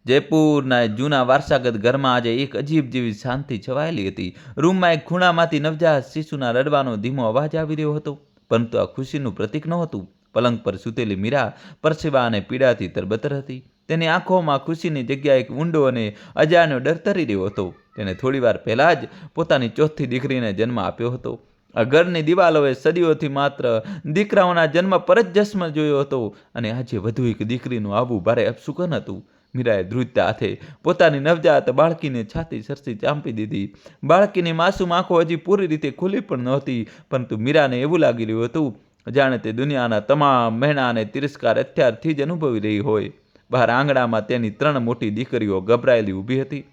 જયપુરના જૂના વારસાગત ઘરમાં આજે એક અજીબ જેવી શાંતિ છવાયેલી હતી. રૂમમાં એક ખૂણામાંથી નવજાત શિશુના રડવાનો ધીમો અવાજ આવી રહ્યો હતો, પરંતુ આ ખુશીનું પ્રતીક નહોતું. પલંગ પર સૂતેલી મીરા પરસેવા અને પીડાથી તરબતર હતી. તેની આંખોમાં ખુશીની જગ્યાએ એક ઊંડો અને અજાણ્યો ડર તરી રહ્યો હતો. તેને થોડીવાર પહેલાં જ પોતાની ચોથી દીકરીને જન્મ આપ્યો હતો. આ ઘરની દિવાલોએ સદીઓથી માત્ર દીકરાઓના જન્મ પર જ જશ્મ જોયો હતો, અને આજે વધુ એક દીકરીનું આવવું ભારે અપશુકન હતું. મીરાએ ધ્રુજતા હાથે પોતાની નવજાત બાળકીને છાતી સરસી ચાંપી દીધી. બાળકીની માસૂમ આંખો હજી પૂરી રીતે ખુલી પણ નહોતી, પરંતુ મીરાને એવું લાગી રહ્યું હતું જાણે તે દુનિયાના તમામ મહેણા અને તિરસ્કાર અત્યારથી જ અનુભવી રહી હોય. બહાર આંગણામાં તેની 3 મોટી દીકરીઓ ગભરાયેલી ઊભી હતી.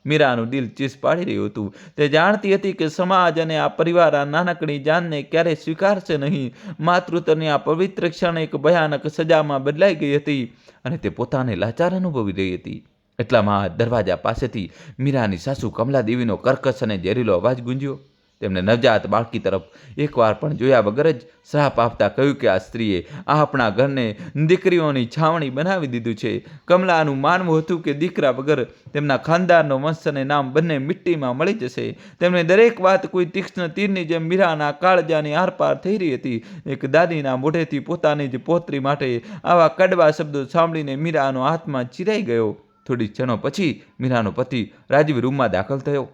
મીરાનું દિલ ચીસ પાડી રહ્યું હતું. તે જાણતી હતી કે સમાજ અને આ પરિવાર આ નાનકડી જાનને ક્યારેય સ્વીકારશે નહીં. માતૃત્વની આ પવિત્ર ક્ષણ એક ભયાનક સજામાં બદલાઈ ગઈ હતી, અને તે પોતાને લાચાર અનુભવી રહી હતી. એટલામાં દરવાજા પાસેથી મીરાની સાસુ કમલાદેવીનો કર્કશ અને ઝેરીલો અવાજ ગુંજ્યો. તેમને નવજાત બાળકી તરફ એકવાર પણ જોયા વગર જ શ્રાપ આપતા કહ્યું કે આ સ્ત્રીએ આપણા ઘરને દીકરીઓની છાવણી બનાવી દીધું છે. કમલાનું માનવું હતું કે દીકરા વગર તેમના ખાનદાનનો વંશ અને નામ બંને મિટ્ટીમાં મળી જશે. તેમની દરેક વાત કોઈ તીક્ષ્ણ તીરની જેમ મીરાના કાળજાની આરપાર થઈ રહી હતી. એક દાદીના મોઢેથી પોતાની જ પોતરી માટે આવા કડવા શબ્દો સાંભળીને મીરાનો આત્મા ચીરાઈ ગયો. થોડી ક્ષણો પછી મીરાનો પતિ રાજીવ રૂમમાં દાખલ થયો.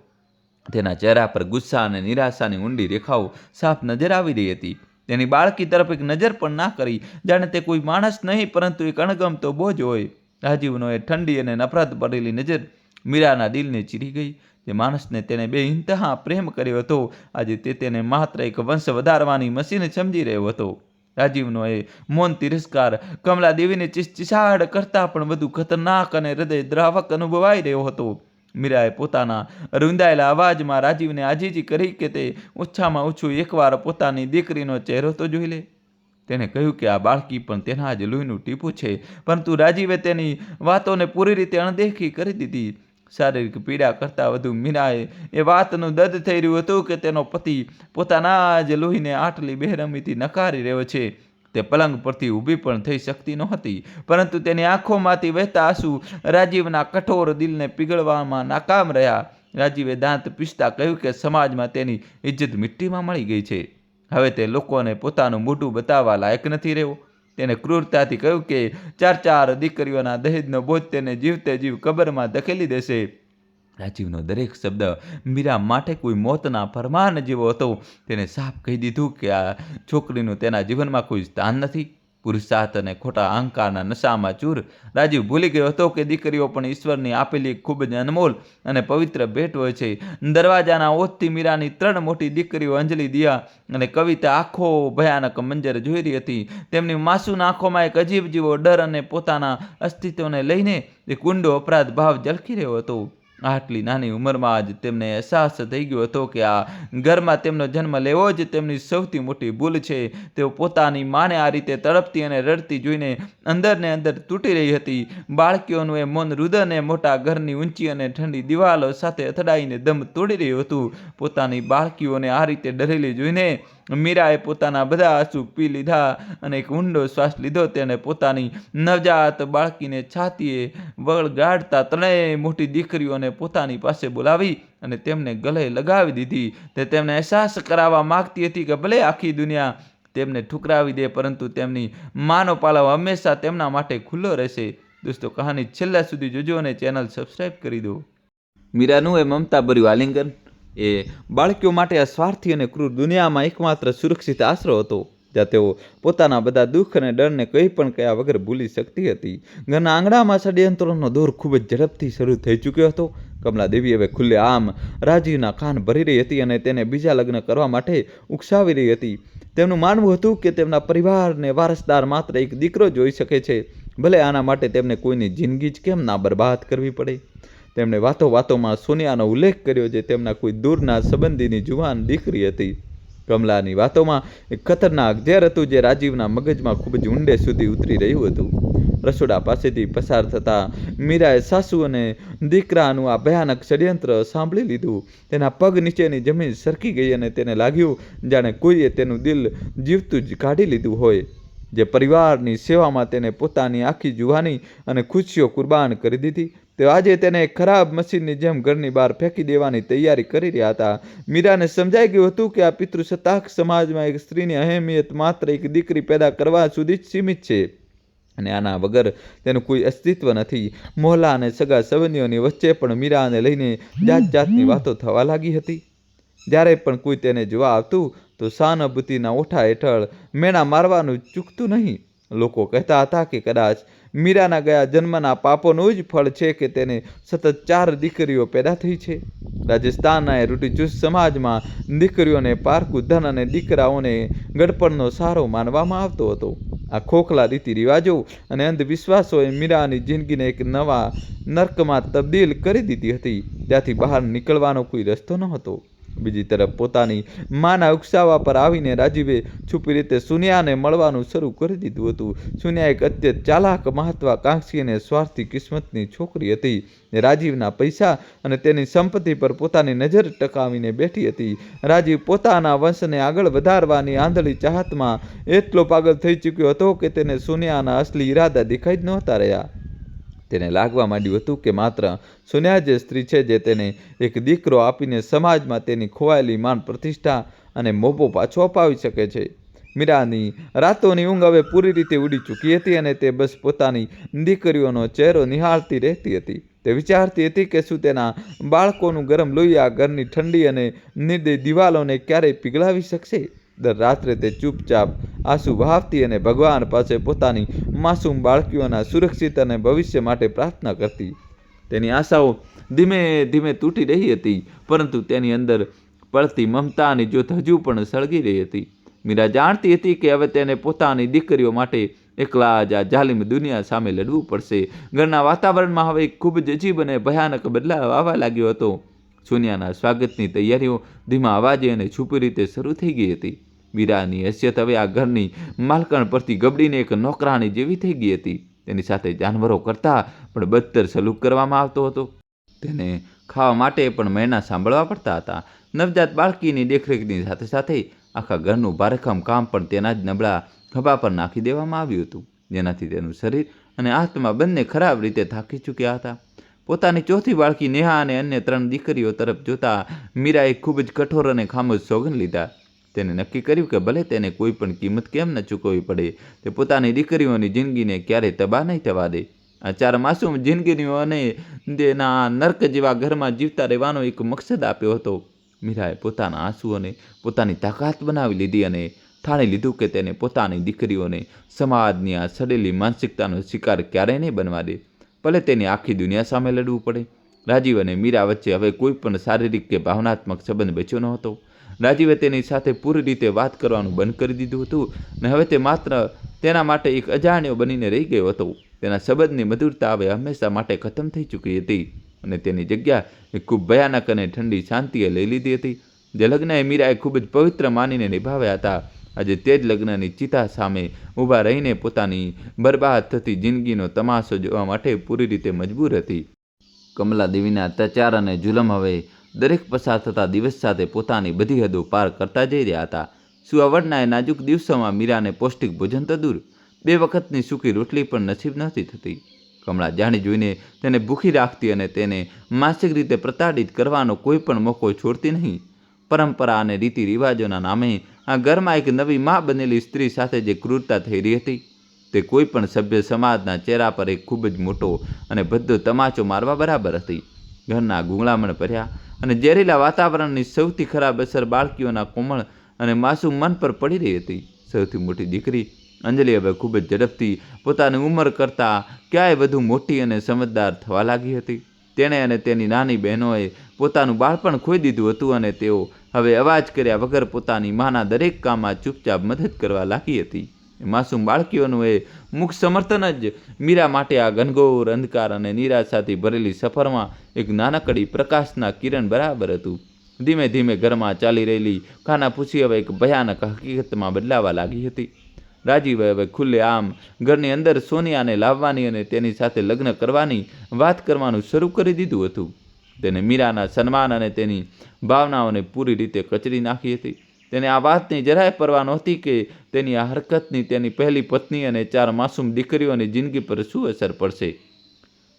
તેના ચહેરા પર ગુસ્સા અને નિરાશાની ઊંડી રેખાઓ સાફ નજર આવી રહી હતી. તેની બાળકી તરફ એક નજર પણ ના કરી, જાણે તે કોઈ માણસ નહીં પરંતુ એક અણગમતો બોજ હોય. રાજીવનો એ ઠંડી અને નફરત ભરેલી નજર મીરાના દિલને ચીરી ગઈ. જે માણસને તેને બેઇંતહા પ્રેમ કર્યો હતો, આજે તે તેને માત્ર એક વંશ વધારવાની મશીન સમજી રહ્યો હતો. રાજીવનો એ મૌન તિરસ્કાર કમલાદેવીને ચીસચીસાહટ કરતાં પણ વધુ ખતરનાક અને હૃદય દ્રાવક અનુભવાઈ રહ્યો હતો. મીરાએ પોતાના રૂંધાયેલા અવાજમાં રાજીવને આજીજી કરી કે તે ઓછામાં ઓછું એકવાર પોતાની દીકરીનો ચહેરો તો જોઈ લે. તેણે કહ્યું કે આ બાળકી પણ તેના જ લોહીનું ટીપું છે, પરંતુ રાજીવે તેની વાતોને પૂરી રીતે અણદેખી કરી દીધી. શારીરિક પીડા કરતાં વધુ મીરાએ એ વાતનું દર્દ થઈ રહ્યું હતું કે તેનો પતિ પોતાના જ લોહીને આટલી બેરહમીથી નકારી રહ્યો છે. તે પલંગ પરથી ઊભી પણ થઈ શકતી નહોતી, પરંતુ તેની આંખોમાંથી વહેતા આંસુ રાજીવના કઠોર દિલને પીગળવામાં નાકામ રહ્યા. રાજીવે દાંત પીસતા કહ્યું કે સમાજમાં તેની ઇજ્જત મિટ્ટીમાં મળી ગઈ છે. હવે તે લોકોને પોતાનું મોઢું બતાવવા લાયક નથી રહ્યો. તેને ક્રૂરતાથી કહ્યું કે 4 દીકરીઓના દહેજનો બોજ તેને જીવતે જીવ કબરમાં ધકેલી દેશે. રાજીવનો દરેક શબ્દ મીરા માટે કોઈ મોતના ફરમાન જેવો હતો. તેને સાફ કહી દીધું કે આ છોકરીનું તેના જીવનમાં કોઈ સ્થાન નથી. પુરુષાર્થ અને ખોટા અહંકારના નશામાં ચૂર રાજીવ ભૂલી ગયો હતો કે દીકરીઓ પણ ઈશ્વરની આપેલી ખૂબ જ અનમોલ અને પવિત્ર ભેટ હોય છે. દરવાજાના ઓથથી મીરાની 3 મોટી દીકરીઓ અંજલિ, દિયા અને કવિતા આખો ભયાનક મંજર જોઈ રહી હતી. તેમની માસૂમ આંખોમાં એક અજીબ જેવો ડર અને પોતાના અસ્તિત્વને લઈને એક ઊંડો અપરાધ ભાવ ઝળકી રહ્યો હતો. આટલી નાની ઉંમરમાં જ તેમને અહેસાસ થઈ ગયો હતો કે આ ઘરમાં તેમનો જન્મ લેવો જ તેમની સૌથી મોટી ભૂલ છે. તેઓ પોતાની માને આ રીતે તડપતી અને રડતી જોઈને અંદરને અંદર તૂટી રહી હતી. બાળકીઓનું એ મૌન રુદને મોટા ઘરની ઊંચી અને ઠંડી દિવાલો સાથે અથડાઈને દમ તોડી રહ્યું હતું. પોતાની બાળકીઓને આ રીતે ડરેલી જોઈને મીરાએ પોતાના બધા આંસુ પી લીધા અને એક ઊંડો શ્વાસ લીધો. તેને પોતાની નવજાત બાળકીને છાતીએ વળગાડતા 3 મોટી દીકરીઓને પોતાની પાસે બોલાવી અને તેમને ગળે લગાવી દીધી. તે તેમને અહેસાસ કરાવવા માગતી હતી કે ભલે આખી દુનિયા તેમને ઠુકરાવી દે, પરંતુ તેમની માનો પાલવ હંમેશા તેમના માટે ખુલ્લો રહેશે. દોસ્તો, કહાની છેલ્લા સુધી જોજો અને ચેનલ સબસ્ક્રાઈબ કરી દો. મીરાનું એ મમતાભર્યું આલિંગન એ બાળકીઓ માટે અસ્વાર્થી અને ક્રૂર દુનિયામાં એકમાત્ર સુરક્ષિત આશરો હતો, જ્યાં તેઓ પોતાના બધા દુઃખ અને ડરને કંઈ પણ કહ્યા વગર ભૂલી શકતી હતી. ઘરના આંગણામાં ષડયંત્રોનો દોર ખૂબ જ ઝડપથી શરૂ થઈ ચૂક્યો હતો. કમલાદેવી હવે ખુલ્લે આમ રાજીવના કાન ભરી રહી હતી અને તેને બીજા લગ્ન કરવા માટે ઉકસાવી રહી હતી. તેમનું માનવું હતું કે તેમના પરિવારને વારસદાર માત્ર એક દીકરો જોઈ શકે છે, ભલે આના માટે તેમને કોઈની જિંદગી જ કેમ ના બરબાદ કરવી પડે. તેમણે વાતોમાં સોનિયાનો ઉલ્લેખ કર્યો, જે તેમના કોઈ દૂરના સંબંધીની જુવાન દીકરી હતી. કમલાની વાતોમાં એક ખતરનાક ઝેર હતું જે રાજીવના મગજમાં ખૂબ જ ઊંડે સુધી ઉતરી રહ્યું હતું. રસોડા પાસેથી પસાર થતાં મીરાએ સાસુ અને દીકરાનું આ ભયાનક ષડયંત્ર સાંભળી લીધું. તેના પગ નીચેની જમીન સરકી ગઈ અને તેને લાગ્યું જાણે કોઈએ તેનું દિલ જીવતું જ કાઢી લીધું હોય. જે પરિવારની સેવામાં તેને પોતાની આખી જુવાની અને ખુશીઓ કુરબાન કરી દીધી, તે આજે તેને ખરાબ મશીનની જેમ ઘરની બહાર ફેંકી દેવાની તૈયારી કરી રહ્યા હતા. મીરાને સમજાઈ ગયું હતું કે આ પિતૃસત્તાક સમાજમાં એક સ્ત્રીની અહેમિયત માત્ર એક દીકરી પેદા કરવા સુધી જ સીમિત છે અને આના વગર તેનું કોઈ અસ્તિત્વ નથી. મોહલ્લા અને સગા સંબંધીઓની વચ્ચે પણ મીરાને લઈને જાત જાતની વાતો થવા લાગી હતી. જ્યારે પણ કોઈ તેને જોવા આવતું તો સહાનુભૂતિના ઓઠા હેઠળ મેણા મારવાનું ચૂકતું નહીં. લોકો કહેતા હતા કે કદાચ મીરાના ગયા જન્મના પાપોનું જ ફળ છે કે તેને સતત 4 દીકરીઓ પેદા થઈ છે. રાજસ્થાનના રૂઢિચુસ્ત સમાજમાં દીકરીઓને પારકું ધન અને દીકરાઓને ગડપણનો સહારો માનવામાં આવતો હતો. આ ખોખલા રીતિ રિવાજો અને અંધવિશ્વાસોએ મીરાની જિંદગીને એક નવા નર્કમાં તબદીલ કરી દીધી હતી. ત્યાંથી બહાર નીકળવાનો કોઈ રસ્તો ન હતો. બીજી તરફ પોતાની માના ઉકસાવા પર આવીને રાજીવે છુપી રીતે સુનિયાને મળવાનું શરૂ કરી દીધું હતું. સુનિયા એક અત્યંત ચાલાક, મહત્વાકાંક્ષી અને સ્વાર્થી કિસ્મતની છોકરી હતી. રાજીવના પૈસા અને તેની સંપત્તિ પર પોતાની નજર ટકાવીને બેઠી હતી. રાજીવ પોતાના વંશને આગળ વધારવાની આંધળી ચાહતમાં એટલો પાગલ થઈ ચૂક્યો હતો કે તેને સુનિયાના અસલી ઈરાદા દેખાઈ જ નહોતા રહ્યા. તેને લાગવા માંડ્યું હતું કે માત્ર સુનિયા જે સ્ત્રી છે જે તેને એક દીકરો આપીને સમાજમાં તેની ખોવાયેલી માન પ્રતિષ્ઠા અને મોભો પાછો અપાવી શકે છે. મીરાની રાતોની ઊંઘ હવે પૂરી રીતે ઉડી ચૂકી હતી અને તે બસ પોતાની દીકરીઓનો ચહેરો નિહાળતી રહેતી હતી. તે વિચારતી હતી કે શું તેના બાળકોનું ગરમ લોહી આ ઘરની ઠંડી અને નિર્દય દિવાલોને ક્યારેય પીગળાવી શકશે. દર રાત્રે તે ચૂપચાપ આંસુ વહાવતી અને ભગવાન પાસે પોતાની માસૂમ બાળકીઓના સુરક્ષિત અને ભવિષ્ય માટે પ્રાર્થના કરતી. તેની આશાઓ ધીમે ધીમે તૂટી રહી હતી, પરંતુ તેની અંદર પડતી મમતાની જ્યોત હજુ પણ સળગી રહી હતી. મીરા જાણતી હતી કે હવે તેને પોતાની દીકરીઓ માટે એકલા જ આ જાલિમ દુનિયા સામે લડવું પડશે. ઘરના વાતાવરણમાં હવે ખૂબ જ અજીબ અને ભયાનક બદલાવ આવવા લાગ્યો હતો. સોનિયાના સ્વાગતની તૈયારીઓ ધીમા અવાજે અને છુપી રીતે શરૂ થઈ ગઈ હતી. મીરાની હૈસિયત હવે આ ઘરની માલકણ પરથી ગબડીને એક નોકરાણી જેવી થઈ ગઈ હતી. તેની સાથે જાનવરો કરતાં પણ બદતર સલુક કરવામાં આવતો હતો. તેને ખાવા માટે પણ મહિના સાંભળવા પડતા હતા. નવજાત બાળકીની દેખરેખની સાથે સાથે આખા ઘરનું ભારેખમ કામ પણ તેના જ નબળા ખભા પર નાખી દેવામાં આવ્યું હતું, જેનાથી તેનું શરીર અને આત્મા બંને ખરાબ રીતે થાકી ચૂક્યા હતા. પોતાની ચોથી બાળકી નેહા અને અન્ય 3 દીકરીઓ તરફ જોતા મીરાએ ખૂબ જ કઠોર અને ખામોશ સોગંદ લીધા. તેને નક્કી કર્યું કે ભલે તેને કોઈ પણ કિંમત કેમ ન ચૂકવવી પડે, તે પોતાની દીકરીઓની જિંદગીને ક્યારેય તબાહ નહીં થવા દે. આ 4 માસૂમ જિંદગીઓને તેના નર્ક જેવા ઘરમાં જીવતા રહેવાનો એક મકસદ આપ્યો હતો. મીરાએ પોતાના આંસુઓને પોતાની તાકાત બનાવી લીધી અને ઠાણી લીધું કે તેને પોતાની દીકરીઓને સમાજની આ સડેલી માનસિકતાનો શિકાર ક્યારેય નહીં બનવા દે, ભલે તેની આખી દુનિયા સામે લડવું પડે. રાજીવ અને મીરા વચ્ચે હવે કોઈ પણ શારીરિક કે ભાવનાત્મક સંબંધ બચ્યો ન હતો. રાજીવે તેની સાથે પૂરી રીતે વાત કરવાનું બંધ કરી દીધું હતું અને હવે તે માત્ર તેના માટે એક અજાણ્યો બનીને રહી ગયો હતો. તેના સંબંધની મધુરતા હવે હંમેશા માટે ખતમ થઈ ચૂકી હતી અને તેની જગ્યા એક ખૂબ ભયાનક અને ઠંડી શાંતિએ લઈ લીધી હતી. જે લગ્નએ મીરાએ ખૂબ જ પવિત્ર માનીને નિભાવ્યા હતા, આજે તે જ લગ્નની ચિતા સામે ઊભા રહીને પોતાની બરબાદ થતી જિંદગીનો તમાશો જોવા માટે પૂરી રીતે મજબૂર હતી. કમલા દેવીના અત્યાચાર અને જુલમ હવે દરેક પસાર થતા દિવસ સાથે પોતાની બધી હદો પાર કરતા જઈ રહ્યા હતા. સુવાવડના નાજુક દિવસોમાં મીરાને પૌષ્ટિક ભોજન તો દૂર, 2 વખતની સૂકી રોટલી પણ નસીબ નહોતી થતી. કમળા જાણી જોઈને તેને ભૂખી રાખતી અને તેને માનસિક રીતે પ્રતાડિત કરવાનો કોઈ પણ મોકો છોડતી નહીં. પરંપરા અને રીતિ રિવાજોના નામે આ ઘરમાં એક નવી મા બનેલી સ્ત્રી સાથે જે ક્રૂરતા થઈ રહી હતી, તે કોઈ પણ સભ્ય સમાજના ચહેરા પર એક ખૂબ જ મોટો અને ભદ્દો તમાચો મારવા બરાબર હતી. ઘરના ગૂંગળામણ ભર્યા અને ઝેરીલા વાતાવરણની સૌથી ખરાબ અસર બાળકીઓના કોમળ અને માસૂમ મન પર પડી રહી હતી. સૌથી મોટી દીકરી અંજલિ હવે ખૂબ જ ઝડપથી પોતાની ઉંમર કરતાં ક્યાંય વધુ મોટી અને સમજદાર થવા લાગી હતી. તેણે અને તેની નાની બહેનોએ પોતાનું બાળપણ ખોઈ દીધું હતું અને તેઓ હવે અવાજ કર્યા વગર પોતાની માના દરેક કામમાં ચૂપચાપ મદદ કરવા લાગી હતી. માસૂમ બાળકીઓનું એ મુખ સમર્થન જ મીરા માટે આ ઘનઘોર અંધકાર અને નિરાશાથી ભરેલી સફરમાં એક નાનકડી પ્રકાશના કિરણ બરાબર હતું. ધીમે ધીમે ઘરમાં ચાલી રહેલી ખાનાપૂછી હવે એક ભયાનક હકીકતમાં બદલાવા લાગી હતી. રાજીવે હવે ખુલ્લે આમ ઘરની અંદર સોનિયાને લાવવાની અને તેની સાથે લગ્ન કરવાની વાત કરવાનું શરૂ કરી દીધું હતું. તેને મીરાના સન્માન અને તેની ભાવનાઓને પૂરી રીતે કચરી નાખી હતી. તેને આ વાતની જરાય પરવા નહોતી કે તેની આ હરકતની તેની પહેલી પત્ની અને 4 માસૂમ દીકરીઓની જિંદગી પર શું અસર પડશે.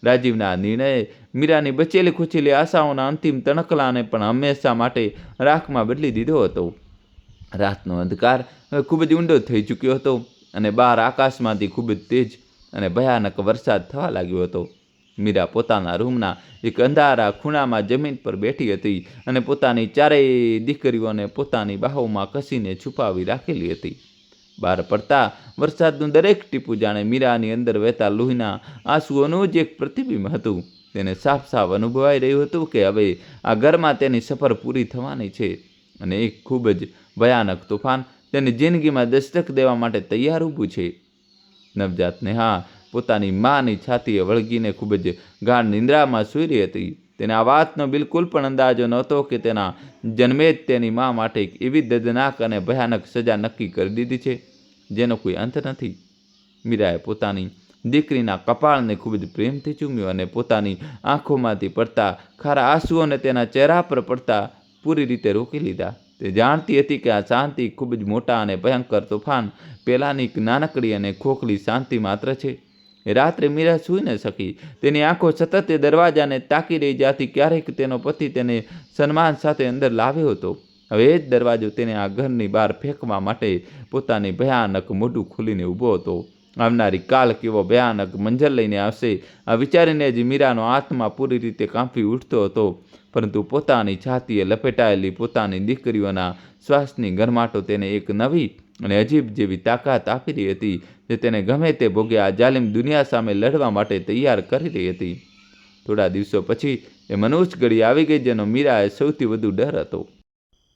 રાજીવના આ નિર્ણયે મીરાની બચેલી ખુચેલી આશાઓના અંતિમ તણખલાને પણ હંમેશા માટે રાખમાં બદલી દીધો હતો. રાતનો અંધકાર હવે ખૂબ જ ઊંડો થઈ ચૂક્યો હતો અને બહાર આકાશમાંથી ખૂબ જ તેજ અને ભયાનક વરસાદ થવા લાગ્યો હતો. મીરા પોતાના રૂમના એક અંધારા ખૂણામાં જમીન પર બેઠી હતી અને પોતાની 4 દીકરીઓને પોતાની બાહોમાં કસીને છુપાવી રાખેલી હતી. બહાર પડતા વરસાદનું દરેક ટીપું જાણે મીરાની અંદર વહેતા લોહીના આંસુઓનું જ એક પ્રતિબિંબ હતું. તેને સાફ સાફ અનુભવાઈ રહ્યું હતું કે હવે આ ઘરમાં તેની સફર પૂરી થવાની છે અને એક ખૂબ જ ભયાનક તોફાન તેની જિંદગીમાં દસ્તક દેવા માટે તૈયાર ઊભું છે. નવજાત નેહા પોતાની માની છાતીએ વળગીને ખૂબ જ ગાઢ નિંદ્રામાં સૂઈ રહી હતી. તેને આ વાતનો બિલકુલ પણ અંદાજો નહોતો કે તેના જન્મે જ તેની મા માટે એક એવી દર્દનાક અને ભયાનક સજા નક્કી કરી દીધી છે જેનો કોઈ અંત નથી. મીરાએ પોતાની દીકરીના કપાળને ખૂબ જ પ્રેમથી ચૂમ્યો અને પોતાની આંખોમાંથી પડતા ખારા આંસુઓને તેના ચહેરા પર પડતા પૂરી રીતે રોકી લીધા. તે જાણતી હતી કે આ શાંતિ ખૂબ જ મોટા અને ભયંકર તોફાન પહેલાંની એક નાનકડી અને ખોખલી શાંતિ માત્ર છે. એ રાત્રે મીરા સૂઈ ન શકી. તેની આંખો સતત એ દરવાજાને તાકી રહી જાતી. ક્યારેક તેનો પતિ તેને સન્માન સાથે અંદર લાવ્યો હતો. હવે એ જ દરવાજો તેને આ ઘરની બહાર ફેંકવા માટે પોતાની ભયાનક મોઢું ખોલીને ઊભો હતો. આવનારી કાલ કેવો ભયાનક મંજર લઈને આવશે આ વિચારીને જ મીરાનો આત્મા પૂરી રીતે કાંપી ઉઠતો હતો. પરંતુ પોતાની છાતીએ લપેટાયેલી પોતાની દીકરીઓના શ્વાસની ગરમાટો તેને એક નવી અને અજીબ જેવી તાકાત આપી રહી હતી જે તેને ગમે તે ભોગે આ જાલિમ દુનિયા સામે લડવા માટે તૈયાર કરી રહી હતી. થોડા દિવસો પછી એ મનુષ્ય ઘડી આવી ગઈ જેનો મીરાએ સૌથી વધુ ડર હતો.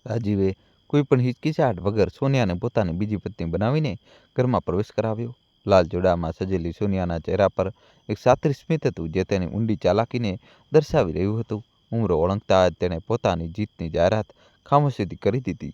રાજીવે કોઈ પણ હિચકિચાટ વગર સોનિયાને પોતાની બીજી પત્ની બનાવીને ઘરમાં પ્રવેશ કરાવ્યો. લાલ જોડામાં સજેલી સોનિયાના ચહેરા પર એક સાત્વિક સ્મિત હતું જે તેની ઊંડી ચાલાકીને દર્શાવી રહ્યું હતું. ઉંમરો ઓળંગતા જ તેણે પોતાની જીતની જાહેરાત ખામોશીથી કરી દીધી.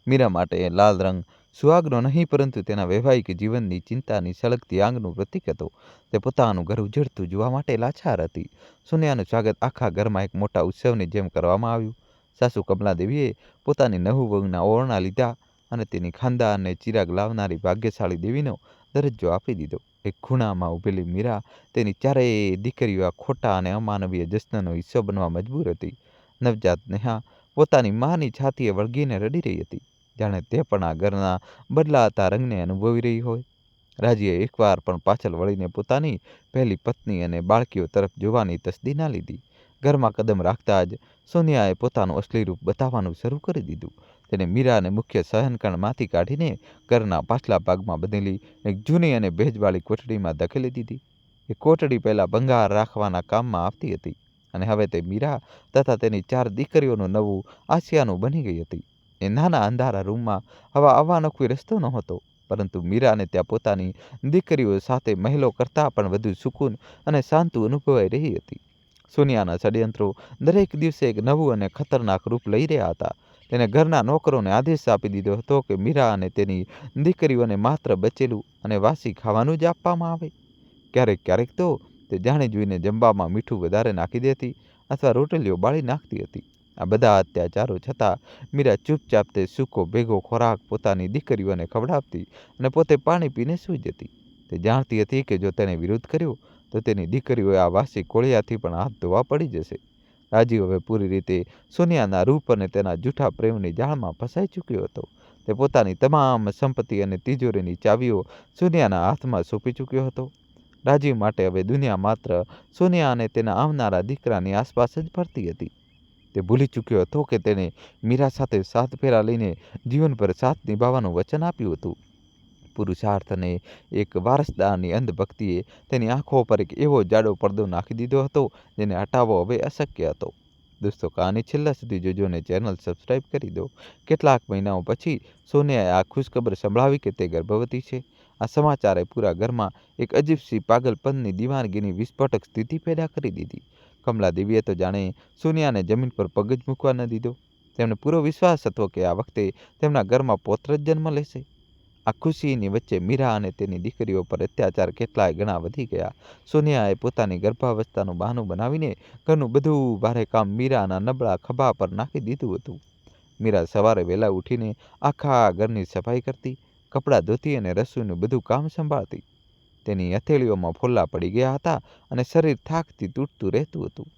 મીરા માટે લાલ રંગ સુહાગનો નહીં પરંતુ તેના વૈવાહિક જીવનની ચિંતાની સળગતી આંગનું પ્રતીક હતો. તે પોતાનું ઘર ઉજળતું જોવા માટે લાચાર હતી. સોનિયાનું સ્વાગત આખા ઘરમાં એક મોટા ઉત્સવની જેમ કરવામાં આવ્યું. સાસુ કમલાદેવીએ પોતાની નહુ વહુના ઓરણા લીધા અને તેની ખાનદાન અને ચિરાગ લાવનારી ભાગ્યશાળી દેવીનો દરજ્જો આપી દીધો. એક ખૂણામાં ઊભેલી મીરા તેની 4 દીકરીઓ આ ખોટા અને અમાનવીય જશ્નનો હિસ્સો બનવા મજબૂર હતી. નવજાત નેહા પોતાની માની છાતીએ વળગીને રડી રહી હતી જાણે તે પણ આ ઘરના બદલાતા રંગને અનુભવી રહી હોય. રાજીએ એકવાર પણ પાછળ વળીને પોતાની પહેલી પત્ની અને બાળકીઓ તરફ જોવાની તસ્દી ના લીધી. ઘરમાં કદમ રાખતા જ સોનિયાએ પોતાનું અસલી રૂપ બતાવવાનું શરૂ કરી દીધું. તેણે મીરાને મુખ્ય શયનખંડમાંથી કાઢીને ઘરના પાછલા ભાગમાં બનેલી એક જૂની અને ભેજવાળી કોઠડીમાં ધકેલી દીધી. એ કોઠડી પહેલાં ભંગાર રાખવાના કામમાં આવતી હતી અને હવે તે મીરા તથા તેની 4 દીકરીઓનું નવું આશિયાનું બની ગઈ હતી. એ નાના અંધારા રૂમમાં હવા આવવાનો કોઈ રસ્તો નહોતો પરંતુ મીરાને ત્યાં પોતાની દીકરીઓ સાથે મહેલો કરતાં પણ વધુ સુકૂન અને શાંતિ અનુભવાઈ રહી હતી. સોનિયાના ષડયંત્રો દરેક દિવસે એક નવું અને ખતરનાક રૂપ લઈ રહ્યા હતા. તેને ઘરના નોકરોને આદેશ આપી દીધો હતો કે મીરા અને તેની દીકરીઓને માત્ર બચેલું અને વાસી ખાવાનું જ આપવામાં આવે. ક્યારેક ક્યારેક તો તે જાણી જોઈને જમવામાં મીઠું વધારે નાખી દેતી અથવા રોટલીઓ બાળી નાખતી હતી. આ બધા અત્યાચારો છતાં મીરા ચૂપચાપ તે સૂકો ભેગો ખોરાક પોતાની દીકરીઓને ખવડાવતી અને પોતે પાણી પીને સૂઈ જતી. તે જાણતી હતી કે જો તેણે વિરોધ કર્યો તો તેની દીકરીઓએ આ વાસી કોળિયાથી પણ હાથ ધોવા પડી જશે. રાજીવ હવે પૂરી રીતે સોનિયાના રૂપ અને તેના જૂઠા પ્રેમની જાળમાં ફસાઈ ચૂક્યો હતો. તે પોતાની તમામ સંપત્તિ અને તિજોરીની ચાવીઓ સોનિયાના હાથમાં સોંપી ચૂક્યો હતો. રાજીવ માટે હવે દુનિયા માત્ર સોનિયા અને તેના આવનારા દીકરાની આસપાસ જ ફરતી હતી. તે ભૂલી ચૂક્યો હતો કે તેણે મીરા સાથે 7 ફેરા લઈને જીવનભર સાથ નિભાવવાનું વચન આપ્યું હતું. પુરુષાર્થ અને એક વારસદારની અંધભક્તિએ તેની આંખો પર એક એવો જાડો પડદો નાખી દીધો હતો જેને હટાવવો હવે અશક્ય હતો. દોસ્તો, કહાની છેલ્લા સુધી જોજો અને ચેનલ સબસ્ક્રાઈબ કરી દો. કેટલાક મહિનાઓ પછી સોનિયાએ આ ખુશખબર સંભળાવી કે તે ગર્ભવતી છે. આ સમાચારે પૂરા ઘરમાં એક અજીબ સી પાગલપનની દીવાનગીની વિસ્ફોટક સ્થિતિ પેદા કરી દીધી. કમલાદેવીએ તો જાણે સોનિયાને જમીન પર પગ જ મૂકવા ન દીધો. તેમને પૂરો વિશ્વાસ હતો કે આ વખતે તેમના ઘરમાં પૌત્ર જ જન્મ લેશે. આ ખુશીની વચ્ચે મીરા અને તેની દીકરીઓ પર અત્યાચાર કેટલાય ગણા વધી ગયા. સોનિયાએ પોતાની ગર્ભાવસ્થાનું બહાનું બનાવીને ઘરનું બધું ભારે કામ મીરાના નબળા ખભા પર નાખી દીધું હતું. મીરા સવારે વહેલા ઉઠીને આખા ઘરની સફાઈ કરતી, કપડાં ધોતી અને રસોઈનું બધું કામ સંભાળતી. તેની હથેળીઓમાં ફોલ્લા પડી ગયા હતા અને શરીર થાકથી તૂટતું રહેતું હતું.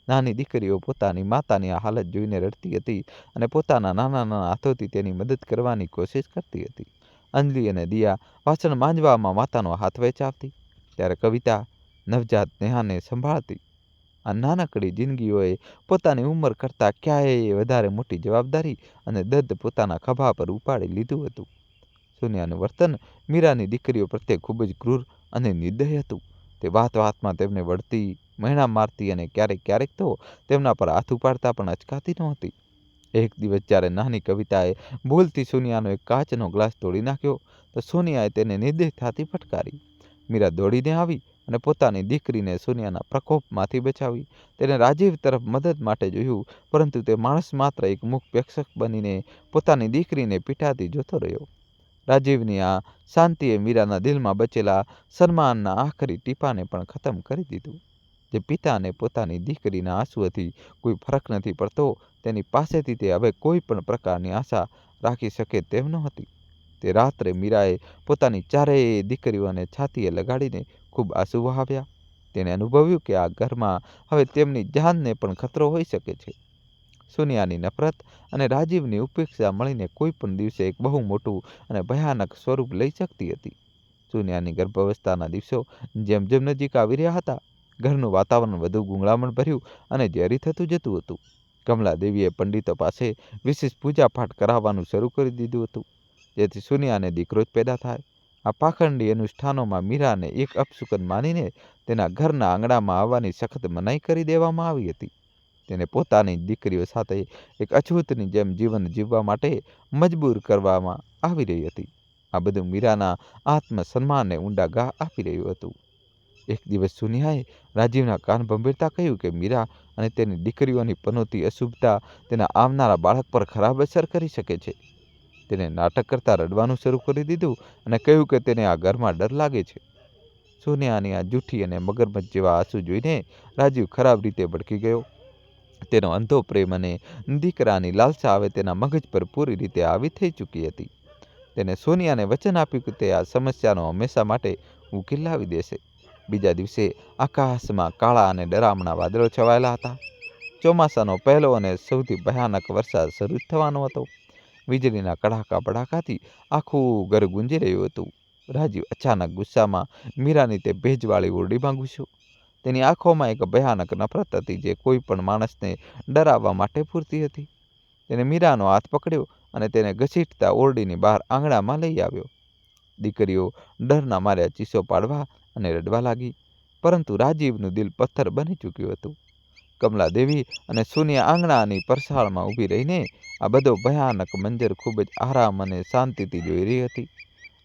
નાની દીકરીઓ પોતાની માતાની આ હાલત જોઈને રડતી હતી અને પોતાના નાના નાના હાથોથી તેની મદદ કરવાની કોશિશ કરતી હતી. અંજલિ અને દિયા વાસણ માંજવામાં માતાનો હાથ વેચાવતી, ત્યારે કવિતા નવજાત નેહાને સંભાળતી. આ નાનકડી જિંદગીઓએ પોતાની ઉંમર કરતાં ક્યાંય વધારે મોટી જવાબદારી અને દર્દ પોતાના ખભા પર ઉપાડી લીધું હતું. સોનિયાનું વર્તન મીરાની દીકરીઓ પ્રત્યે ખૂબ જ ક્રૂર અને નિર્દય હતું. તે વાત વાતમાં તેમને વળતી, મહેણા મારતી અને ક્યારેક ક્યારેક તો તેમના પર હાથ ઉપાડતા પણ અચકાતી નહોતી. એક દિવસ જ્યારે નાની કવિતાએ ભૂલથી સોનિયાનો એક કાચનો ગ્લાસ તોડી નાખ્યો તો સોનિયાએ તેને નિર્દયતાથી ફટકારી. મીરા દોડીને આવી અને પોતાની દીકરીને સોનિયાના પ્રકોપમાંથી બચાવી. તેને રાજીવ તરફ મદદ માટે જોયું, પરંતુ તે માણસ માત્ર એક મૂક પ્રેક્ષક બનીને પોતાની દીકરીને પીટાતી જોતો રહ્યો. રાજીવની આ શાંતિએ મીરાના દિલમાં બચેલા સન્માનના આખરી ટીપાને પણ ખતમ કરી દીધું. જે પિતાને પોતાની દીકરીના આંસુઓથી કોઈ ફરક નથી પડતો, તેની પાસેથી તે હવે કોઈ પણ પ્રકારની આશા રાખી શકે તેમ નહોતી. તે રાત્રે મીરાએ પોતાની ચારેય દીકરીઓને છાતીએ લગાડીને ખૂબ આંસુ વહાવ્યા. તેણે અનુભવ્યું કે આ ઘરમાં હવે તેમની જાનને પણ ખતરો હોઈ શકે છે. સોનિયાની નફરત અને રાજીવની ઉપેક્ષા મળીને કોઈ પણ દિવસે એક બહુ મોટું અને ભયાનક સ્વરૂપ લઈ શકતી હતી. સોનિયાની ગર્ભાવસ્થાના દિવસો જેમ જેમ નજીક આવી રહ્યા હતા, ઘરનું વાતાવરણ વધુ ગૂંગળામણ ભર્યું અને ઝેરી થતું જતું હતું. કમલાદેવીએ પંડિતો પાસે વિશેષ પૂજાપાઠ કરાવવાનું શરૂ કરી દીધું હતું, જેથી સોનિયાને દીકરો જ પેદા થાય. આ પાખંડી અનુષ્ઠાનોમાં મીરાને એક અપશુકન માનીને તેના ઘરના આંગણામાં આવવાની સખત મનાઈ કરી દેવામાં આવી હતી. તેને પોતાની દીકરીઓ સાથે એક અછૂતની જેમ જીવન જીવવા માટે મજબૂર કરવામાં આવી રહી હતી. આ બધું મીરાના આત્મસન્માનને ઊંડા ઘા આપી રહ્યું હતું. એક દિવસ સોનિયાએ રાજીવના કાન ભંભેરતા કહ્યું કે મીરા અને તેની દીકરીઓની પનોતી અશુભતા તેના આવનારા બાળક પર ખરાબ અસર કરી શકે છે. તેને નાટક કરતા રડવાનું શરૂ કરી દીધું અને કહ્યું કે તેને આ ઘરમાં ડર લાગે છે. સોનિયાની આ જૂઠી અને મગરમચ્છ જેવા આંસુ જોઈને રાજીવ ખરાબ રીતે ભડકી ગયો. તેનો અંધો પ્રેમ અને દીકરાની લાલસા હવે તેના મગજ પર પૂરી રીતે હાવી થઈ ચૂકી હતી. તેને સોનિયાને વચન આપ્યું કે તે આ સમસ્યાનો હંમેશા માટે ઉકેલ લાવી દેશે. બીજા દિવસે આકાશમાં કાળા અને ડરામણા વાદળો છવાયેલા હતા. ચોમાસાનો પહેલો અને સૌથી ભયાનક વરસાદ શરૂ થવાનો હતો. વીજળીના કડાકા ભડાકાથી આખું ઘર ગુંજી રહ્યું હતું. રાજીવ અચાનક ગુસ્સામાં મીરાની તે ભેજવાળી ઓરડીમાં ઘૂસ્યો. તેની આંખોમાં એક ભયાનક નફરત હતી જે કોઈ પણ માણસને ડરાવવા માટે પૂરતી હતી. તેને મીરાનો હાથ પકડ્યો અને તેને ઘસીટતા ઓરડીની બહાર આંગણામાં લઈ આવ્યો. દીકરીઓ ડરના માર્યા ચીસો પાડવા અને રડવા લાગી, પરંતુ રાજીવનું દિલ પથ્થર બની ચૂક્યું હતું. કમલાદેવી અને સોનિયા આંગણાની પરસાળમાં ઊભી રહીને આ બધો ભયાનક મંજર ખૂબ જ આરામ અને શાંતિથી જોઈ રહી હતી.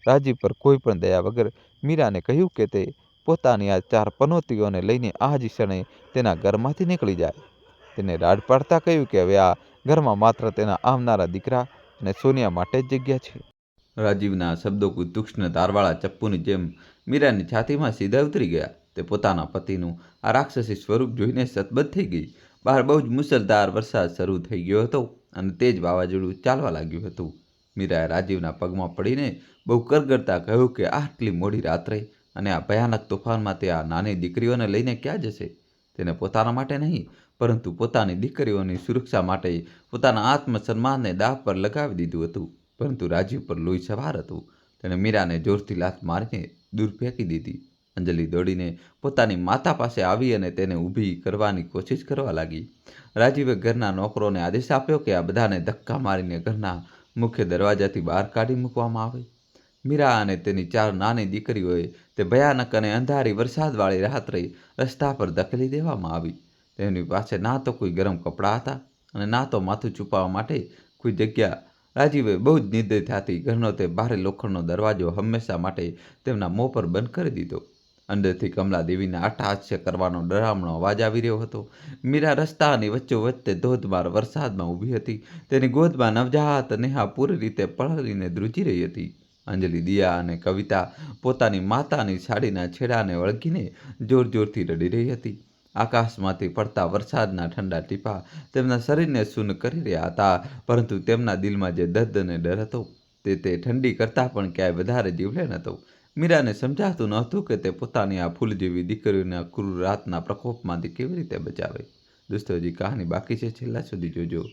રાજીવ પર કોઈ પણ દયા વગર મીરાને કહ્યું કે તે પોતાની આ 4 પનોતીઓને લઈને આ જ ક્ષણે તેના ઘરમાંથી નીકળી જાય. તેને રાડ પાડતા કહ્યું કે હવે આ ઘરમાં માત્ર તેના આવનારા દીકરા અને સોનિયા માટે જ જગ્યા છે. રાજીવના શબ્દો કોઈ તીક્ષ્ણ ધારવાળા ચપ્પુની જેમ મીરાની છાતીમાં સીધા ઉતરી ગયા. તે પોતાના પતિનું આ રાક્ષસી સ્વરૂપ જોઈને સતબત થઈ ગઈ. બહાર બહુ જ મુસળધાર વરસાદ શરૂ થઈ ગયો હતો અને તેજ વાવાઝોડું ચાલવા લાગ્યું હતું. મીરાએ રાજીવના પગમાં પડીને બહુ કરગરતા કહ્યું કે આટલી મોડી રાત્રે અને આ ભયાનક તોફાનમાં તે આ નાની દીકરીઓને લઈને ક્યાં જશે? તેને પોતાના માટે નહીં, પરંતુ પોતાની દીકરીઓની સુરક્ષા માટે પોતાના આત્મસન્માનને દાવ પર લગાવી દીધું હતું. પરંતુ રાજીવ પર લોહી સવાર હતું. તેણે મીરાને જોરથી લાત મારીને દૂર ફેંકી દીધી. અંજલિ દોડીને પોતાની માતા પાસે આવી અને તેને ઊભી કરવાની કોશિશ કરવા લાગી. રાજીવે ઘરના નોકરોને આદેશ આપ્યો કે આ બધાને ધક્કા મારીને ઘરના મુખ્ય દરવાજાથી બહાર કાઢી મૂકવામાં આવે. મીરા અને તેની 4 નાની દીકરીઓએ તે ભયાનક અને અંધારી વરસાદવાળી રાત્રે રસ્તા પર ધકેલી દેવામાં આવી. તેમની પાસે ના તો કોઈ ગરમ કપડાં હતા અને ના તો માથું છુપાવવા માટે કોઈ જગ્યા. રાજીવે બહુ જ નિર્દયતાથી ઘરનો તે ભારે લોખંડનો દરવાજો હંમેશા માટે તેમના મોં પર બંધ કરી દીધો. અંદરથી કમલાદેવીના અટ્ટહાસ્ય કરવાનો ડરામણો અવાજ આવી રહ્યો હતો. મીરા રસ્તાની વચ્ચોવચ્ચ તે ધોધમાર વરસાદમાં ઊભી હતી. તેની ગોદમાં નવજાત નેહા પૂરી રીતે પલળીને ધ્રુજી રહી હતી. અંજલિ, દિયા અને કવિતા પોતાની માતાની સાડીના છેડાને વળગીને જોર જોરથી રડી રહી હતી. આકાશમાંથી પડતા વરસાદના ઠંડા ટીપા તેમના શરીરને સૂન કરી રહ્યા હતા, પરંતુ તેમના દિલમાં જે દર્દ અને ડર હતો તે ઠંડી કરતાં પણ ક્યાંય વધારે જીવલેણ હતો. મીરાને સમજાતું નહોતું કે તે પોતાની આ ફૂલ જેવી દીકરીઓના ક્રૂર રાતના પ્રકોપમાંથી કેવી રીતે બચાવે. દોસ્તો, હજી કહાની બાકી છે, છેલ્લા સુધી જોજો.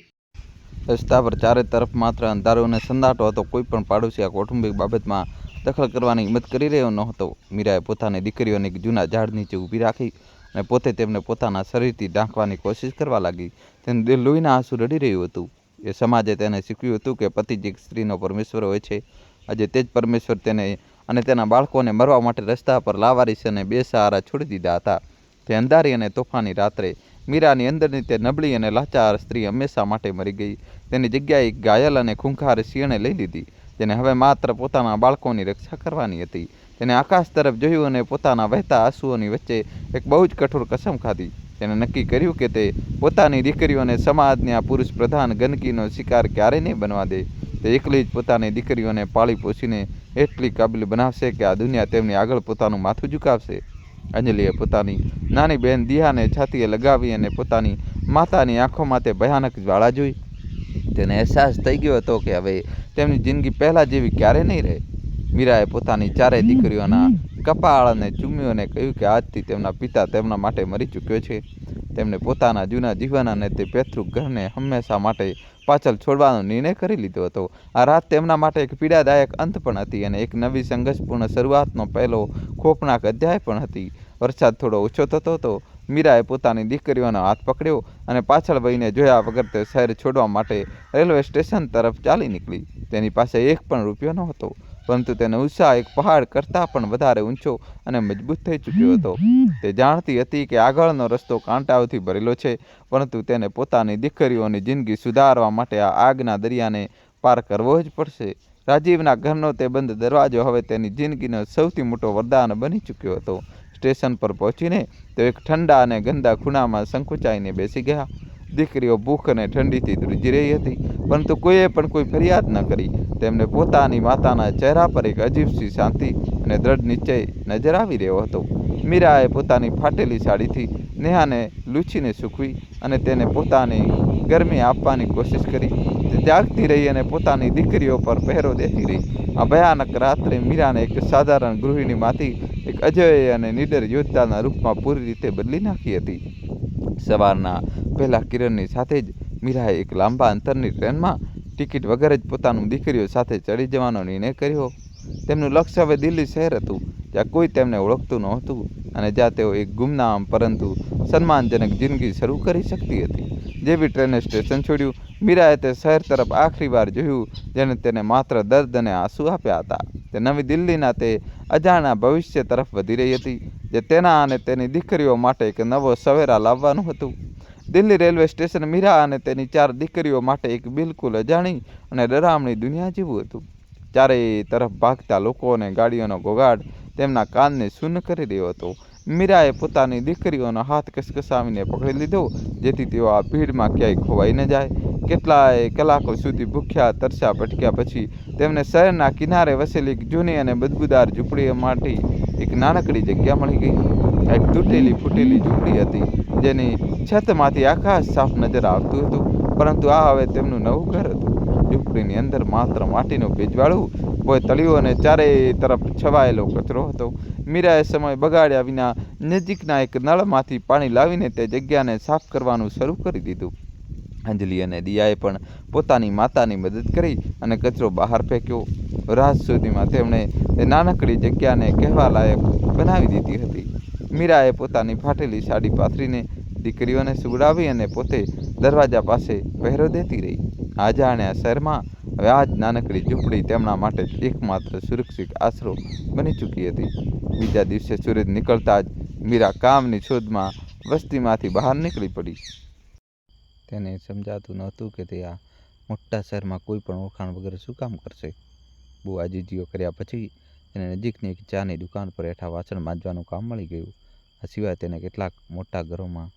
રસ્તા પર ચારે તરફ માત્ર અંધારો અને સન્નાટો હતો. કોઈ પણ પાડોશી આ કૌટુંબિક બાબતમાં દખલ કરવાની હિંમત કરી રહ્યો નહોતો. મીરાએ પોતાની દીકરીઓને એક જૂના ઝાડ નીચે ઊભી રાખી અને પોતે તેમને પોતાના શરીરથી ઢાંકવાની કોશિશ કરવા લાગી. તેનું દિલ લોહીના આંસુ રડી રહ્યું હતું. એ સમાજે તેને શીખવ્યું હતું કે પતિ જ એક સ્ત્રીનો પરમેશ્વર હોય છે. આજે તે જ પરમેશ્વર તેને અને તેના બાળકોને મરવા માટે રસ્તા પર લાવારીસ અને બેસહારા છોડી દીધા હતા. તે અંધારી અને તોફાની રાત્રે મીરાની અંદરની તે નબળી અને લાચાર સ્ત્રી હંમેશા માટે મરી ગઈ. તેની જગ્યાએ એક ઘાયલ અને ખૂંખાર સિંહણે લઈ લીધી, જેને હવે માત્ર પોતાના બાળકોની રક્ષા કરવાની હતી. તેને આકાશ તરફ જોયું અને પોતાના વહેતા આંસુઓની વચ્ચે એક બહુ જ કઠોર કસમ ખાધી. તેને નક્કી કર્યું કે તે પોતાની દીકરીઓને સમાજની આ પુરુષ પ્રધાન ગંદકીનો શિકાર ક્યારેય નહીં બનવા દે. તે એકલી જ પોતાની દીકરીઓને પાળી પોષીને એટલી કાબિલ બનાવશે કે આ દુનિયા તેમની આગળ પોતાનું માથું ઝુકાવશે. અંજલિએ પોતાની નાની બહેન દિયાને છાતીએ લગાવી અને પોતાની માતાની આંખોમાં તે ભયાનક જ્વાળા જોઈ. તેને અહેસાસ થઈ ગયો હતો કે હવે તેમની જિંદગી પહેલાં જેવી ક્યારેય નહીં રહે. મીરાએ પોતાની ચારેય દીકરીઓના કપાળને ચૂમ્યું અને કહ્યું કે આજથી તેમના પિતા તેમના માટે મરી ચૂક્યો છે. તેમણે પોતાના જૂના જીવન અને તે પૈતૃક ઘરને હંમેશા માટે પાછળ છોડવાનો નિર્ણય કરી લીધો હતો. આ રાત તેમના માટે એક પીડાદાયક અંત પણ હતી અને એક નવી સંઘર્ષપૂર્ણ શરૂઆતનો પહેલો ખોફનાક અધ્યાય પણ હતી. વરસાદ થોડો ઓછો થતો હતો. મીરાએ પોતાની દીકરીઓનો હાથ પકડ્યો અને પાછળ વહીને જોયા વગર તે શહેર છોડવા માટે રેલવે સ્ટેશન તરફ ચાલી નીકળી. તેની પાસે એક પણ રૂપિયો નહોતો, પરંતુ તેનો ઉત્સાહ એક પહાડ કરતાં પણ વધારે ઊંચો અને મજબૂત થઈ ચૂક્યો હતો. તે જાણતી હતી કે આગળનો રસ્તો કાંટાઓથી ભરેલો છે, પરંતુ તેને પોતાની દીકરીઓની જિંદગી સુધારવા માટે આ આગના દરિયાને પાર કરવો જ પડશે. રાજીવના ઘરનો તે બંધ દરવાજો હવે તેની જિંદગીનો સૌથી મોટો વરદાન બની ચૂક્યો હતો. સ્ટેશન પર પહોંચીને તેઓ એક ઠંડા અને ગંદા ખૂણામાં સંકોચાઈને બેસી ગયા. દીકરીઓ ભૂખ અને ઠંડીથી ધ્રુજી રહી હતી, પરંતુ કોઈએ પણ કોઈ ફરિયાદ ન કરી. તેમને પોતાની માતાના ચહેરા પર એક અજીબસી શાંતિ અને દ્રઢ નિશ્ચય નજર આવી રહ્યો હતો. મીરાએ પોતાની ફાટેલી સાડીથી નેહાને લૂછીને સૂકવી અને તેને પોતાની ગરમી આપવાની કોશિશ કરી. તે જાગતી રહી અને પોતાની દીકરીઓ પર પહેરો દેતી રહી. આ ભયાનક રાત્રે મીરાને એક સાધારણ ગૃહિણીમાંથી એક અજય અને નીડર યોદ્ધાના રૂપમાં પૂરી રીતે બદલી નાખી હતી. સવારના પહેલા કિરણની સાથે જ મીરાએ એક લાંબા અંતરની ટ્રેનમાં ટિકિટ વગર જ પોતાની દીકરીઓ સાથે ચડી જવાનો નિર્ણય કર્યો. તેમનું લક્ષ્ય હવે દિલ્હી શહેર હતું, જ્યાં કોઈ તેમને ઓળખતું નહોતું અને જ્યાં તેઓ એક ગુમનામ પરંતુ સન્માનજનક જિંદગી શરૂ કરી શકતી હતી. જેવી ટ્રેને સ્ટેશન છોડ્યું, મીરાએ તે શહેર તરફ આખરી વાર જોયું જેણે તેને માત્ર દર્દ અને આંસુ આપ્યા હતા. તે નવી દિલ્હીના તે અજાણ્યા ભવિષ્ય તરફ વધી રહી હતી, જે તેના અને તેની દીકરીઓ માટે એક નવો સવેરા લાવવાનું હતું. દિલ્હી રેલવે સ્ટેશન મીરા અને તેની ચાર દીકરીઓ માટે એક બિલકુલ અજાણી અને ડરામણી દુનિયા જેવું હતું. ચારેય તરફ ભાગતા લોકો અને ગાડીઓનો ઘોંઘાટ તેમના કાનને શૂન્ય કરી રહ્યો હતો. મીરાએ પોતાની દીકરીઓનો હાથ કસકસાવીને પકડી લીધો, જેથી તેઓ આ ભીડમાં ક્યાંય ખોવાઈ ન જાય. કેટલાય કલાકો સુધી ભૂખ્યા તરસ્યા ભટક્યા પછી તેમને શહેરના કિનારે વસેલી એક જૂની અને બદબૂદાર ઝૂંપડીમાંથી એક નાનકડી જગ્યા મળી ગઈ. એક તૂટેલી ફૂટેલી ઝૂંપડી હતી, જેની છતમાંથી આકાશ સાફ નજર આવતું હતું, પરંતુ આ હવે તેમનું નવું ઘર હતું. ઝૂંપડીની અંદર માત્ર માટીનું ભેજવાળું તળિયું અને ચારેય તરફ છવાયેલો કચરો હતો. મીરાએ સમય બગાડ્યા વિના નજીકના એક નળમાંથી પાણી લાવીને તે જગ્યાને સાફ કરવાનું શરૂ કરી દીધું. અંજલિ અને દિયાએ પણ પોતાની માતાની મદદ કરી અને કચરો બહાર ફેંક્યો. રાત સુધીમાં તેમણે તે નાનકડી જગ્યાને કહેવા લાયક બનાવી દીધી હતી. મીરાએ પોતાની ફાટેલી સાડી પાથરીને દીકરીઓને સુવડાવી અને પોતે દરવાજા પાસે પહેરો દેતી રહી. અજાણ્યા શહેરમાં હવે આ જ નાનકડી ઝૂંપડી તેમના માટે એકમાત્ર સુરક્ષિત આશરો બની ચૂકી હતી. બીજા દિવસે સૂરજ નીકળતા જ મીરા કામની શોધમાં વસ્તીમાંથી બહાર નીકળી પડી. તેને સમજાતું નહોતું કે તે આ મોટા શહેરમાં કોઈ પણ ઓળખાણ વગર શું કામ કરશે. બહુ આજીજીઓ કર્યા પછી તેને નજીકની એક ચાની દુકાન પર હેઠા વાસણ માંજવાનું કામ મળી ગયું. આ સિવાય તેને કેટલાક મોટા ઘરોમાં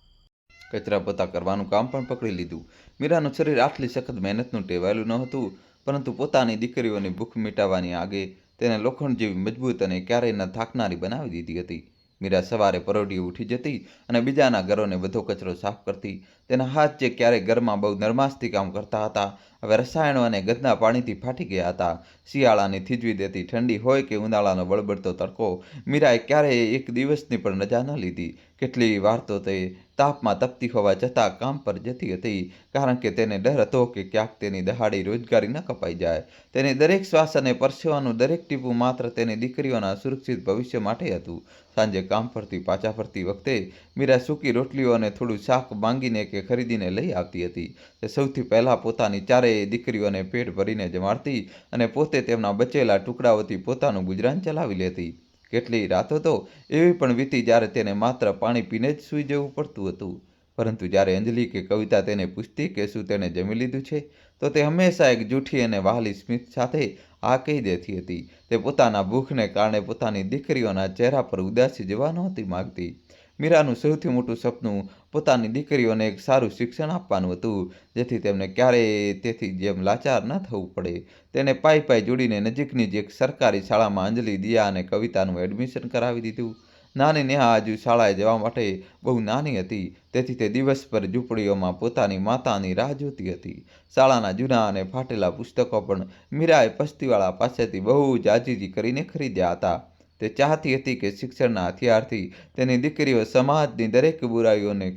કચરા પોતા કરવાનું કામ પણ પકડી લીધું. મીરાનું શરીર આટલી સખત મહેનતનું ટેવાયેલું ન હતું, પરંતુ પોતાની દીકરીઓની ભૂખ મિટાવવાની આગે તેને લોખંડ જેવી મજબૂત અને ક્યારેય ન થાકનારી બનાવી દીધી હતી. મીરા સવારે પરોઢીએ ઉઠી જતી અને બીજાના ઘરોને બધો કચરો સાફ કરતી. તેના હાથ જે ક્યારેક ઘરમાં બહુ નરમાશથી કામ કરતા હતા, હવે રસાયણો અને ગંદા પાણીથી ફાટી ગયા હતા. શિયાળાની થીજવી દેતી ઠંડી હોય કે ઉનાળાનો બળબડતો તડકો, મીરાએ ક્યારેય એક દિવસની પણ રજા ન લીધી. કેટલી વાર તો તે તાપમાં તપતી હોવા છતાં કામ પર જતી હતી, કારણ કે તેને ડર હતો કે ક્યાંક તેની દહાડી રોજગારી ન કપાઈ જાય. તેની દરેક શ્વાસ અને પરસેવાનું દરેક ટીપું માત્ર તેની દીકરીઓના સુરક્ષિત ભવિષ્ય માટે હતું. સાંજે કામ પરથી પાછા ફરતી વખતે મીરા સૂકી રોટલીઓ અને થોડું શાક માંગીને કે ખરીદીને લઈ આવતી હતી. તે સૌથી પહેલાં પોતાની ચારેય દીકરીઓને પેટ ભરીને જમાડતી અને પોતે તેમના બચેલા ટુકડાઓથી પોતાનું ગુજરાન ચલાવી લેતી. કેટલી રાતો તો એવી પણ વીતી જ્યારે તેને માત્ર પાણી પીને જ સૂઈ જવું પડતું હતું. પરંતુ જ્યારે અંજલિ કે કવિતા તેને પૂછતી કે શું તેણે જમી લીધું છે, તો તે હંમેશા એક જૂઠી અને વહાલી સ્મિત સાથે હા કહી દેતી હતી. તે પોતાના ભૂખને કારણે પોતાની દીકરીઓના ચહેરા પર ઉદાસી જોવા નહોતી માંગતી. મીરાનું સૌથી મોટું સપનું પોતાની દીકરીઓને એક સારું શિક્ષણ આપવાનું હતું, જેથી તેમને ક્યારેય તેથી જેમ લાચાર ન થવું પડે. તેને પાઈ જોડીને નજીકની જ એક સરકારી શાળામાં અંજલિ, દિયા અને કવિતાનું એડમિશન કરાવી દીધું. નાની નેહા હજુ શાળાએ જવા માટે બહુ નાની હતી, તેથી તે દિવસભર ઝૂંપડીઓમાં પોતાની માતાની રાહ જોતી હતી. શાળાના જૂના અને ફાટેલા પુસ્તકો પણ મીરાએ પસ્તીવાળા પાસેથી બહુ જાજીજી કરીને ખરીદ્યા હતા. તે ચાહતી હતી કે શિક્ષણના હથિયારથી તેની દીકરીઓ સમાજની દરેક બુરાઈઓને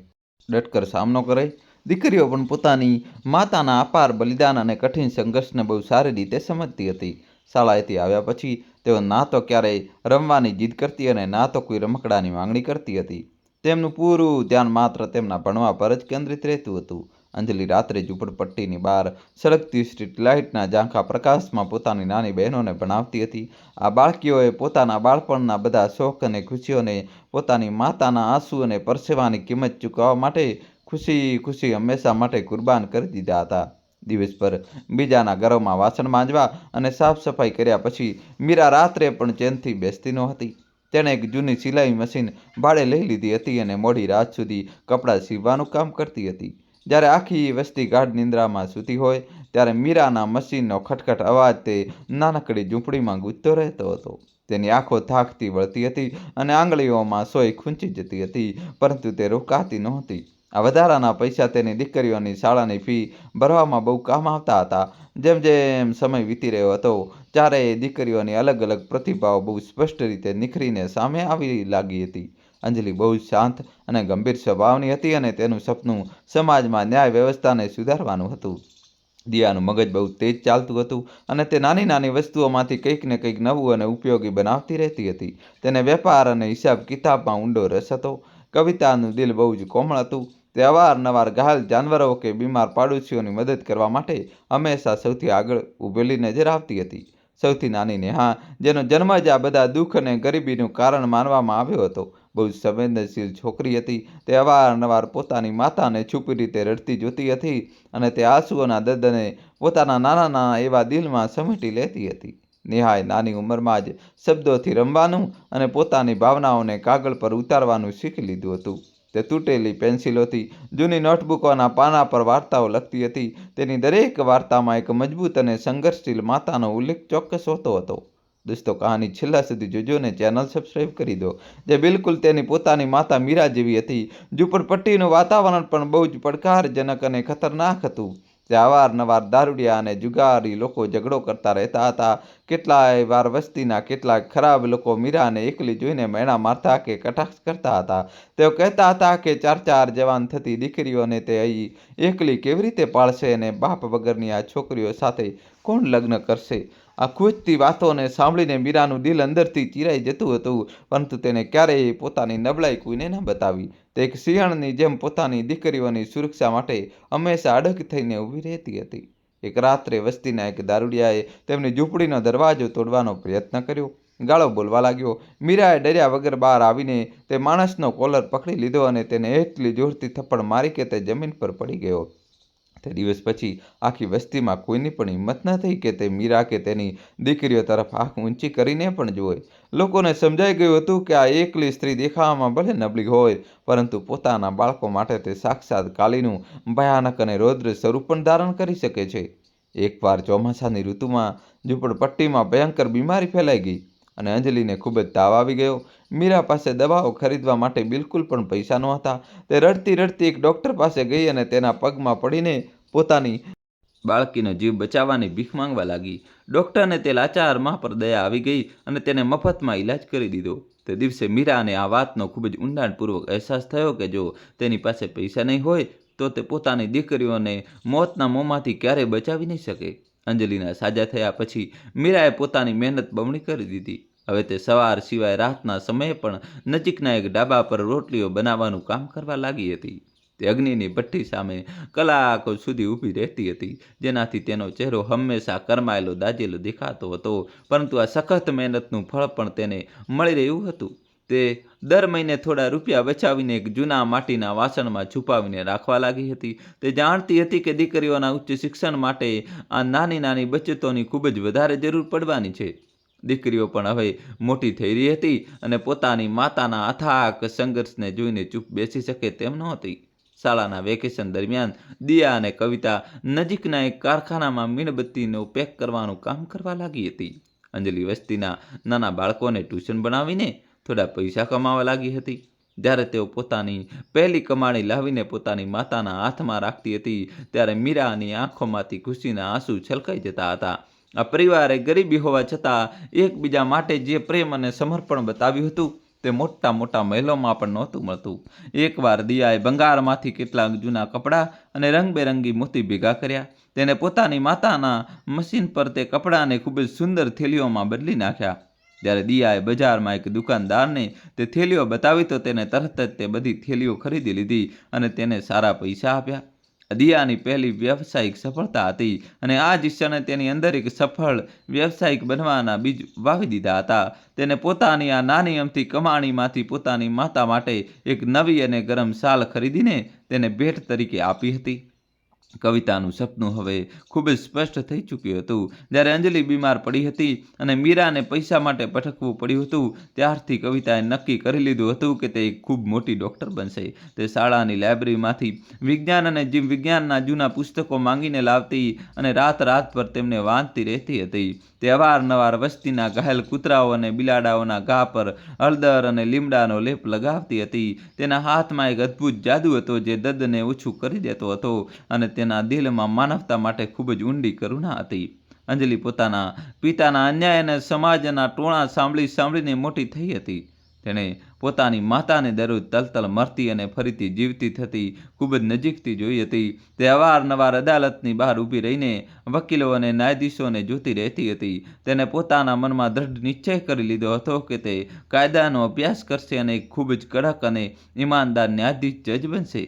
ડટકર સામનો કરે. દીકરીઓ પણ પોતાની માતાના અપાર બલિદાન અને કઠિન સંઘર્ષને બહુ સારી રીતે સમજતી હતી. શાળાએથી આવ્યા પછી તેઓ ના તો ક્યારેય રમવાની જીદ કરતી અને ના તો કોઈ રમકડાની માંગણી કરતી હતી. તેમનું પૂરું ધ્યાન માત્ર તેમના ભણવા પર જ કેન્દ્રિત રહેતું હતું. અંજલિ રાત્રે ઝૂંપડપટ્ટીની બહાર સળગતી સ્ટ્રીટ લાઇટના ઝાંખા પ્રકાશમાં પોતાની નાની બહેનોને ભણાવતી હતી. આ બાળકીઓએ પોતાના બાળપણના બધા શોખ અને ખુશીઓને પોતાની માતાના આંસુ અને પરસેવાની કિંમત ચૂકવવા માટે ખુશી હંમેશા માટે કુરબાન કરી દીધા હતા. દિવસભર બીજાના ઘરોમાં વાસણ માંજવા અને સાફ સફાઈ કર્યા પછી મીરા રાત્રે પણ ચેનથી બેસતી નહોતી. તેણે એક જૂની સિલાઈ મશીન ભાડે લઈ લીધી હતી અને મોડી રાત સુધી કપડાં સીવવાનું કામ કરતી હતી. જ્યારે આખી વસ્તી ગાઢ નિંદ્રામાં સૂતી હોય, ત્યારે મીરાના મશીનનો ખટખટ અવાજ તે નાનકડી ઝૂંપડીમાં ગૂંજતો રહેતો હતો. તેની આંખો થાકથી વળતી હતી અને આંગળીઓમાં સોય ખૂંચી જતી હતી, પરંતુ તે રોકાતી નહોતી. આ વધારાના પૈસા તેની દીકરીઓની શાળાની ફી ભરવામાં બહુ કામ આવતા હતા. જેમ જેમ સમય વીતી રહ્યો હતો, ચારેય દીકરીઓની અલગ અલગ પ્રતિભાઓ બહુ સ્પષ્ટ રીતે નિખરીને સામે આવી લાગી હતી. અંજલિ બહુ શાંત અને ગંભીર સ્વભાવની હતી અને તેનું સપનું સમાજમાં ન્યાય વ્યવસ્થાને સુધારવાનું હતું. દિયાનું મગજ બહુ તેજ ચાલતું હતું અને તે નાની નાની વસ્તુઓમાંથી કંઈક ને કંઈક નવું અને ઉપયોગી બનાવતી રહેતી હતી. તેને વેપાર અને હિસાબ કિતાબમાં ઊંડો રસ હતો. કવિતાનું દિલ બહુ જ કોમળ હતું. તે અવારનવાર ઘાયલ જાનવરો કે બીમાર પાડોશીઓની મદદ કરવા માટે હંમેશા સૌથી આગળ ઊભેલી નજર આવતી હતી. સૌથી નાની નેહા, જેનો જન્મ જ આ બધા દુઃખ અને ગરીબીનું કારણ માનવામાં આવ્યો હતો, બહુ સંવેદનશીલ છોકરી હતી. તે અવારનવાર પોતાની માતાને છુપી રીતે રડતી જોતી હતી અને તે આંસુઓના દર્દને પોતાના નાના એવા દિલમાં સમેટી લેતી હતી. નેહાએ નાની ઉંમરમાં જ શબ્દોથી રમવાનું અને પોતાની ભાવનાઓને કાગળ પર ઉતારવાનું શીખી લીધું હતું. તે તૂટેલી પેન્સિલોથી જૂની નોટબુકોના પાના પર વાર્તાઓ લખતી હતી. તેની દરેક વાર્તામાં એક મજબૂત અને સંઘર્ષશીલ માતાનો ઉલ્લેખ ચોક્કસ હોતો હતો. દોસ્તો, કહાની છેલ્લા સુધી જોજો ને ચેનલ સબસ્ક્રાઈબ કરી દો, જે બિલકુલ તેની પોતાની માતા મીરા જેવી હતી. ઝૂંપડપટ્ટીનું વાતાવરણ પણ બહુ જ પડકારજનક અને ખતરનાક હતું. ત્યાં અવારનવાર દારૂડિયા અને જુગારી લોકો ઝઘડો કરતા રહેતા હતા. કેટલાય વાર વસ્તીના કેટલાક ખરાબ લોકો મીરાને એકલી જોઈને મેણા મારતા કે કટાક્ષ કરતા હતા. તેઓ કહેતા હતા કે ચાર જવાન થતી દીકરીઓને તે અહીં એકલી કેવી રીતે પાળશે અને બાપ વગરની આ છોકરીઓ સાથે કોણ લગ્ન કરશે. આ ખૂંચતી વાતોને સાંભળીને મીરાનું દિલ અંદરથી ચીરાઈ જતું હતું, પરંતુ તેને ક્યારેય પોતાની નબળાઈ કોઈને ન બતાવી. તે એક સિંહણની જેમ પોતાની દીકરીઓની સુરક્ષા માટે હંમેશા અડગ થઈને ઊભી રહેતી હતી. એક રાત્રે વસ્તીના એક દારૂડિયાએ તેમની ઝૂંપડીનો દરવાજો તોડવાનો પ્રયત્ન કર્યો. ગાળો બોલવા લાગ્યો. મીરાએ ડર્યા વગર બહાર આવીને તે માણસનો કોલર પકડી લીધો અને તેને એટલી જોરથી થપ્પડ મારી કે તે જમીન પર પડી ગયો. તે દિવસ પછી આખી વસ્તીમાં કોઈની પણ હિંમત ન થઈ કે તે મીરા કે તેની દીકરીઓ તરફ આંખ ઊંચી કરીને પણ જુએ. લોકોને સમજાઈ ગયું હતું કે આ એકલી સ્ત્રી દેખાવામાં ભલે નબળી હોય, પરંતુ પોતાના બાળકો માટે તે સાક્ષાત કાલીનું ભયાનક અને રૌદ્ર સ્વરૂપ પણ ધારણ કરી શકે છે. એકવાર ચોમાસાની ઋતુમાં ઝૂંપડપટ્ટીમાં ભયંકર બીમારી ફેલાઈ ગઈ. અને અંજલિને ખૂબ જ તાવ આવી ગયો. મીરા પાસે દવાઓ ખરીદવા માટે બિલકુલ પણ પૈસા નહોતા. તે રડતી રડતી એક ડૉક્ટર પાસે ગઈ અને તેના પગમાં પડીને પોતાની બાળકીનો જીવ બચાવવાની ભીખ માંગવા લાગી. ડૉક્ટરને તે લાચાર મા પર દયા આવી ગઈ અને તેને મફતમાં ઈલાજ કરી દીધો. તે દિવસે મીરાને આ વાતનો ખૂબ જ ઊંડાણપૂર્વક અહેસાસ થયો કે જો તેની પાસે પૈસા નહીં હોય તો તે પોતાની દીકરીઓને મોતના મોંમાંથી ક્યારેય બચાવી નહીં શકે. અંજલિના સાજા થયા પછી મીરાએ પોતાની મહેનત બમણી કરી દીધી. હવે તે સવાર સિવાય રાતના સમયે પણ નજીકના એક ડાબા પર રોટલીઓ બનાવવાનું કામ કરવા લાગી હતી. તે અગ્નિની ભઠ્ઠી સામે કલાકો સુધી ઊભી રહેતી હતી, જેનાથી તેનો ચહેરો હંમેશા કરમાયેલો દાઝેલો દેખાતો હતો. પરંતુ આ સખત મહેનતનું ફળ પણ તેને મળી રહ્યું હતું. તે દર મહિને થોડા રૂપિયા બચાવીને એક જૂના માટીના વાસણમાં છુપાવીને રાખવા લાગી હતી. તે જાણતી હતી કે દીકરીઓના ઉચ્ચ શિક્ષણ માટે આ નાની નાની બચતોની ખૂબ જ વધારે જરૂર પડવાની છે. દીકરીઓ પણ હવે મોટી થઈ રહી હતી અને પોતાની માતાના અથાક સંઘર્ષને જોઈને ચૂપ બેસી શકે તેમ નહોતી. શાળાના વેકેશન દરમિયાન દિયા અને કવિતા નજીકના એક કારખાનામાં મીણબત્તીનો પેક કરવાનું કામ કરવા લાગી હતી. અંજલિ વસ્તીના નાના બાળકોને ટ્યુશન બનાવીને થોડા પૈસા કમાવા લાગી હતી. જ્યારે તેઓ પોતાની પહેલી કમાણી લાવીને પોતાની માતાના હાથમાં રાખતી હતી ત્યારે મીરાની આંખોમાંથી ખુશીના આંસુ છલકાઈ જતા હતા. આ પરિવારે ગરીબી હોવા છતાં એકબીજા માટે જે પ્રેમ અને સમર્પણ બતાવ્યું હતું તે મોટા મોટા મહેલોમાં પણ નહોતું મળતું. એકવાર દિયાએ ભંગારમાંથી કેટલાક જૂના કપડાં અને રંગબેરંગી મોતી ભેગા કર્યા. તેને પોતાની માતાના મશીન પર તે કપડાંને ખૂબ જ સુંદર થેલીઓમાં બદલી નાખ્યા. જ્યારે દિયાએ બજારમાં એક દુકાનદારને તે થેલીઓ બતાવી તો તેને તરત જ તે બધી થેલીઓ ખરીદી લીધી અને તેને સારા પૈસા આપ્યા. દિયાની પહેલી વ્યવસાયિક સફળતા હતી અને આ જ ક્ષણે તેની અંદર એક સફળ વ્યવસાયિક બનવાના બીજ વાવી દીધા હતા. તેને પોતાની આ નાની અમથી કમાણીમાંથી પોતાની માતા માટે એક નવી અને ગરમ શાલ ખરીદીને તેને ભેટ તરીકે આપી હતી. કવિતાનું સપનું હવે ખૂબ જ સ્પષ્ટ થઈ ચૂક્યું હતું. જ્યારે અંજલિ બીમાર પડી હતી અને મીરાને પૈસા માટે ભટકવું પડ્યું હતું ત્યારથી કવિતાએ નક્કી કરી લીધું હતું કે તે એક ખૂબ મોટી ડૉક્ટર બનશે. તે શાળાની લાઇબ્રેરીમાંથી વિજ્ઞાન અને જીવ વિજ્ઞાનના જૂના પુસ્તકો માંગીને લાવતી અને રાત પર તેમને વાંચતી રહેતી હતી. તે અવારનવાર વસ્તીના ઘાયલ કૂતરાઓ અને બિલાડાઓના ઘા પર હળદર અને લીમડાનો લેપ લગાવતી હતી. તેના હાથમાં એક અદ્ભુત જાદુ હતો જે દર્દને ઓછું કરી દેતો હતો અને તેના દિલમાં માનવતા માટે ખૂબ જ ઊંડી કરુણા હતી. અંજલિ પોતાના પિતાના અન્યાય અને સમાજના ટોણા સાંભળીને મોટી થઈ હતી. તેણે પોતાની માતાને દરરોજ તલતલ મરતી અને ફરીથી જીવતી થતી ખૂબ જ નજીકથી જોઈ હતી. તે અવારનવાર અદાલતની બહાર ઊભી રહીને વકીલો અને ન્યાયાધીશોને જોતી રહેતી હતી. તેને પોતાના મનમાં દૃઢ નિશ્ચય કરી લીધો હતો કે તે કાયદાનો અભ્યાસ કરશે અને એક ખૂબ જ કડક અને ઈમાનદાર ન્યાયાધીશ જજ બનશે.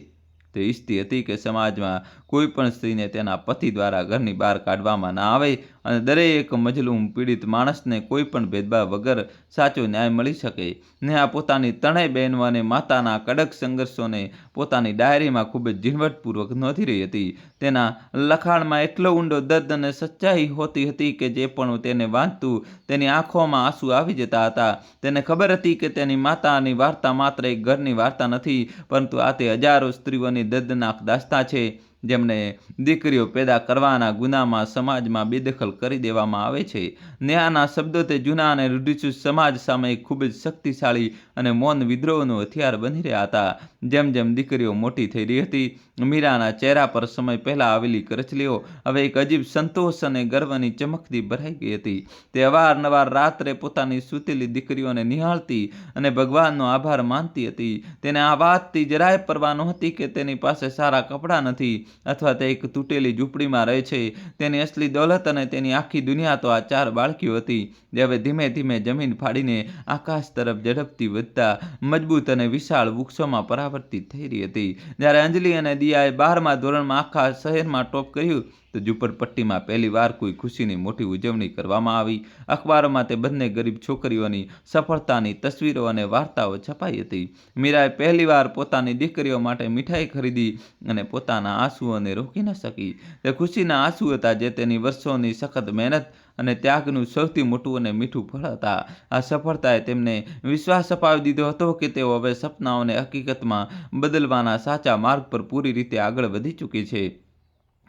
તે ઈચ્છતી હતી કે સમાજમાં કોઈ પણ સ્ત્રીને તેના પતિ દ્વારા ઘરની બહાર કાઢવામાં ના આવે અને દરેક મજલૂમ પીડિત માણસને કોઈ પણ ભેદભાવ વગર સાચો ન્યાય મળી શકે. નેહા પોતાની ત્રણેય બહેનો અને માતાના કડક સંઘર્ષોને પોતાની ડાયરીમાં ખૂબ જ ઝીણવટપૂર્વક નોંધી રહી હતી. તેના લખાણમાં એટલો ઊંડો દર્દ અને સચ્ચાઈ હોતી હતી કે જે પણ તેને વાંચતું તેની આંખોમાં આંસુ આવી જતા હતા. તેને ખબર હતી કે તેની માતાની વાર્તા માત્ર એક ઘરની વાર્તા નથી, પરંતુ આ તે હજારો સ્ત્રીઓની દર્દનાક દાસ્તા છે જેમને દીકરીઓ પેદા કરવાના ગુનામાં સમાજમાં બેદખલ કરી દેવામાં આવે છે. નેહાના શબ્દો તે જૂના અને રૂઢિચુસ્ત સમાજ સામે ખૂબ જ શક્તિશાળી અને મૌન વિદ્રોહનું હથિયાર બની રહ્યા હતા. જેમ જેમ દીકરીઓ મોટી થઈ રહી હતી મીરાના ચહેરા પર સમય પહેલાં આવેલી કરચલીઓ હવે એક અજીબ સંતોષ અને ગર્વની ચમકથી ભરાઈ ગઈ હતી. તે અવારનવાર રાત્રે પોતાની સૂતેલી દીકરીઓને નિહાળતી અને ભગવાનનો આભાર માનતી હતી. તેને આ વાતથી જરાય પરવા નહોતી કે તેની પાસે સારા કપડાં નથી અથવા તે એક તૂટેલી ઝૂંપડીમાં રહે છે. તેની અસલી દોલત અને તેની આખી દુનિયા તો આ 4 બાળકીઓ હતી જે હવે ધીમે ધીમે જમીન ફાડીને આકાશ તરફ ઝડપથી વધતા મજબૂત અને વિશાળ વૃક્ષોમાં પરાવર્તિત થઈ રહી હતી. જ્યારે અંજલિ અને દિયાએ 12મા ધોરણમાં આખા શહેરમાં ટોપ કર્યું તો ઝૂંપડપટ્ટીમાં પહેલીવાર કોઈ ખુશીની મોટી ઉજવણી કરવામાં આવી. અખબારોમાં તે બંને ગરીબ છોકરીઓની સફળતાની તસવીરો અને વાર્તાઓ છપાઈ હતી. મીરાએ પહેલીવાર પોતાની દીકરીઓ માટે મીઠાઈ ખરીદી અને પોતાના આંસુઓને રોકી ન શકી. તે ખુશીના આંસુ હતા જે તેની વર્ષોની સખત મહેનત અને ત્યાગનું સૌથી મોટું અને મીઠું ફળ હતા. આ સફળતાએ તેમને વિશ્વાસ અપાવી દીધો હતો કે તેઓ હવે સપનાઓને હકીકતમાં બદલવાના સાચા માર્ગ પર પૂરી રીતે આગળ વધી ચૂકી છે.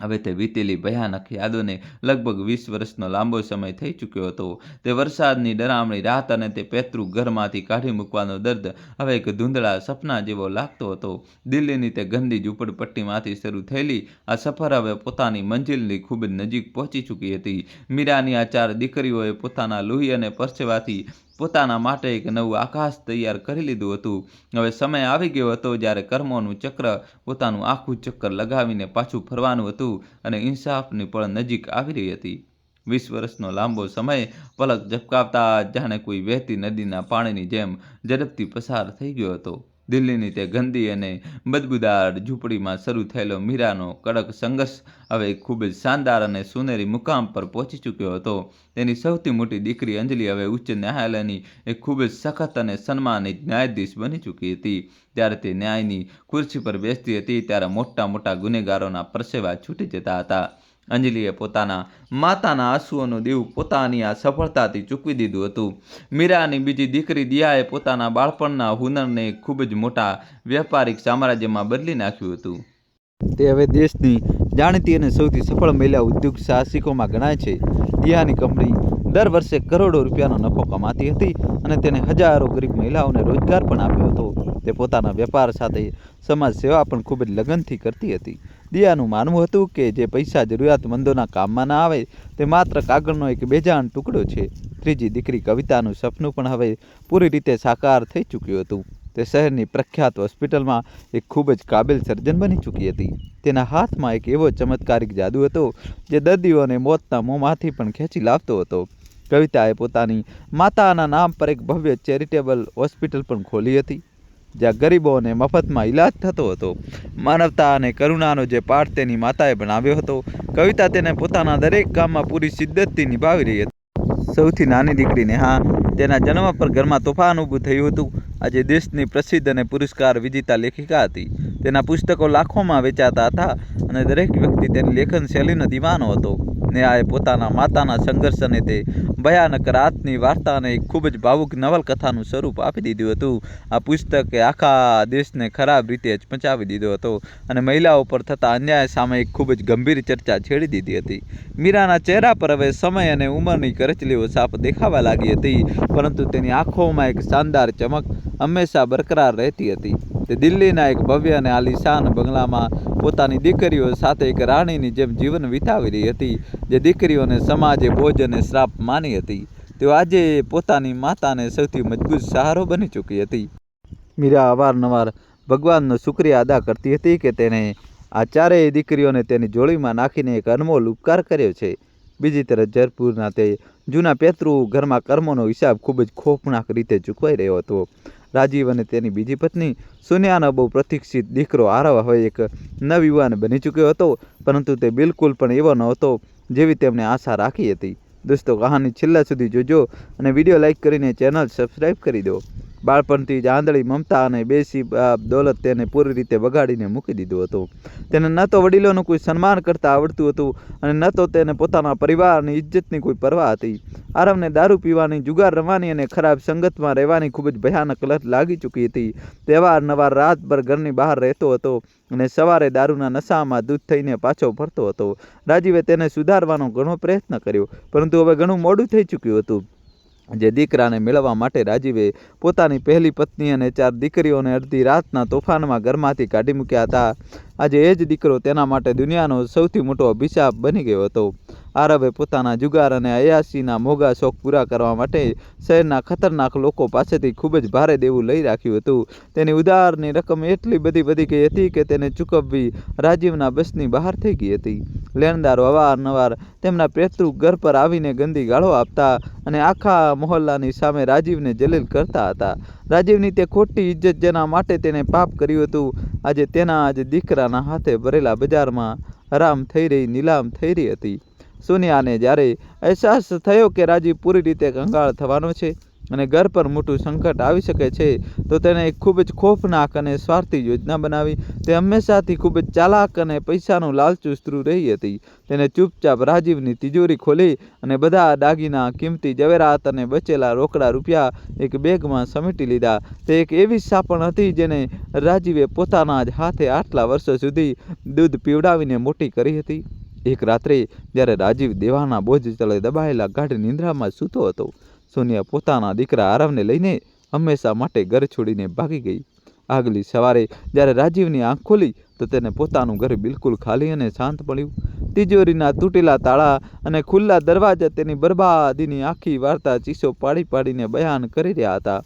હવે તે વીતેલી ભયાનક યાદોને લગભગ 20 વર્ષનો લાંબો સમય થઈ ચૂક્યો હતો. તે વરસાદની ડરામણી રાત અને તે પેતૃ ઘરમાંથી કાઢી મૂકવાનો દર્દ હવે એક ધૂંધળા સપના જેવો લાગતો હતો. દિલ્હીની તે ગંદી ઝૂંપડપટ્ટીમાંથી શરૂ થયેલી આ સફર હવે પોતાની મંજિલની ખૂબ જ નજીક પહોંચી ચૂકી હતી. મીરાની આ 4 દીકરીઓએ પોતાના લોહી અને પરસેવાથી પોતાના માટે એક નવું આકાશ તૈયાર કરી લીધું હતું. હવે સમય આવી ગયો હતો જ્યારે કર્મોનું ચક્ર પોતાનું આખું ચક્કર લગાવીને પાછું ફરવાનું હતું અને ઇન્સાફની પળ નજીક આવી રહી હતી. 20 વર્ષનો લાંબો સમય પલક ઝપકાવતા જાણે કોઈ વહેતી નદીના પાણીની જેમ ઝડપથી પસાર થઈ ગયો હતો. દિલ્હીની તે ગંદી અને બદબૂદાર ઝૂંપડીમાં શરૂ થયેલો મીરાનો કડક સંઘર્ષ હવે ખૂબ જ શાનદાર અને સોનેરી મુકામ પર પહોંચી ચૂક્યો હતો. તેની સૌથી મોટી દીકરી અંજલિ હવે ઉચ્ચ ન્યાયાલયની એક ખૂબ જ સખત અને સન્માનિત ન્યાયાધીશ બની ચૂકી હતી. જ્યારે તે ન્યાયની ખુરશી પર બેસતી હતી ત્યારે મોટા મોટા ગુનેગારોના પરસેવા છૂટી જતા હતા. અંજલિએ પોતાના માતાના આંસુઓનું દેવું પોતાની આ સફળતાથી ચૂકવી દીધું હતું. મીરાની બીજી દીકરી દિયાએ પોતાના બાળપણના હુનરને ખૂબ જ મોટા વ્યાપારિક સામ્રાજ્યમાં બદલી નાખ્યું હતું. તે હવે દેશની જાણીતી અને સૌથી સફળ મહિલા ઉદ્યોગ સાહસિકોમાં ગણાય છે. દિયાની કંપની દર વર્ષે કરોડો રૂપિયાનો નફો કમાતી હતી અને તેને હજારો ગરીબ મહિલાઓને રોજગાર પણ આપ્યો હતો. તે પોતાના વેપાર સાથે સમાજ સેવા પણ ખૂબ જ લગનથી કરતી હતી. દિયાનું માનવું હતું કે જે પૈસા જરૂરિયાતમંદોના કામમાં ના આવે તે માત્ર કાગળનો એક બેજાન ટુકડો છે. ત્રીજી દીકરી કવિતાનું સપનું પણ હવે પૂરી રીતે સાકાર થઈ ચૂક્યું હતું. તે શહેરની પ્રખ્યાત હોસ્પિટલમાં એક ખૂબ જ કાબિલ સર્જન બની ચૂકી હતી. તેના હાથમાં એક એવો ચમત્કારિક જાદુ હતો જે દર્દીઓને મોતના મોંમાંથી પણ ખેંચી લાવતો હતો. કવિતાએ પોતાની માતાના નામ પર એક ભવ્ય ચેરિટેબલ હોસ્પિટલ પણ ખોલી હતી જ્યાં ગરીબોને મફતમાં ઈલાજ થતો હતો. માનવતા અને કરુણાનો જે પાઠ તેની માતાએ બનાવ્યો હતો, કવિતા તેને પોતાના દરેક કામમાં પૂરી શિદ્દતથી નિભાવી રહી હતી. સૌથી નાની દીકરી નેહા, તેના જન્મ પર ઘરમાં તોફાન ઊભું થયું હતું. આજે દેશની પ્રસિદ્ધ અને પુરસ્કાર વિજેતા લેખિકા હતી. તેના પુસ્તકો લાખોમાં વેચાતા હતા અને દરેક વ્યક્તિ તેની લેખન શૈલીનો દીવાનો હતો. નેહાએ પોતાના માતાના સંઘર્ષ અને તે ભયાનક રાતની વાર્તાને એક ખૂબ જ ભાવુક નવલકથાનું સ્વરૂપ આપી દીધું હતું. આ પુસ્તકે આખા દેશને ખરાબ રીતે હચમચાવી દીધો હતો અને મહિલાઓ પર થતા અન્યાય સામે એક ખૂબ જ ગંભીર ચર્ચા છેડી દીધી હતી. મીરાના ચહેરા પર હવે સમય અને ઉંમરની કરચલીઓ સાફ દેખાવા લાગી હતી, પરંતુ તેની આંખોમાં એક શાનદાર ચમક હંમેશા બરકરાર રહેતી હતી. તે દિલ્હીના એક ભવ્ય અને આલીશાન બંગલામાં પોતાની દીકરીઓ સાથે એક રાણીની જેમ જીવન વિતાવી રહી હતી, જે દીકરીઓને સમાજે બોજ અને શ્રાપ માની હતી. તેઓ આજે પોતાની માતાને સૌથી મજબૂત સહારો બની ચૂકી હતી. મીરા અવારનવાર ભગવાનનો શુક્રિયા અદા કરતી હતી કે તેણે આ ચારેય દીકરીઓને તેની જોડીમાં નાખીને એક અનમોલ ઉપકાર કર્યો છે. બીજી તરફ જયપુરના તે જૂના પેતૃ ઘરમાં કર્મોનો હિસાબ ખૂબ જ ખોફનાક રીતે ચૂકવાઈ રહ્યો હતો. રાજીવ અને તેની બીજી પત્ની સોનિયાનો બહુ પ્રતીક્ષિત દીકરો આરવ હવે એક નવયુવાન બની ચૂક્યો હતો, પરંતુ તે બિલકુલ પણ એવો નહોતો જેવી તેમણે આશા રાખી હતી. દોસ્તો, કહાની છેલ્લા સુધી જોજો અને વિડીયો લાઇક કરીને ચેનલ સબસ્ક્રાઈબ કરી દો. બાળપણથી જ આંધળી મમતા અને બેસી દોલત તેને પૂરી રીતે બગાડીને મૂકી દીધો હતો. તેને ન તો વડીલોનું કોઈ સન્માન કરતા આવડતું હતું અને ન તો તેને પોતાના પરિવારની ઇજ્જતની કોઈ પરવા હતી. આરવને દારૂ પીવાની, જુગાર રમવાની અને ખરાબ સંગતમાં રહેવાની ખૂબ જ ભયાનક લત લાગી ચૂકી હતી. તે અવારનવાર રાતભર ઘરની બહાર રહેતો હતો અને સવારે દારૂના નશામાં દૂધ થઈને પાછો ફરતો હતો. રાજીવે તેને સુધારવાનો ઘણો પ્રયત્ન કર્યો, પરંતુ હવે ઘણું મોડું થઈ ચૂક્યું હતું. જે દીકરાને મેળવવા માટે રાજીવે પોતાની પહેલી પત્ની અને 4 દીકરીઓને અડધી રાતના તોફાનમાં ઘરમાંથી કાઢી મૂક્યા હતા. આજે એ જ દીકરો તેના માટે દુનિયાનો સૌથી મોટો અભિશાપ બની ગયો હતો. આરવે પોતાના જુગાર અને અયાસીના મોંઘા શોખ પૂરા કરવા માટે શહેરના ખતરનાક લોકો પાસેથી ખૂબ જ ભારે દેવું લઈ રાખ્યું હતું. તેની ઉધારની રકમ એટલી બધી વધી ગઈ હતી કે તેને ચૂકવવી રાજીવના બસની બહાર થઈ ગઈ હતી. લેણદારો અવારનવાર તેમના પેતૃ ઘર પર આવીને ગંદી ગાળો આપતા અને આખા મહોલ્લાની સામે રાજીવને જલીલ કરતા હતા. રાજીવની તે ખોટી ઇજ્જત જેના માટે તેને પાપ કર્યું હતું, આજે તેના જ દીકરાના હાથે ભરેલા બજારમાં હરામ થઈ રહી, નીલામ થઈ રહી હતી. સોનિયાને જ્યારે અહેસાસ થયો કે રાજીવ પૂરી રીતે કંગાળ થવાનો છે, અને ઘર પર મોટું સંકટ આવી શકે છે તો તેણે એક ખૂબ જ ખોફનાક અને સ્વાર્થી યોજના બનાવી. તે હંમેશાથી ખૂબ જ ચાલાક અને પૈસાનું લાલચુ સ્ત્રી રહી હતી. તેને ચૂપચાપ રાજીવની તિજોરી ખોલી અને બધા દાગીના, કિંમતી ઝવેરાત અને બચેલા રોકડા રૂપિયા એક બેગમાં સમેટી લીધા. તે એક એવી સાપણ હતી જેને રાજીવે પોતાના જ હાથે આટલા વર્ષો સુધી દૂધ પીવડાવીને મોટી કરી હતી. એક રાત્રે જ્યારે રાજીવ દેવાના બોજ તળે દબાયેલા ગાઢ નિંદ્રામાં સૂતો હતો, સોનિયા પોતાના દીકરા આરવને લઈને હંમેશા માટે ઘર છોડીને ભાગી ગઈ. આગલી સવારે જ્યારે રાજીવની આંખ ખોલી તો તેને પોતાનું ઘર બિલકુલ ખાલી અને શાંત મળ્યું. તિજોરીના તૂટેલા તાળા અને ખુલ્લા દરવાજા તેની બરબાદીની આખી વાર્તા ચીસો પાડી પાડીને બયાન કરી રહ્યા હતા.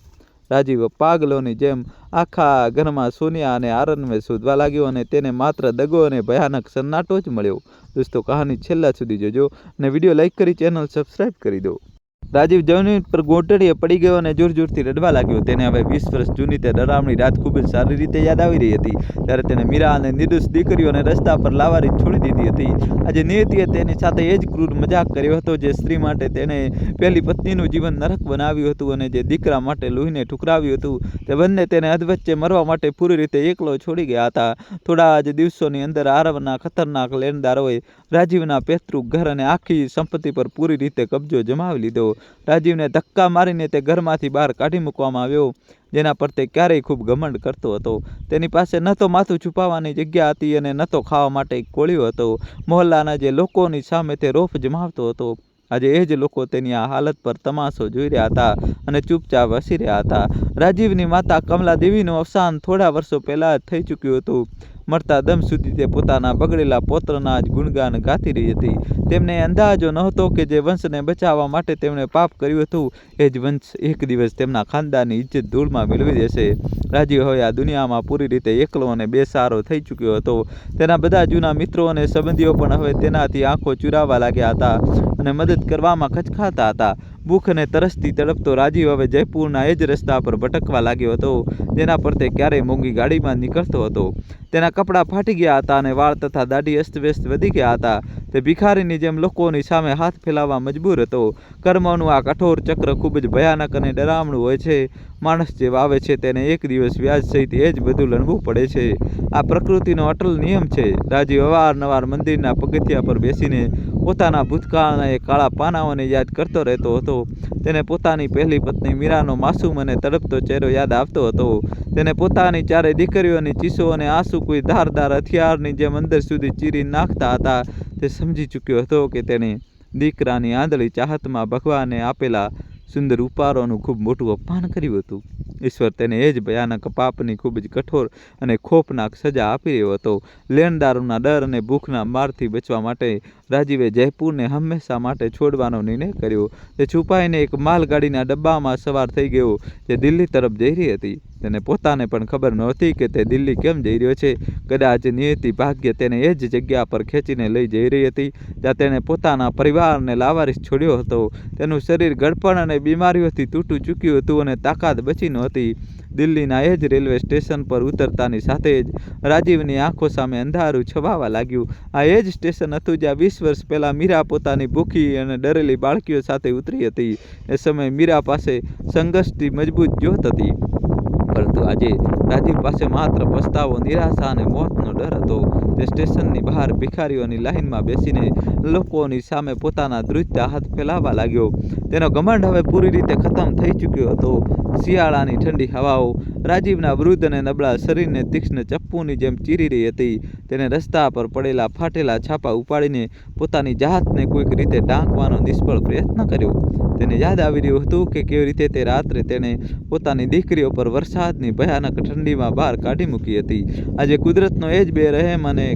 રાજીવ પાગલોની જેમ આખા ઘરમાં સોનિયા અને આરવને શોધવા લાગ્યો અને તેને માત્ર દગો અને ભયાનક સન્નાટો જ મળ્યો. દોસ્તો, કહાની છેલ્લા સુધી જોજો અને વિડીયો લાઈક કરી ચેનલ સબસ્ક્રાઈબ કરી દો. રાજીવ જમીન પર ગોટડીએ પડી ગયો અને જોર જોરથી રડવા લાગ્યો. તેને હવે 20 વર્ષ જૂની તે ડરામણી રાત ખૂબ જ સારી રીતે યાદ આવી રહી હતી, ત્યારે તેને મીરા અને નિર્દોષ દીકરીઓને રસ્તા પર લાવારી છોડી દીધી હતી. આજે નિયતિએ તેની સાથે એ જ ક્રૂર મજાક કર્યો હતો જે સ્ત્રી માટે તેણે પહેલી પત્નીનું જીવન નરક બનાવ્યું હતું અને જે દીકરા માટે લોહીને ઠુકરાવ્યું હતું. તે બંને તેને અધવચ્ચે મરવા માટે પૂરી રીતે એકલો છોડી ગયા હતા. થોડા જ દિવસોની અંદર આરવના ખતરનાક લેણદારોએ રાજીવના પૈતૃક ઘર અને આખી સંપત્તિ પર પૂરી રીતે કબજો જમાવી લીધો. રાજીવને ધક્કા મારીને તે ઘરમાંથી બહાર કાઢી મૂકવામાં આવ્યો, જેના પર તે ક્યારેય ખૂબ ઘમંડ કરતો હતો. તેની પાસે ન તો માથું છુપાવવાની જગ્યા હતી અને ન તો ખાવા માટે એક કોળિયો હતો. મહોલ્લાના જે લોકોની સામે તે રોફ જમાવતો હતો, આજે એ જ લોકો તેની આ હાલત પર તમાશો જોઈ રહ્યા હતા અને ચૂપચાપ હસી રહ્યા હતા. રાજીવની માતા કમલા દેવીનું અવસાન થોડા વર્ષો પહેલાં જ થઈ ચૂક્યું હતું. મરતા દમ સુધી તે પોતાના બગડેલા પૌત્રના જ ગુણગાન ગાતી રહી હતી. તેમને અંદાજો નહોતો કે જે વંશને બચાવવા માટે તેમણે પાપ કર્યું હતું, એ જ વંશ એક દિવસ તેમના ખાનદાનની ઇજ્જત ધૂળમાં મેળવી દેશે. રાજીવ હવે આ દુનિયામાં પૂરી રીતે એકલો અને બેસહારો થઈ ચૂક્યો હતો. તેના બધા જૂના મિત્રો અને સંબંધીઓ પણ હવે તેનાથી આંખો ચુરાવવા લાગ્યા હતા અને મદદ કરવામાં ખચકાતા હતા. ભૂખ અને તરસથી તડપતો રાજીવ હવે જયપુરના એ જ રસ્તા પર ભટકવા લાગ્યો હતો જેના પર તે ક્યારેય મોંઘી ગાડીમાં નીકળતો હતો. તેના કપડાં ફાટી ગયા હતા અને વાળ તથા દાઢી અસ્તવ્યસ્ત વધી ગયા હતા. તે ભિખારીની જેમ લોકોની સામે હાથ ફેલાવવા મજબૂર હતો. કર્મોનું આ કઠોર ચક્ર ખૂબ જ ભયાનક અને ડરામણું હોય છે. માણસ જે વાવે છે તેને એક દિવસ વ્યાજ સહિત એ જ બધું લણવું પડે છે. આ પ્રકૃતિનો અટલ નિયમ છે. રાજીવ અવારનવાર મંદિરના પગથિયા પર બેસીને પોતાના ભૂતકાળના એ કાળા પાનાઓને યાદ કરતો રહેતો હતો. તેને પોતાની પહેલી પત્ની મીરાનો માસૂમ અને તડપતો ચહેરો યાદ આવતો હતો. તેને પોતાની ચારે દીકરીઓની ચીસો અને આંસુ કોઈ ધારદાર હથિયારની જેમ અંદર સુધી ચીરી નાખતા હતા. તે સમજી ચૂક્યો હતો કે તેણે દીકરાની આંધળી ચાહતમાં ભગવાને આપેલા સુંદર ઉપહારોનું ખૂબ મોટું અપમાન કર્યું હતું. ઈશ્વર તેને એ જ ભયાનક પાપની ખૂબ જ કઠોર અને ખોફનાક સજા આપી રહ્યો હતો. લેણદારોના ડર અને ભૂખના મારથી બચવા માટે રાજીવે જયપુરને હંમેશા માટે છોડવાનો નિર્ણય કર્યો. તે છુપાઈને એક માલગાડીના ડબ્બામાં સવાર થઈ ગયો જે દિલ્હી તરફ જઈ રહી હતી. તેને પોતાને પણ ખબર નહોતી કે તે દિલ્હી કેમ જઈ રહ્યો છે. કદાચ નિયતિ ભાગ્ય તેને એ જ જગ્યા પર ખેંચીને લઈ જઈ રહી હતી જ્યાં તેણે પોતાના પરિવારને લાવારીસ છોડ્યો હતો. તેનું શરીર ગળપણ અને બીમારીઓથી તૂટી ચૂક્યું હતું અને તાકાત બચી નહોતી. દિલ્હીના એ જ રેલવે સ્ટેશન પર ઉતરતાની સાથે જ રાજીવની આંખો સામે અંધારું છવાવા લાગ્યું. આ એ જ સ્ટેશન હતું જ્યાં 20 વર્ષ પહેલાં મીરા પોતાની ભૂખી અને ડરેલી બાળકીઓ સાથે ઉતરી હતી. એ સમયે મીરા પાસે સંઘર્ષથી મજબૂત જ્યોત હતી, પરંતુ આજે રાજીવ પાસે માત્ર પસ્તાવો, નિરાશા અને મોતનો ડર હતો. તે સ્ટેશનની બહાર ભિખારીઓની લાઇનમાં બેસીને લોકોની સામે પોતાના ધ્રુજતા હાથ ફેલાવવા લાગ્યો. તેનો ઘમંડ હવે પૂરી રીતે ખતમ થઈ ચૂક્યો હતો. શિયાળાની ઠંડી હવાઓ રાજીવના વૃદ્ધ અને નબળા શરીરને તીક્ષ્ણ ચપ્પુની જેમ ચીરી રહી હતી. તેને રસ્તા પર પડેલા ફાટેલા છાપા ઉપાડીને પોતાની જાતને કોઈક રીતે ઢાંકવાનો નિષ્ફળ પ્રયત્ન કર્યો. તેને યાદ આવી રહ્યું હતું કે કેવી રીતે તે રાત્રે તેણે પોતાની દીકરીઓ પર વરસાદની ભયાનક ઠંડીમાં બહાર કાઢી મૂકી હતી. આજે કુદરતનો એ જ બેરહેમ અને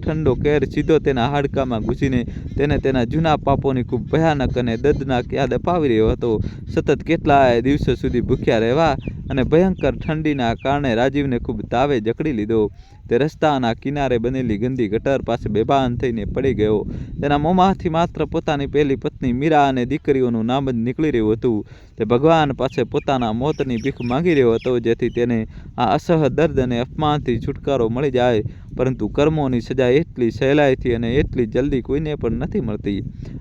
ઠંડો કેર સીધો તેના હાડકામાં ઘૂસીને તેને તેના જૂના પાપોની ખૂબ ભયાનક અને દર્દનાક યાદ અપાવી રહ્યો હતો. સતત કેટલાય દિવસો સુધી ભૂખ્યા રહેવા અને ભયંકર ઠંડીના કારણે રાજીવને ખૂબ તાવે જકડી લીધો. તે રસ્તાના કિનારે બનેલી ગંદી ગટર પાસે બેભાન થઈને પડી ગયો. તેના મોંમાંથી માત્ર પોતાની પહેલી પત્ની મીરા અને દીકરીઓનું નામ જ નીકળી રહ્યું હતું. તે ભગવાન પાસે પોતાના મોતની ભીખ માંગી રહ્યો હતો જેથી તેને આ અસહ્ય દર્દ અને અપમાનથી છુટકારો મળી જાય. પરંતુ કર્મોની સજા એટલી સહેલાઈથી અને એટલી જલ્દી કોઈને પણ નથી મળતી.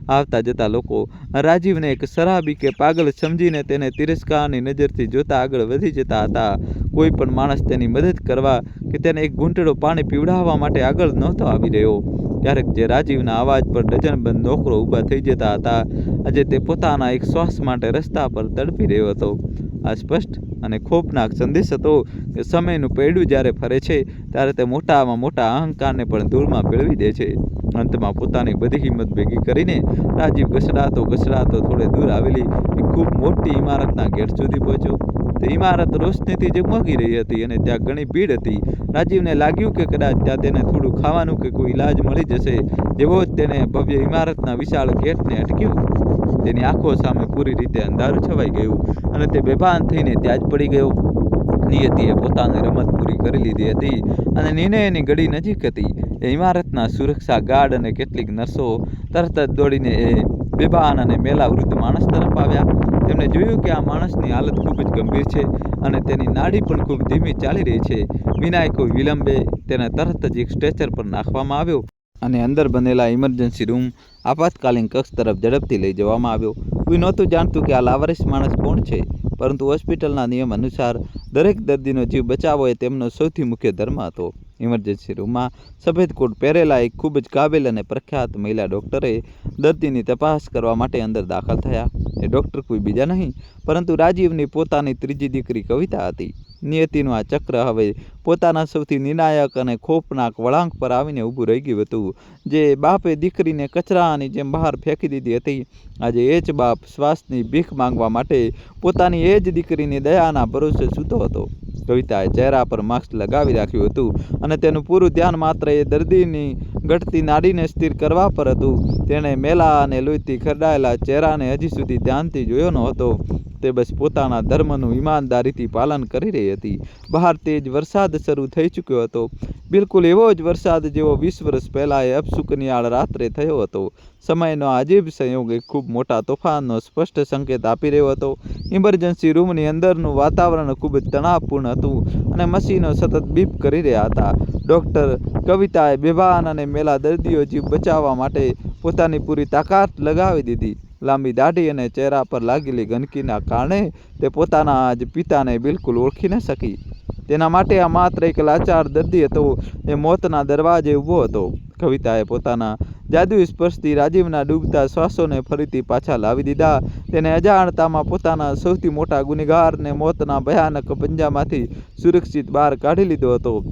આવતા જતા લોકો રાજીવને એક શરાબી કે પાગલ સમજીને તેને તિરસ્કારની નજરથી જોતા આગળ વધી જતા હતા. કોઈ પણ માણસ તેની મદદ કરવા કે તેને એક ઘૂંટડો પાણી પીવડાવવા માટે આગળ નહોતો આવી રહ્યો. ક્યારેક જે રાજીવના અવાજ પર ડઝનબંધ નોકરો ઊભા થઈ જતા હતા, આજે તે પોતાના એક શ્વાસ માટે રસ્તા પર તડપી રહ્યો હતો. આ સ્પષ્ટ અને ખોફનાક સંદેશ હતો કે સમયનું પૈડું જ્યારે ફરે છે ત્યારે તે મોટામાં મોટા અહંકારને પણ ધૂળમાં ભેળવી દે છે. અંતમાં પોતાની બધી હિંમત ભેગી કરીને રાજીવ ઘસડાતો થોડે દૂર આવેલી એક ખૂબ મોટી ઇમારતના ગેટ સુધી પહોંચ્યો. તે ઇમારત રોશનીથી ઝગમગી રહી હતી અને ત્યાં ઘણી ભીડ હતી. રાજીવને લાગ્યું કે કદાચ ત્યાં તેને થોડું ખાવાનું કે કોઈ ઇલાજ મળી જશે. જેવો જ તેને ભવ્ય ઇમારતના વિશાળ ગેટને અટક્યું, તેની આંખો સામે પૂરી રીતે અંધારું છવાઈ ગયું અને તે બેભાન થઈને ત્યાં જ પડી ગયો. નિયતિએ પોતાની રમત પૂરી કરી લીધી હતી અને નિર્ણયની ઘડી નજીક હતી. એ ઇમારતના સુરક્ષા ગાર્ડ અને કેટલીક નર્સો તરત જ દોડીને એ બેભાન અને મેલા વૃદ્ધ માણસ તરફ આવ્યા. તેમણે જોયું કે આ માણસની હાલત ખૂબ જ ગંભીર છે અને તેની નાડી પણ ખૂબ ધીમી ચાલી રહી છે. વિનાય કોઈ વિલંબે તેને તરત જ એક સ્ટ્રેચર પર નાખવામાં આવ્યો અને અંદર બનેલા ઇમરજન્સી રૂમ આપાતકાલીન કક્ષ તરફ ઝડપથી લઈ જવામાં આવ્યો. કોઈ નહોતું જાણતું કે આ લાવારીસ માણસ કોણ છે, પરંતુ હોસ્પિટલના નિયમ અનુસાર દરેક દર્દીનો જીવ બચાવવો એ તેમનો સૌથી મુખ્ય ધર્મ હતો. ઇમરજન્સી રૂમમાં સફેદ કોટ પહેરેલા એક ખૂબ જ કાબિલ અને પ્રખ્યાત મહિલા ડૉક્ટરે દર્દીની તપાસ કરવા માટે અંદર દાખલ થયા. એ ડૉક્ટર કોઈ બીજા નહીં પરંતુ રાજીવની પોતાની ત્રીજી દીકરી કવિતા હતી. નિયતિનું આ ચક્ર હવે પોતાના સૌથી નિર્ણાયક અને ખોફનાક વળાંક પર આવીને ઊભું રહી ગયું હતું. જે બાપે દીકરીને કચરાની જેમ બહાર ફેંકી દીધી હતી, આજે એ જ બાપ શ્વાસની ભીખ માંગવા માટે પોતાની એ જ દીકરીની દયાના ભરોસે સૂતો હતો. કવિતાએ ચહેરા પર માસ્ક લગાવી રાખ્યું હતું અને તેનું પૂરું ધ્યાન માત્ર એ દર્દીની ઘટતી નાડીને સ્થિર કરવા પર હતું. તેણે મેલા અને લોહીથી ખરડાયેલા ચહેરાને હજી સુધી ધ્યાનથી જોયો ન હતો. તે બસ પોતાના ધર્મનું ઈમાનદારીથી પાલન કરી રહી હતી. બહાર તેજ વરસાદ શરૂ થઈ ચૂક્યો હતો, બિલકુલ એવો જ વરસાદ જેવો 20 વર્ષ પહેલાં એ અપશુકનિયાળ રાત્રે થયો હતો. સમયનો અજીબ સંયોગ એક ખૂબ મોટા તોફાનનો સ્પષ્ટ સંકેત આપી રહ્યો હતો. ઇમરજન્સી રૂમની અંદરનું વાતાવરણ ખૂબ જ તણાવપૂર્ણ હતું અને મશીનો સતત બીપ કરી રહ્યા હતા. ડૉક્ટર કવિતાએ બેભાન અને મેલા દર્દીઓ જીવ બચાવવા માટે પોતાની પૂરી તાકાત લગાવી દીધી. લાંબી દાઢી અને ચહેરા પર લાગેલી ગંદકીના કારણે તે પોતાના જ પિતાને બિલકુલ ઓળખી ન શકી. તેના માટે આ માત્ર એક લાચાર દર્દી હતો, એ મોતના દરવાજે ઊભો હતો. કવિતાએ પોતાના જાદુઈ સ્પર્શથી રાજીવના ડૂબતા શ્વાસોને ફરીથી પાછા લાવી દીધા. તેને અજાણતામાં પોતાના સૌથી મોટા ગુનેગારને મોતના ભયાનક પંજામાંથી સુરક્ષિત બહાર કાઢી લીધો હતો.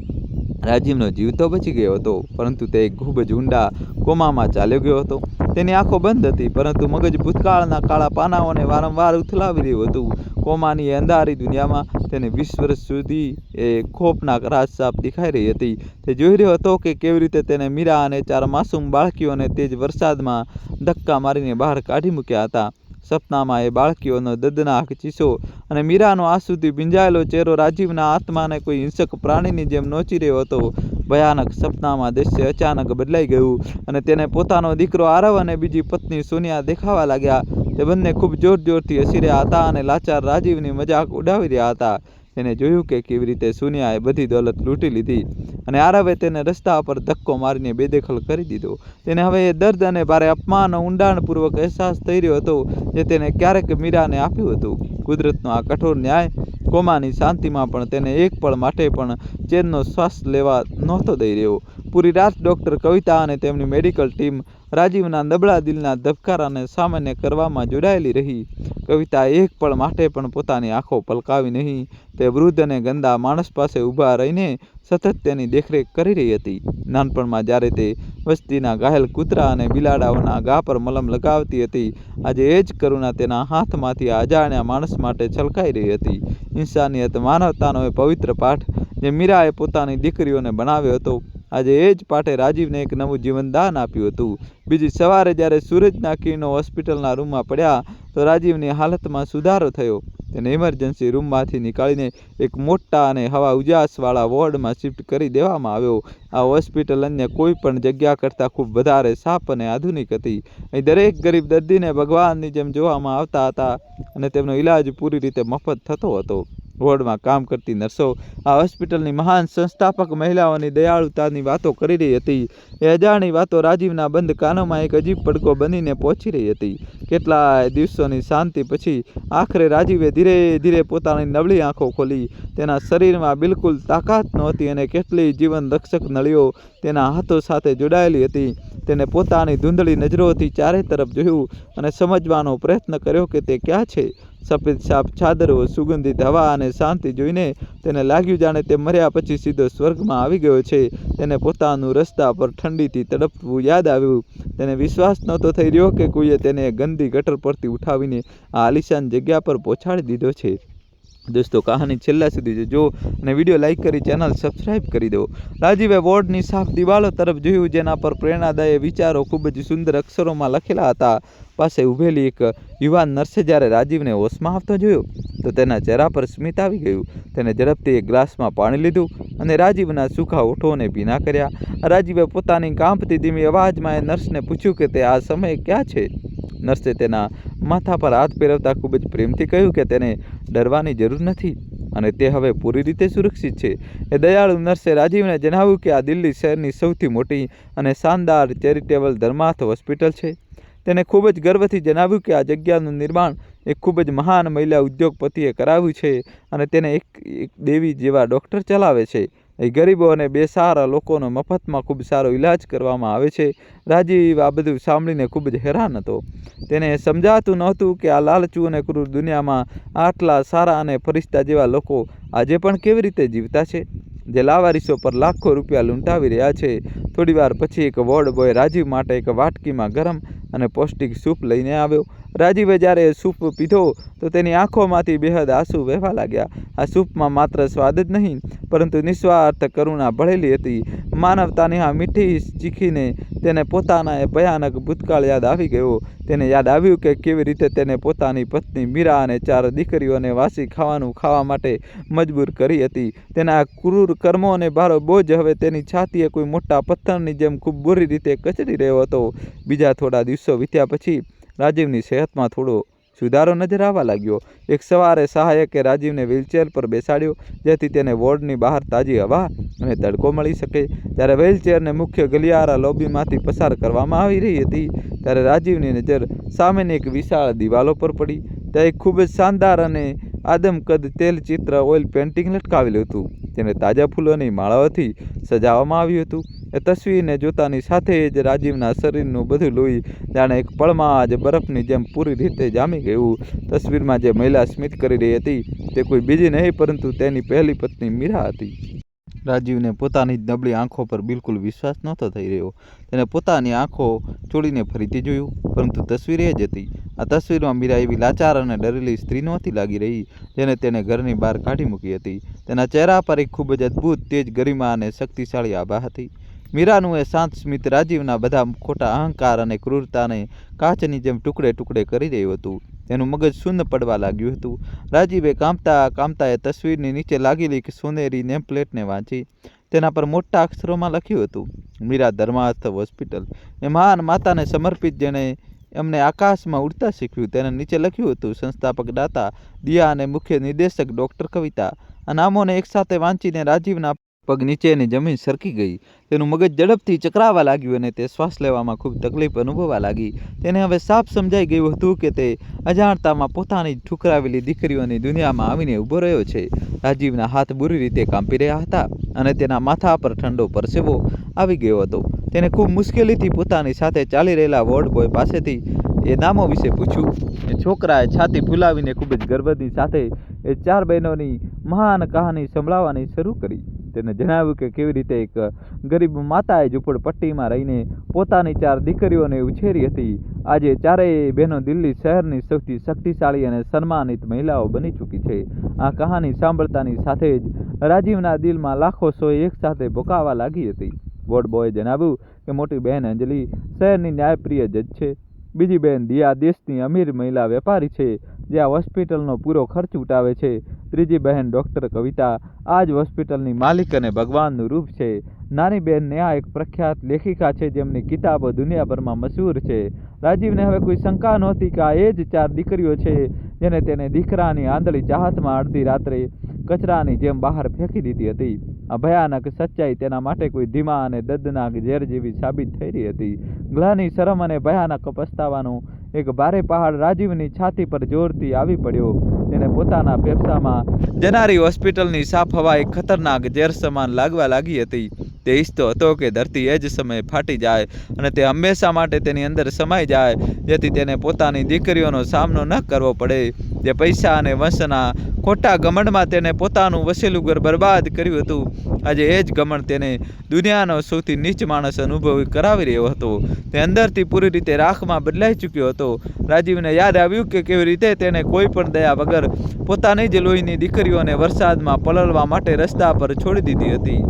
રાજીવનો જીવ તો બચી ગયો હતો, પરંતુ તે એક ખૂબ જ ઊંડા કોમામાં ચાલ્યો ગયો હતો. તેની આંખો બંધ હતી, પરંતુ મગજ ભૂતકાળના કાળા પાનાઓને વારંવાર ઉથલાવી રહ્યું હતું. કોમાની અંધારી દુનિયામાં તેને 20 વર્ષ સુધી એ ખોફનાક રાત સાફ દેખાઈ રહી હતી. તે જોઈ રહ્યો હતો કે કેવી રીતે તેને મીરા અને 4 માસૂમ બાળકીઓને તેજ વરસાદમાં ધક્કા મારીને બહાર કાઢી મૂક્યા હતા. સપનામાં એ બાળકીઓનો દર્દનાક ચીસો અને મીરાનો આંસુથી ભીંજાયેલો ચહેરો રાજીવના આત્માને કોઈ હિંસક પ્રાણીની જેમ નોચી રહ્યો હતો. ભયાનક સપનામાં દૃશ્ય અચાનક બદલાઈ ગયું અને તેને પોતાનો દીકરો આરવ અને બીજી પત્ની સોનિયા દેખાવા લાગ્યા. તે બંને ખૂબ જોરથી હસી રહ્યા હતા અને લાચાર રાજીવની મજાક ઉડાવી રહ્યા હતા. તેને જોયું કે કેવી રીતે સોનિયાએ બધી દોલત લૂંટી લીધી અને આરવે તેને રસ્તા પર ધક્કો મારીને બેદખલ કરી દીધો. તેને હવે એ દર્દ અને ભારે અપમાનનો ઊંડાણપૂર્વક અહેસાસ થઈ રહ્યો હતો જે તેને ક્યારેક મીરાને આપ્યું હતું. કુદરતનો આ કઠોર ન્યાય કોમાની શાંતિમાં પણ તેને એક પળ માટે પણ ચેનનો શ્વાસ લેવા નહોતો દઈ રહ્યો. પૂરી રાત ડૉક્ટર કવિતા અને તેમની મેડિકલ ટીમ રાજીવના નબળા દિલના ધબકારાને સામાન્ય કરવામાં જોડાયેલી રહી. કવિતાએ એક પળ માટે પણ પોતાની આંખો પલકાવી નહીં. તે વૃદ્ધ અને ગંદા માણસ પાસે ઊભા રહીને સતત તેની દેખરેખ કરી રહી હતી. નાનપણમાં જ્યારે તે વસ્તીના ઘાયલ કૂતરા અને બિલાડાઓના ઘા પર મલમ લગાવતી હતી, આજે એ જ કરુણા તેના હાથમાંથી આ અજાણ્યા માણસ માટે છલકાઈ રહી હતી. ઇન્સાનિયત, માનવતાનો એ પવિત્ર પાઠ જે મીરાએ પોતાની દીકરીઓને ભણાવ્યો હતો, આજે એ જ પાઠે રાજીવને એક નવું જીવનદાન આપ્યું હતું. બીજી સવારે જ્યારે સૂરજના કિરણો હોસ્પિટલના રૂમમાં પડ્યા તો રાજીવની હાલતમાં સુધારો થયો. તેને ઇમરજન્સી રૂમમાંથી નીકાળીને એક મોટા અને હવા ઉજાસવાળા વોર્ડમાં શિફ્ટ કરી દેવામાં આવ્યો. આ હોસ્પિટલ અન્ય કોઈ પણ જગ્યા કરતાં ખૂબ વધારે સાફ અને આધુનિક હતી. અહીં દરેક ગરીબ દર્દીને ભગવાનની જેમ જોવામાં આવતા હતા અને તેમનો ઈલાજ પૂરી રીતે મફત થતો હતો. વોર્ડમાં કામ કરતી નર્સો આ હોસ્પિટલની મહાન સંસ્થાપક મહિલાઓની દયાળુતાની વાતો કરી રહી હતી. એ અજાણી વાતો રાજીવના બંધ કાનોમાં એક અજીબ પડઘો બનીને પહોંચી રહી હતી. કેટલાય દિવસોની શાંતિ પછી આખરે રાજીવે ધીરે ધીરે પોતાની નબળી આંખો ખોલી. તેના શરીરમાં બિલકુલ તાકાત નહોતી અને કેટલી જીવન રક્ષક નળીઓ તેના હાથો સાથે જોડાયેલી હતી. તેને પોતાની ધૂંધળી નજરોથી ચારે તરફ જોયું અને સમજવાનો પ્રયત્ન કર્યો કે તે ક્યાં છે. સફેદ સાફ ચાદરો, સુગંધિત હવા અને શાંતિ જોઈને તેને લાગ્યું જાણે તે મર્યા પછી સીધો સ્વર્ગમાં આવી ગયો છે. તેને પોતાનું રસ્તા પર ઠંડીથી તડપવું યાદ આવ્યું. તેને વિશ્વાસ નહોતો થઈ રહ્યો કે કોઈએ તેને ગંદી ગટર પરથી ઉઠાવીને આ આલિશાન જગ્યા પર પહોંચાડી દીધો છે. દોસ્તો, કહાની છેલ્લા સુધી જોજો અને વિડીયો લાઇક કરી ચેનલ સબસ્ક્રાઈબ કરી દો. રાજીવે વોર્ડની સાફ દિવાલો તરફ જોયું, જેના પર પ્રેરણાદાયી વિચારો ખૂબ જ સુંદર અક્ષરોમાં લખેલા હતા. પાસે ઊભેલી એક યુવાન નર્સે જ્યારે રાજીવને હોશમાં આવતો જોયો તો તેના ચહેરા પર સ્મિત આવી ગયું. તેને ઝડપથી એક ગ્લાસમાં પાણી લીધું અને રાજીવના સૂકા ઓઠોને ભીના કર્યા. રાજીવે પોતાની કાંપતી ધીમી અવાજમાં એ નર્સને પૂછ્યું કે તે આ સમયે ક્યાં છે. નર્સે તેના માથા પર હાથ ફેરવતા ખૂબ જ પ્રેમથી કહ્યું કે તેને ડરવાની જરૂર નથી અને તે હવે પૂરી રીતે સુરક્ષિત છે. એ દયાળુ નર્સે રાજીવને જણાવ્યું કે આ દિલ્હી શહેરની સૌથી મોટી અને શાનદાર ચેરિટેબલ ધર્માર્થ હોસ્પિટલ છે. તેને ખૂબ જ ગર્વથી જણાવ્યું કે આ જગ્યાનું નિર્માણ એક ખૂબ જ મહાન મહિલા ઉદ્યોગપતિએ કરાવ્યું છે અને તેને એક દેવી જેવા ડૉક્ટર ચલાવે છે. એ ગરીબો અને બેસહારા લોકોનો મફતમાં ખૂબ સારો ઇલાજ કરવામાં આવે છે. રાજીવ આ બધું સાંભળીને ખૂબ જ હેરાન હતો. તેને સમજાતું નહોતું કે આ લાલચુ અને ક્રૂર દુનિયામાં આટલા સારા અને ફરિશ્તા જેવા લોકો આજે પણ કેવી રીતે જીવતા છે, જે લાવારીસો પર લાખો રૂપિયા લૂંટાવી રહ્યા છે. થોડીવાર પછી એક વોર્ડ બોય રાજીવ માટે એક વાટકીમાં ગરમ અને પૌષ્ટિક સૂપ લઈને આવ્યો. રાજીવે જ્યારે સૂપ પીધો તો તેની આંખોમાંથી બેહદ આંસુ વહેવા લાગ્યા. આ સૂપમાં માત્ર સ્વાદ જ નહીં પરંતુ નિસ્વાર્થ કરુણા ભળેલી હતી. માનવતાની આ મીઠી ચીખીને તેને પોતાના એ ભયાનક ભૂતકાળ યાદ આવી ગયો. તેને યાદ આવ્યું કે કેવી રીતે તેને પોતાની પત્ની મીરા અને 4 દીકરીઓને વાસી ખાવાનું ખાવા માટે મજબૂર કરી હતી. તેના ક્રૂર કર્મો અને ભારો બોજ હવે તેની છાતીએ કોઈ મોટા પથ્થરની જેમ ખૂબ બુરી રીતે કચડી રહ્યો હતો. બીજા થોડા દિવસો વીત્યા પછી રાજીવની સેહતમાં થોડો સુધારો નજર આવવા લાગ્યો. એક સવારે સહાયકે રાજીવને વ્હીલચેર પર બેસાડ્યો જેથી તેને વોર્ડની બહાર તાજી હવા અને તડકો મળી શકે. જ્યારે વ્હીલચેરને મુખ્ય ગલિયારા લોબીમાંથી પસાર કરવામાં આવી રહી હતી ત્યારે રાજીવની નજર સામેની એક વિશાળ દિવાલો પર પડી. ત્યાં એક ખૂબ જ શાનદાર અને આદમકદ તેલ ચિત્ર ઓઇલ પેઇન્ટિંગ લટકાવેલું હતું. તેને તાજા ફૂલોની માળાઓથી સજાવવામાં આવ્યું હતું. એ તસવીરને જોતાની સાથે જ રાજીવના શરીરનું બધું લોહી જાણે એક પળમાં જ બરફની જેમ પૂરી રીતે જામી ગયું. તસવીરમાં જે મહિલા સ્મિત કરી રહી હતી તે કોઈ બીજી નહીં પરંતુ તેની પહેલી પત્ની મીરા હતી. રાજીવને પોતાની જ નબળી આંખો પર બિલકુલ વિશ્વાસ નહોતો થઈ રહ્યો. તેને પોતાની આંખો ચોળીને ફરીથી જોયું પરંતુ તસવીર એ જ હતી. આ તસવીરમાં મીરા એવી લાચાર અને ડરેલી સ્ત્રી નહોતી લાગી રહી જેને તેને ઘરની બહાર કાઢી મૂકી હતી. તેના ચહેરા પર એક ખૂબ જ અદ્ભુત, તેજ, ગરિમા અને શક્તિશાળી આભા હતી. મીરાનું એ શાંત સ્મિત રાજીવના બધા ખોટા અહંકાર અને ક્રૂરતાને કાચની જેમ ટુકડે ટુકડે કરી રહ્યું હતું. તેનું મગજ શૂન્ય પડવા લાગ્યું હતું. રાજીવે કામતા કામતા એ તસવીરની નીચે લાગેલી એક સોનેરી નેમ પ્લેટને વાંચી. તેના પર મોટા અક્ષરોમાં લખ્યું હતું, મીરા ધર્માર્થ હોસ્પિટલ, એ મહાન માતાને સમર્પિત જેણે એમને આકાશમાં ઉડતા શીખ્યું. તેના નીચે લખ્યું હતું, સંસ્થાપક દાતા દિયા અને મુખ્ય નિર્દેશક ડૉક્ટર કવિતા. આ નામોને એકસાથે વાંચીને રાજીવના પગ નીચેની જમીન સરકી ગઈ. તેનું મગજ ઝડપથી ચકરાવા લાગ્યું અને તે શ્વાસ લેવામાં ખૂબ તકલીફ અનુભવવા લાગી. તેને હવે સાફ સમજાઈ ગયું હતું કે તે અજાણતામાં પોતાની ઠુકરાવેલી દીકરીઓની દુનિયામાં આવીને ઊભો રહ્યો છે. રાજીવના હાથ બુરી રીતે કાંપી રહ્યા હતા અને તેના માથા પર ઠંડો પરસેવો આવી ગયો હતો. તેને ખૂબ મુશ્કેલીથી પોતાની સાથે ચાલી રહેલા વોર્ડ બોય પાસેથી એ નામો વિશે પૂછ્યું. એ છોકરાએ છાતી ફૂલાવીને ખૂબ જ ગર્વની સાથે એ 4 બહેનોની મહાન કહાની સંભળાવવાની શરૂ કરી. તેને જણાવ્યું કે કેવી રીતે એક ગરીબ માતાએ ઝૂંપડપટ્ટીમાં રહીને પોતાની 4 દીકરીઓને ઉછેરી હતી. આજે 4 બહેનો દિલ્હી શહેરની સૌથી શક્તિશાળી અને સન્માનિત મહિલાઓ બની ચૂકી છે. આ કહાની સાંભળતાની સાથે જ રાજીવના દિલમાં લાખો સોય એકસાથે ભોકાવા લાગી હતી. વોર્ડ બોયે જણાવ્યું કે મોટી બહેન અંજલિ શહેરની ન્યાયપ્રિય જજ છે. બીજી બહેન દિયા દેશની અમીર મહિલા વેપારી છે જે આ હોસ્પિટલનો પૂરો ખર્ચ ઉઠાવે છે. ત્રીજી બહેન ડૉક્ટર કવિતા આ જ હોસ્પિટલની માલિક અને ભગવાનનું રૂપ છે. નાની બહેન નેહા એક પ્રખ્યાત લેખિકા છે જેમની કિતાબો દુનિયાભરમાં મશહૂર છે. રાજીવને હવે કોઈ શંકા નહોતી કે આ એ જ 4 દીકરીઓ છે જેને તેને દીકરાની આંધળી ચાહતમાં અડધી રાત્રે કચરાની જેમ બહાર ફેંકી દીધી હતી. આ ભયાનક સચ્ચાઈ તેના માટે કોઈ ધીમા અને દર્દનાક ઝેર જેવી સાબિત થઈ રહી હતી. ગ્લાની, શરમ અને ભયાનક પસ્તાવાનો એક ભારે પહાડ રાજીવની છાતી પર જોરથી આવી પડ્યો. તેને પોતાના ફેફસામાં જનારી હોસ્પિટલની સાફ હવા એક ખતરનાક ઝેર સમાન લાગવા લાગી હતી. તે ઈચ્છતો હતો કે ધરતી એ જ સમયે ફાટી જાય અને તે હંમેશા માટે તેની અંદર સમાઈ જાય, જેથી તેને પોતાની દીકરીઓનો સામનો ન કરવો પડે. જે પૈસા અને વંશના ખોટા ઘમંડમાં તેને પોતાનું વસેલું ઘર બરબાદ કર્યું હતું, આજે એ જ ઘમંડ તેને દુનિયાનો સૌથી નીચ માણસ અનુભવ કરાવી રહ્યો હતો. તે અંદરથી પૂરી રીતે રાખમાં બદલાઈ ચૂક્યો હતો. રાજીવને યાદ આવ્યું કે કેવી રીતે તેને કોઈ પણ દયા વગર પોતાની જ લોહીની દીકરીઓને વરસાદમાં પલળવા માટે રસ્તા પર છોડી દીધી હતી.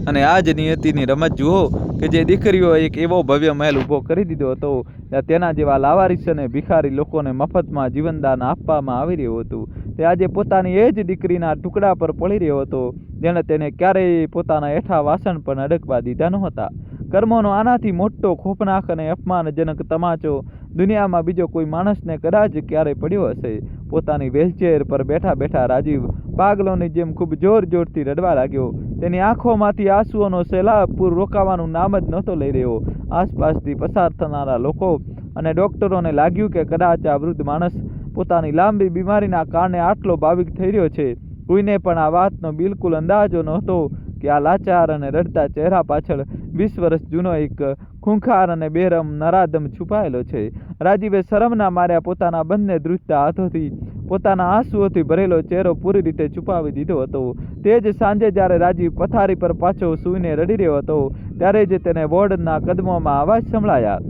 અને આ જ નિયતિની રમત જુઓ કે જે દીકરીઓ એક એવો ભવ્ય મહેલ ઊભો કરી દીધો હતો ત્યાં તેના જેવા લાવારીસ અને ભિખારી લોકોને મફતમાં જીવનદાન આપવામાં આવી રહ્યું હતું. તે આજે પોતાની એ જ દીકરીના ટુકડા પર પડી રહ્યો હતો જેણે તેને ક્યારેય પોતાના હેઠા વાસણ પણ અડકવા દીધા નહોતા. કર્મોનો આનાથી મોટો ખોફનાક અને અપમાનજનક તમાચો દુનિયામાં બીજો કોઈ માણસને કદાચ ક્યારેય પડ્યો હશે. પોતાની વ્હીલચેર પર બેઠા બેઠા રાજીવ પાગલોની જેમ ખૂબ જોર જોરથી રડવા લાગ્યો. તેની આંખોમાંથી આંસુઓનો સહેલાબ પૂર રોકાવાનું નામ જ નહોતો લઈ રહ્યો. આસપાસથી પસાર થનારા લોકો અને ડૉક્ટરોને લાગ્યું કે કદાચ આ વૃદ્ધ માણસ પોતાની લાંબી બીમારીના કારણે આટલો ભાવિક થઈ રહ્યો છે. કોઈને પણ આ વાતનો બિલકુલ અંદાજો નહોતો કે આ લાચાર અને રડતા ચહેરા પાછળ 20 વર્ષ જૂનો એક ખૂંખાર અને બેરમ નરાધમ છુપાયેલો છે. રાજીવે શરમના માર્યા પોતાના બંને ધ્રુજતા હાથોથી પોતાના આંસુઓથી ભરેલો ચહેરો પૂરી રીતે છુપાવી દીધો હતો. તે જ સાંજે જ્યારે રાજીવ પથારી પર પાછો સૂઈને રડી રહ્યો હતો ત્યારે જ તેને વોર્ડના કદમોમાં અવાજ સંભળાયા.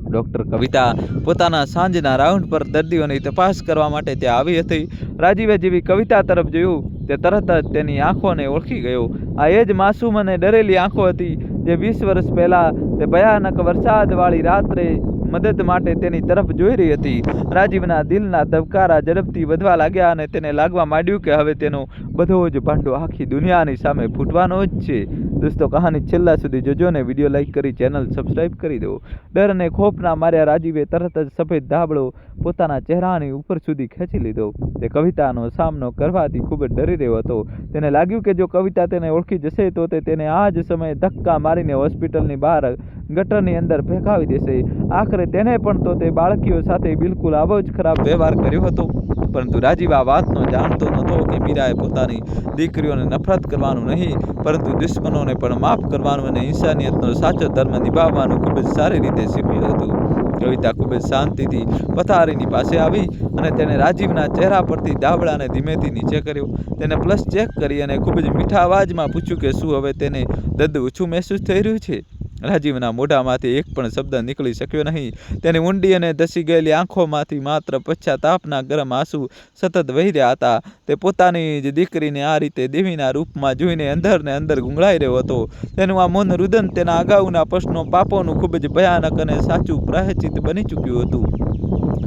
ડૉક્ટર કવિતા પોતાના સાંજના રાઉન્ડ પર દર્દીઓની તપાસ કરવા માટે ત્યાં આવી હતી. રાજીવે જેવી કવિતા તરફ જોયું તે તરત જ તેની આંખોને ઓળખી ગયો. આ એ જ માસૂમ અને ડરેલી આંખો હતી જે 20 વર્ષ પહેલાં તે ભયાનક વરસાદવાળી રાત્રે મદદ માટે તેની તરફ જોઈ રહી હતી. રાજીવના દિલના ધબકારા ઝડપથી વધવા લાગ્યા અને તેને લાગવા માંડ્યું કે હવે તેનો બધો જ ભાંડો આખી દુનિયાની સામે ફૂટવાનો જ છે. દોસ્તો, કહાની છેલ્લા સુધી જોજો ને વિડીયો લાઈક કરી ચેનલ સબસ્ક્રાઈબ કરી દો. ડર અને ખોફના માર્યા રાજીવે તરત જ સફેદ ધાબળો પોતાના ચહેરાની ઉપર સુધી ખેંચી લીધો. તે કવિતાનો સામનો કરવાથી ખૂબ જ ડરી રહ્યો હતો. તેને લાગ્યું કે જો કવિતા તેને ઓળખી જશે તો તે તેને આ જ સમયે ધક્કા મારીને હોસ્પિટલની બહાર ગટરની અંદર ફેંકાવી દેશે. આખરે તેને પણ તો તે બાળકીઓ સાથે બિલકુલ આવો જ ખરાબ વ્યવહાર કર્યો હતો. પરંતુ રાજીવ આ વાતનો જાણતો નહોતો કે મીરાએ પોતાની દીકરીઓને નફરત કરવાનું નહીં પરંતુ દુશ્મનોને પણ માફ કરવાનું અને ઇન્સાનિયતનો સાચો ધર્મ નિભાવવાનું ખૂબ જ સારી રીતે શીખ્યું હતું. કવિતા ખૂબ જ શાંતિથી પથારીની પાસે આવી અને તેને રાજીવના ચહેરા પરથી ધાબળાને ધીમેથી નીચે કર્યો. તેને પ્લસ ચેક કરી અને ખૂબ જ મીઠા અવાજમાં પૂછ્યું કે શું હવે તેને દર્દ ઓછું મહેસૂસ થઈ રહ્યું છે. રાજીવના મોઢામાંથી એક પણ શબ્દ નીકળી શક્યો નહીં. તેની ઊંડી અને ધસી ગયેલી આંખોમાંથી માત્ર પશ્ચાતાપના ગરમ આંસુ સતત વહી રહ્યા હતા. તે પોતાની જ દીકરીને આ રીતે દેવીના રૂપમાં જોઈને અંદર ને અંદર ગુંગળાઈ રહ્યો હતો. તેનું આ મૌન રુદન તેના અગાઉના પ્રશ્નો પાપોનું ખૂબ જ ભયાનક અને સાચું પ્રાયશ્ચિત બની ચૂક્યું હતું.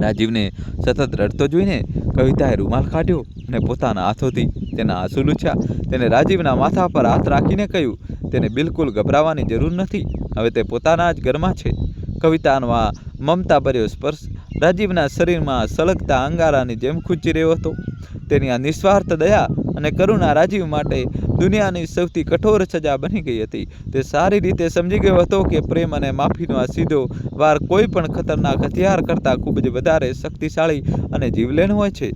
રાજીવને સતત રડતો જોઈને કવિતાએ રૂમાલ કાઢ્યો અને પોતાના હાથોથી તેના આંસુ લૂછ્યા. તેને રાજીવના માથા પર હાથ રાખીને કહ્યું, તેને બિલકુલ ગભરાવાની જરૂર નથી. હવે તે પોતાના જ ઘરમાં છે. કવિતાનો આ મમતાભર્યો સ્પર્શ રાજીવના શરીરમાં સળગતા અંગારાની જેમ ખૂંચી રહ્યો હતો. તેની આ નિસ્વાર્થ દયા અને કરુણા રાજીવ માટે દુનિયાની સૌથી કઠોર સજા બની ગઈ હતી. તે સારી રીતે સમજી ગયો હતો કે પ્રેમ અને માફીનો આ સીધો વાર કોઈ પણ ખતરનાક હથિયાર કરતાં ખૂબ જ વધારે શક્તિશાળી અને જીવલેણ હોય છે.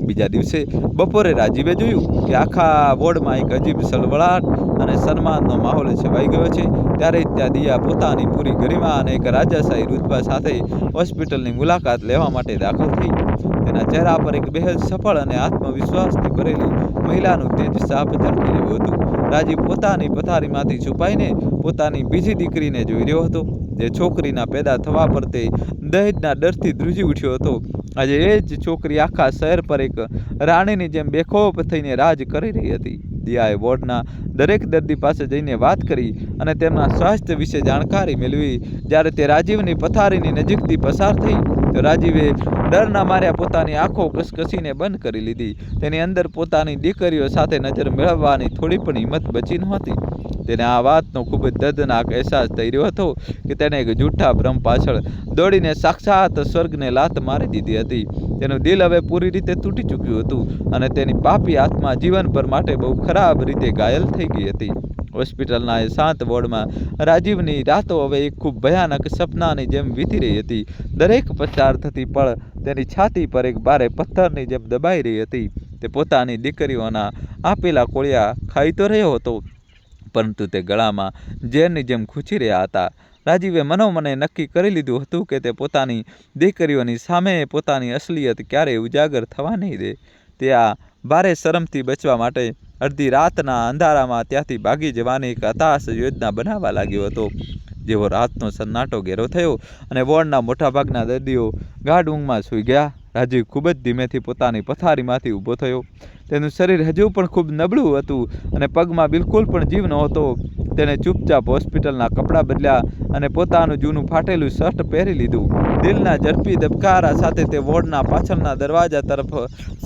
બીજા દિવસે બપોરે રાજીવે જોયું કે આખા વોર્ડમાં એક અજીબ સળવળાટ અને સન્માનનો માહોલ છવાઈ ગયો છે. ત્યારે જ ત્યાં દિયા પોતાની પૂરી ગરિમા અને એક રાજાશાહી રૂતબા સાથે હોસ્પિટલની મુલાકાત લેવા માટે દાખલ થઈ. તેના ચહેરા પર એક બેહદ સફળ અને આત્મવિશ્વાસથી ભરેલી મહિલાનું તેજ સાફ ઝળકી રહ્યું હતું. રાજીવ પોતાની પથારીમાંથી છુપાઈને પોતાની બીજી દીકરીને જોઈ રહ્યો હતો. જે છોકરીના પેદા થવા પર તે દહેજના ડરથી ધ્રુજી ઉઠ્યો હતો. આજે એ જ છોકરી આખા શહેર પર એક રાણીની જેમ બેખોફ થઈને રાજ કરી રહી હતી. દિયાએ વોર્ડના દરેક દર્દી પાસે જઈને વાત કરી અને તેમના સ્વાસ્થ્ય વિશે જાણકારી મેળવી. જ્યારે તે રાજીવની પથારીની નજીકથી પસાર થઈ તો રાજીવે ડરના માર્યા પોતાની આંખો કસકસીને બંધ કરી લીધી. તેની અંદર પોતાની દીકરીઓ સાથે નજર મેળવવાની થોડી પણ હિંમત બચી નહોતી. તેને આ વાતનો ખૂબ જ દર્દનાક અહેસાસ થઈ રહ્યો હતો કે તેણે એક જૂઠા ભ્રમ પાછળ દોડીને સાક્ષાત સ્વર્ગને લાત મારી દીધી હતી. તેનું દિલ હવે પૂરી રીતે તૂટી ચૂક્યું હતું અને તેની પાપી આત્મા જીવનભર માટે બહુ ખરાબ રીતે ઘાયલ થઈ ગઈ હતી. હોસ્પિટલના એ શાંત વોર્ડમાં રાજીવની રાતો હવે એક ખૂબ ભયાનક સપનાની જેમ વીતી રહી હતી. દરેક પસાર થતી પળ તેની છાતી પર એક ભારે પથ્થરની જેમ દબાઈ રહી હતી. તે પોતાની દીકરીઓના આપેલા કોળિયા ખાઈ તો રહ્યો હતો, પરંતુ તે ગળામાં ઝેરની જેમ ખૂંચી રહ્યા હતા. રાજીવે મનોમને નક્કી કરી લીધું હતું કે તે પોતાની દીકરીઓની સામે પોતાની અસલિયત ક્યારેય ઉજાગર થવા નહીં દે. તે આ ભારે શરમથી બચવા માટે અડધી રાતના અંધારામાં ત્યાંથી ભાગી જવાની એક હતાશ યોજના બનાવવા લાગ્યો હતો. જેવો રાતનો સન્નાટો ઘેરો થયો અને વોર્ડના મોટાભાગના દર્દીઓ ગાઢ ઊંઘમાં સૂઈ ગયા, રાજીવ ખૂબ જ ધીમેથી પોતાની પથારીમાંથી ઊભો થયો. તેનું શરીર હજુ પણ ખૂબ નબળું હતું અને પગમાં બિલકુલ પણ જીવ નહોતો. તેણે ચૂપચાપ હોસ્પિટલના કપડાં બદલ્યા અને પોતાનું જૂનું ફાટેલું શર્ટ પહેરી લીધું. દિલના ઝડપી ધબકારા સાથે તે વોર્ડના પાછળના દરવાજા તરફ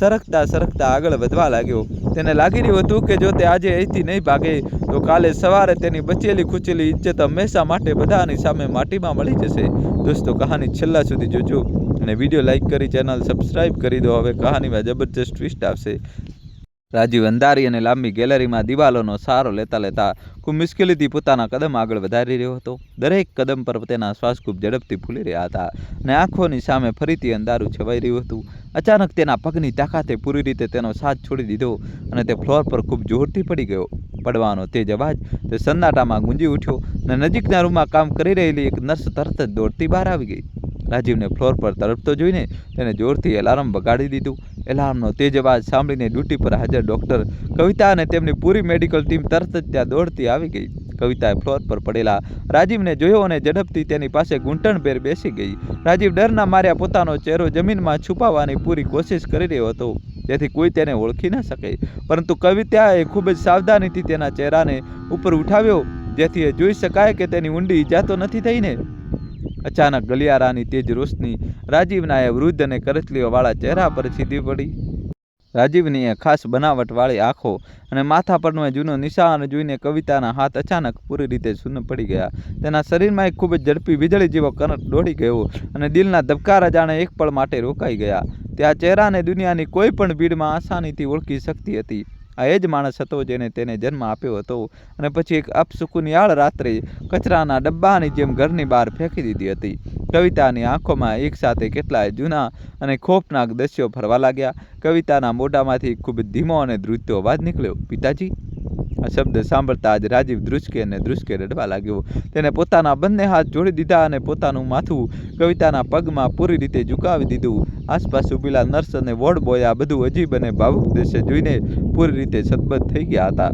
સરકતા આગળ વધવા લાગ્યો. તેને લાગી રહ્યું હતું કે જો તે આજે અહીંથી નહીં ભાગે તો કાલે સવારે તેની બચેલી ખૂચેલી ઇજ્જત હંમેશા માટે બધાની સામે માટીમાં મળી જશે. દોસ્તો, કહાની છેલ્લા સુધી જોજો અને વિડીયો લાઇક કરી ચેનલ સબસ્ક્રાઈબ કરી દો. હવે કહાનીમાં જબરજસ્ત ટ્વિસ્ટ આવશે. રાજીવ અંધારી અને લાંબી ગેલેરીમાં દિવાલોનો સહારો લેતા ખૂબ મુશ્કેલીથી પોતાના કદમ આગળ વધારી રહ્યો હતો. દરેક કદમ પર તેના શ્વાસ ખૂબ ઝડપથી ફૂલી રહ્યા હતા અને આંખોની સામે ફરીથી અંધારું છવાઈ રહ્યું હતું. અચાનક તેના પગની તાકાતે પૂરી રીતે તેનો સાથ છોડી દીધો અને તે ફ્લોર પર ખૂબ જોરથી પડી ગયો. પડવાનો તેજ અવાજ તે સન્નાટામાં ગુંજી ઉઠ્યો અને નજીકના રૂમમાં કામ કરી રહેલી એક નર્સ તરત જ દોડતી બહાર આવી ગઈ. રાજીવને ફ્લોર પર તડપતો જોઈને તેને જોરથી એલાર્મ વગાડી દીધું. એલાર્મનો તેજ અવાજ સાંભળીને ડ્યુટી પર હાજર ડૉક્ટર કવિતા અને તેમની પૂરી મેડિકલ ટીમ તરત જ ત્યાં દોડતી આવી ગઈ. કવિતાએ ફ્લોર પર પડેલા રાજીવને જોયો અને ઝડપથી તેની પાસે ઘૂંટણભેર બેસી ગઈ. રાજીવ ડરના માર્યા પોતાનો ચહેરો જમીનમાં છુપાવવાની પૂરી કોશિશ કરી રહ્યો હતો, જેથી કોઈ તેને ઓળખી ન શકે. પરંતુ કવિતાએ ખૂબ જ સાવધાનીથી તેના ચહેરાને ઉપર ઉઠાવ્યો, જેથી એ જોઈ શકાય કે તેની ઊંડી ઈજા તો નથી થઈ ને. અચાનક ગલિયારાની તેજ રોશની રાજીવના એ વૃદ્ધ અને કરચલીઓવાળા ચહેરા પર સીધી પડી. રાજીવની એ ખાસ બનાવટવાળી આંખો અને માથા પરનો એ જૂનો નિશાન જોઈને કવિતાના હાથ અચાનક પૂરી રીતે શૂન્ય પડી ગયા. તેના શરીરમાં એક ખૂબ જ ઝડપી વીજળી જેવો કરંટ દોડી ગયો અને દિલના ધબકારા જાણે એક પળ માટે રોકાઈ ગયા. તે આ ચહેરાને દુનિયાની કોઈ પણ ભીડમાં આસાનીથી ઓળખી શકતી હતી. આ એ જ માણસ હતો જેને તેને જન્મ આપ્યો હતો અને પછી એક અપસુકુનિયાળ રાત્રે કચરાના ડબ્બાની જેમ ઘરની બહાર ફેંકી દીધી હતી. કવિતાની આંખોમાં એકસાથે કેટલાય જૂના અને ખોફનાક દ્રશ્યો ફરવા લાગ્યા. કવિતાના મોઢામાંથી ખૂબ ધીમો અને ધ્રુજતો અવાજ નીકળ્યો, પિતાજી. આ શબ્દ સાંભળતા જ રાજીવ ધ્રુસકે રડવા લાગ્યો. તેને પોતાના બંને હાથ જોડી દીધા અને પોતાનું માથું કવિતાના પગમાં પૂરી રીતે ઝુકાવી દીધું. આસપાસ ઊભેલા નર્સ અને વોર્ડ બોય આ બધું અજીબ અને ભાવુક દ્રશ્ય જોઈને પૂરી રીતે સતબદ્ધ થઈ ગયા હતા.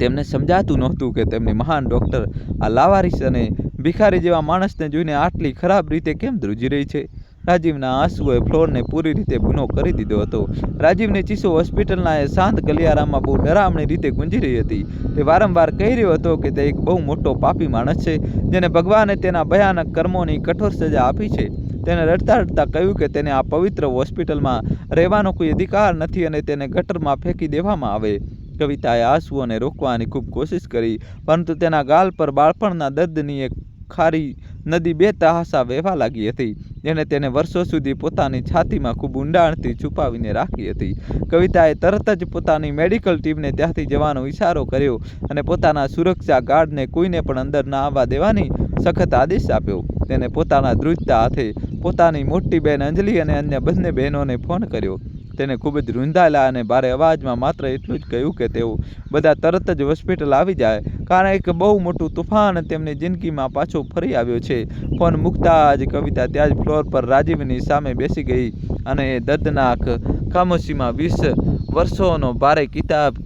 તેમને સમજાતું નહોતું કે તેમની મહાન ડૉક્ટર આ લાવારીસ અને ભિખારી જેવા માણસને જોઈને આટલી ખરાબ રીતે કેમ ધ્રુજી રહી છે. રાજીવના આંસુએ ફ્લોરને પૂરી રીતે ભૂનો કરી દીધો હતો. રાજીવની ચીસો હોસ્પિટલના એ શાંત ગલિયારામાં બહુ ડરામણી રીતે ગુંજી રહી હતી. તે વારંવાર કહી રહ્યો હતો કે તે એક બહુ મોટો પાપી માણસ છે, જેને ભગવાને તેના ભયાનક કર્મોની કઠોર સજા આપી છે. તેને રડતા કહ્યું કે તેને આ પવિત્ર હોસ્પિટલમાં રહેવાનો કોઈ અધિકાર નથી અને તેને ગટરમાં ફેંકી દેવામાં આવે. કવિતાએ આંસુઓને રોકવાની ખૂબ કોશિશ કરી, પરંતુ તેના ગાલ પર બાળપણના દર્દની એક ખારી નદી બે તહાસા વહેવા લાગી હતી, જેને તેને વર્ષો સુધી પોતાની છાતીમાં ખૂબ ઊંડાણથી છુપાવીને રાખી હતી. કવિતાએ તરત જ પોતાની મેડિકલ ટીમને ત્યાંથી જવાનો ઇશારો કર્યો અને પોતાના સુરક્ષા ગાર્ડને કોઈને પણ અંદર ના આવવા દેવાની સખત આદેશ આપ્યો. તેને પોતાના ધ્રુજતા હાથે પોતાની મોટી બહેન અંજલિ અને અન્ય બંને બહેનોને ફોન કર્યો. તેને ખૂબ જ રૂંધાયેલા અને ભારે અવાજમાં માત્ર એટલું જ કહ્યું કે તેઓ બધા તરત જ હોસ્પિટલ આવી જાય, કારણ એક બહુ મોટું તુફાન તેમની જિંદગીમાં પાછો ફરી આવ્યો છે. ફોન મૂકતા જ કવિતા ત્યાં જ ફ્લોર પર રાજીવની સામે બેસી ગઈ અને એ દર્દનાક ખામોશીમાં 20 વર્ષોનો ભારે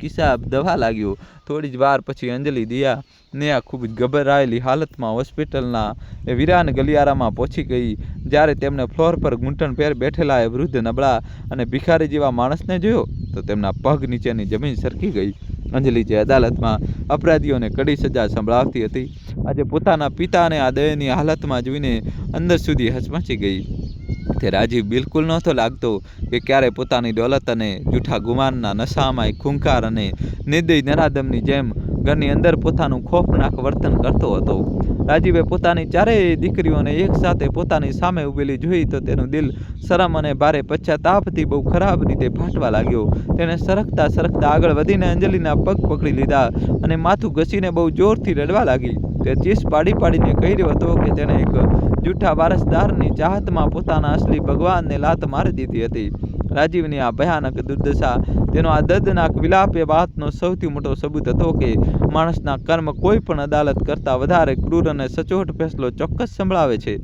કિસાબ દવા લાગ્યો. થોડી જ વાર પછી અંજલિ, દિયા, નેહા ખૂબ જ ગભરાયેલી હાલતમાં હોસ્પિટલના એ વિરાન ગલિયારામાં પહોંચી ગઈ. જ્યારે તેમણે ફ્લોર પર ઘૂંટણભેર બેઠેલા એ વૃદ્ધ, નબળા અને ભિખારી જેવા માણસને જોયો તો તેમના પગ નીચેની જમીન સરકી ગઈ. અંજલિ, જે અદાલતમાં અપરાધીઓને કડી સજા સંભળાવતી હતી, આજે પોતાના પિતાને આ દયનીય હાલતમાં જોઈને અંદર સુધી હચમચી ગઈ. તે રાજીવ બિલકુલ નહોતો લાગતો કે ક્યારે પોતાની દોલત અને જૂઠા ગુમાનના નશામાં ખૂંખાર અને નિર્દય નરાદમની જેમ ઘરની અંદર પોતાનું ખોફનાક વર્તન કરતો હતો. રાજીવે પોતાની ચારેય દીકરીઓને એક સાથે પોતાની સામે ઊભેલી જોઈ તો તેનું દિલ શરમ અને ભારે પશ્ચાતાપથી બહુ ખરાબ રીતે ફાટવા લાગ્યો. તેને સરકતા સરકતા આગળ વધીને અંજલિના પગ પકડી લીધા અને માથું ઘસીને બહુ જોરથી રડવા લાગી. તે ચીસ પાડીને કહી રહ્યો હતો કે તેણે એક જૂઠા વારસદારની ચાહતમાં પોતાના અસલી ભગવાનને લાત મારી દીધી હતી. રાજીવની આ ભયાનક દુર્દશા, તેનો આ દર્દનાક વિલાપ એ વાતનો સૌથી મોટો સબૂત હતો કે માણસના કર્મ કોઈ પણ અદાલત કરતાં વધારે ક્રૂર અને સચોટ ફેસલો ચોક્કસ સંભળાવે છે.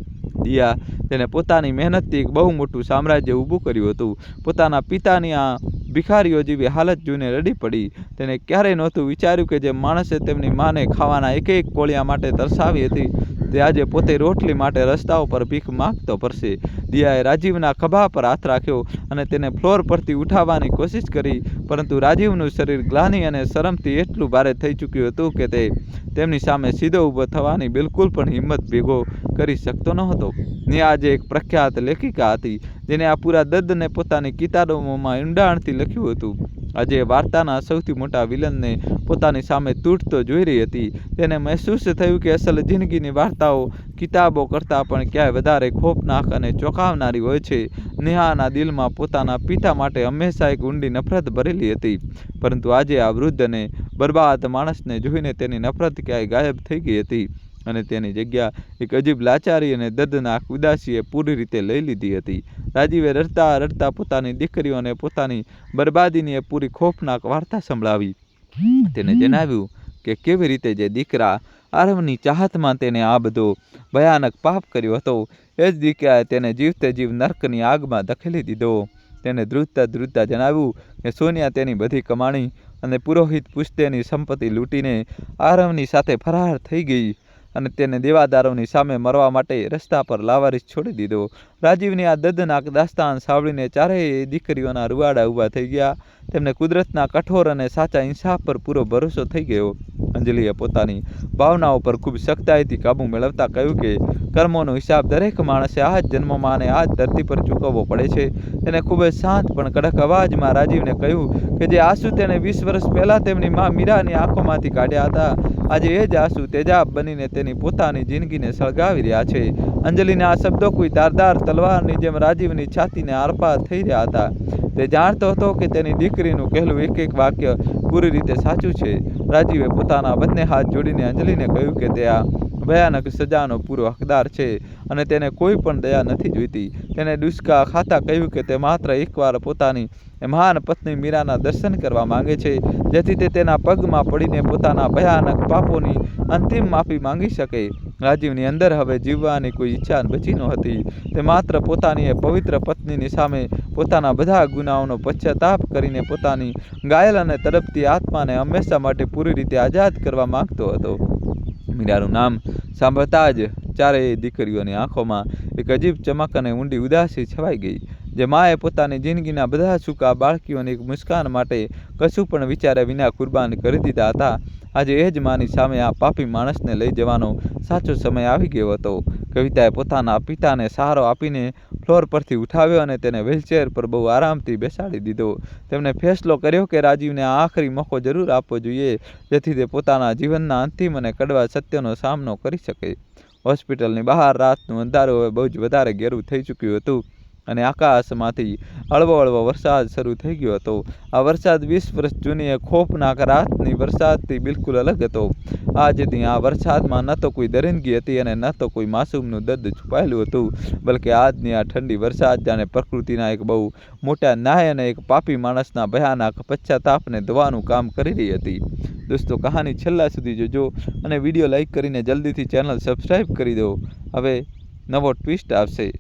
દિયા, તેને પોતાની મહેનતથી એક બહુ મોટું સામ્રાજ્ય ઊભું કર્યું હતું. પોતાના પિતાની આ ભિખારીઓ જેવી હાલત જોઈને રડી પડી. તેને ક્યારેય નહોતું વિચાર્યું કે જે માણસે તેમની માને ખાવાના એક એક કોળિયા માટે તરસાવી હતી, તે આજે પોતે રોટલી માટે રસ્તાઓ પર ભીખ માંગતો પડશે. દિયાએ રાજીવના ખભા પર હાથ રાખ્યો અને તેને ફ્લોર પરથી ઉઠાવવાની કોશિશ કરી, પરંતુ રાજીવનું શરીર ગ્લાનિ અને શરમથી એટલું ભારે થઈ ચૂક્યું હતું કે તે તેમની સામે સીધો ઊભો થવાની બિલકુલ પણ હિંમત ભેગો કરી શકતો ન હતો. નેહા આજે એક પ્રખ્યાત લેખિકા હતી, જેને આ પૂરા દર્દને પોતાની કિતાબોમાં ઊંડાણથી લખ્યું હતું. આજે વાર્તાના સૌથી મોટા વિલનને પોતાની સામે તૂટતો જોઈ રહી હતી. તેને મહેસૂસ થયું કે અસલ જિંદગીની વાર્તાઓ કિતાબો કરતાં પણ ક્યાંય વધારે ખોફનાક અને ચોંકાવનારી હોય છે. નેહાના દિલમાં પોતાના પિતા માટે હંમેશા એક ઊંડી નફરત ભરેલી હતી, પરંતુ આજે આ વૃદ્ધ અને બરબાદ માણસને જોઈને તેની નફરત ક્યાંય ગાયબ થઈ ગઈ હતી અને તેની જગ્યા એક અજીબ લાચારી અને દર્દનાક ઉદાસીએ પૂરી રીતે લઈ લીધી હતી. રાજીવે રડતા રડતા પોતાની દીકરીઓને પોતાની બરબાદીની એ પૂરી ખોફનાક વાર્તા સંભળાવી. તેને જણાવ્યું કે કેવી રીતે જે દીકરા આરવની ચાહતમાં તેને આ બધો ભયાનક પાપ કર્યો હતો, એ જ દીકરાએ તેને જીવતે જીવ નર્કની આગમાં ધકેલી દીધો. તેને ધ્રુજતા જણાવ્યું કે સોનિયા તેની બધી કમાણી અને પુરોહિત પુશ્તેની સંપત્તિ લૂંટીને આરવની સાથે ફરાર થઈ ગઈ અને તેને દેવાદારોની સામે મરવા માટે રસ્તા પર લાવારીસ છોડી દીધો. રાજીવની આ દર્દનાક દાસ્તાન સાંભળીને ચારેય દીકરીઓના રૂવાડા ઊભા થઈ ગયા. તેમને કુદરતના કઠોર અને સાચા ઇન્સાફ પર પૂરો ભરોસો થઈ ગયો. અંજલિએ પોતાની ભાવનાઓ પર ખૂબ સખ્તાઈથી કાબૂ મેળવતા કહ્યું કે કર્મોનો હિસાબ દરેક માણસે આ જ જન્મમાં અને આ જ ધરતી પર ચૂકવવો પડે છે. તેને ખૂબ જ શાંત પણ કડક અવાજમાં રાજીવને કહ્યું કે જે આંસુ તેણે 20 વર્ષ પહેલાં તેમની મા મીરાની આંખોમાંથી કાઢ્યા હતા, આજે એ જ આંસુ તેજાબ બનીને તેની પોતાની જિંદગીને સળગાવી રહ્યા છે. અંજલિના આ શબ્દો કોઈ ધારદાર તલવારની જેમ રાજીવની છાતીને આરપાર થઈ રહ્યા હતા. તે જાણતો હતો કે તેની દીકરીનું કહેલું એક એક વાક્ય પૂરી રીતે સાચું છે. રાજીવે પોતાના બંને હાથ જોડીને અંજલિને કહ્યું કે તે આ ભયાનક સજાનો પૂરો હકદાર છે અને તેને કોઈ પણ દયા નથી જોઈતી. તેને ડુસકા ખાતા કહ્યું કે તે માત્ર એકવાર પોતાની મહાન પત્ની મીરાના દર્શન કરવા માંગે છે, જેથી તે તેના પગમાં પડીને પોતાના ભયાનક પાપોની અંતિમ માફી માંગી શકે. રાજીવની અંદર હવે જીવવાની કોઈ ઈચ્છા બચી નહોતી. તે માત્ર પોતાની એ પવિત્ર પત્નીની સામે પોતાના બધા ગુનાઓનો પશ્ચાતાપ કરીને પોતાની ઘાયલ અને તડપતી આત્માને હંમેશા માટે પૂરી રીતે આઝાદ કરવા માંગતો હતો. મીરાનું નામ સાંભળતા જ ચારેય દીકરીઓની આંખોમાં એક અજીબ ચમક અને ઊંડી ઉદાસી છવાઈ ગઈ. જે માએ પોતાની જિંદગીના બધા સૂકા બાળકીઓની એક મુસ્કાન માટે કશું પણ વિચાર્યા વિના કુરબાન કરી દીધા હતા, આજે એ જ માની સામે આ પાપી માણસને લઈ જવાનો સાચો સમય આવી ગયો હતો. કવિતાએ પોતાના પિતાને સહારો આપીને ફ્લોર પરથી ઉઠાવ્યો અને તેને વ્હીલચેર પર બહુ આરામથી બેસાડી દીધો. તેમણે ફેસલો કર્યો કે રાજીવને આ આખરી મોકો જરૂર આપવો જોઈએ, જેથી તે પોતાના જીવનના અંતિમ અને કડવા સત્યનો સામનો કરી શકે. હોસ્પિટલની બહાર રાતનું અંધારું હવે બહુ જ વધારે ઘેરું થઈ ચૂક્યું હતું અને આકાશમાંથી હળવો વરસાદ શરૂ થઈ ગયો હતો. આ વરસાદ 20 વર્ષ જૂની એ ખોફનાક રાતની વરસાદથી બિલકુલ અલગ હતો. આજની આ વરસાદમાં ન તો કોઈ દરિંદગી હતી અને ન તો કોઈ માસૂમનું દર્દ છુપાયેલું હતું, બલકે આજની આ ઠંડી વરસાદ જાણે પ્રકૃતિના એક બહુ મોટા ન્યાય અને એક પાપી માણસના ભયાનક પશ્ચાતાપને ધોવાનું કામ કરી રહી હતી. દોસ્તો, કહાની છેલ્લા સુધી જોજો અને વિડીયો લાઈક કરીને જલ્દીથી ચેનલ સબસ્ક્રાઈબ કરી દો. હવે નવો ટ્વિસ્ટ આવશે.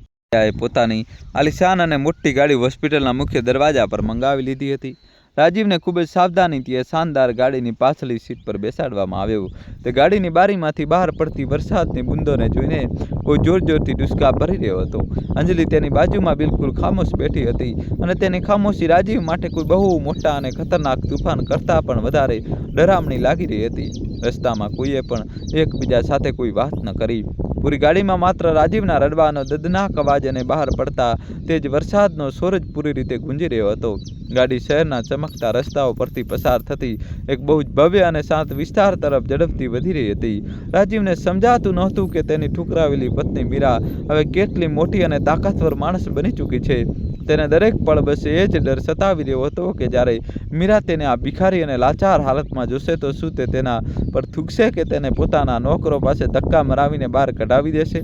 પોતાની આલિશાન અને મોટી ગાડી હોસ્પિટલના મુખ્ય દરવાજા પર મંગાવી લીધી હતી. રાજીવને ખૂબ જ સાવધાનીથી એ શાનદાર ગાડીની પાછલી સીટ પર બેસાડવામાં આવ્યો. તે ગાડીની બારીમાંથી બહાર પડતી વરસાદની બૂંદોને જોઈને બહુ જોરથી ડુસકા ભરી રહ્યો હતો. અંજલિ તેની બાજુમાં બિલકુલ ખામોશ બેઠી હતી અને તેની ખામોશી રાજીવ માટે કોઈ બહુ મોટા અને ખતરનાક તુફાન કરતાં પણ વધારે ડરામણી લાગી રહી હતી. રસ્તામાં કોઈએ પણ એકબીજા સાથે કોઈ વાત ન કરી. પૂરી ગાડીમાં માત્ર રાજીવના રડવાનો દર્દનાક અવાજ અને બહાર પડતા તેજ વરસાદનો સોર જ પૂરી રીતે ગુંજી રહ્યો હતો. ગાડી શહેરના ચમકતા રસ્તાઓ પરથી પસાર થતી એક બહુ જ ભવ્ય અને શાંત વિસ્તાર તરફ ઝડપથી વધી રહી હતી. રાજીવને સમજાતું નહોતું કે તેની ઠુકરાવેલી પત્ની મીરા હવે કેટલી મોટી અને તાકાતવર માણસ બની ચૂકી છે. તેને દરેક પળ બસ એ જ ડર સતાવી રહ્યો હતો કે જ્યારે મીરા તેને આ ભિખારી અને લાચાર હાલતમાં જોશે તો શું તે તેના પર થૂકશે કે તેને પોતાના નોકરો પાસે ધક્કા મરાવીને બહાર કઢાવી દેશે.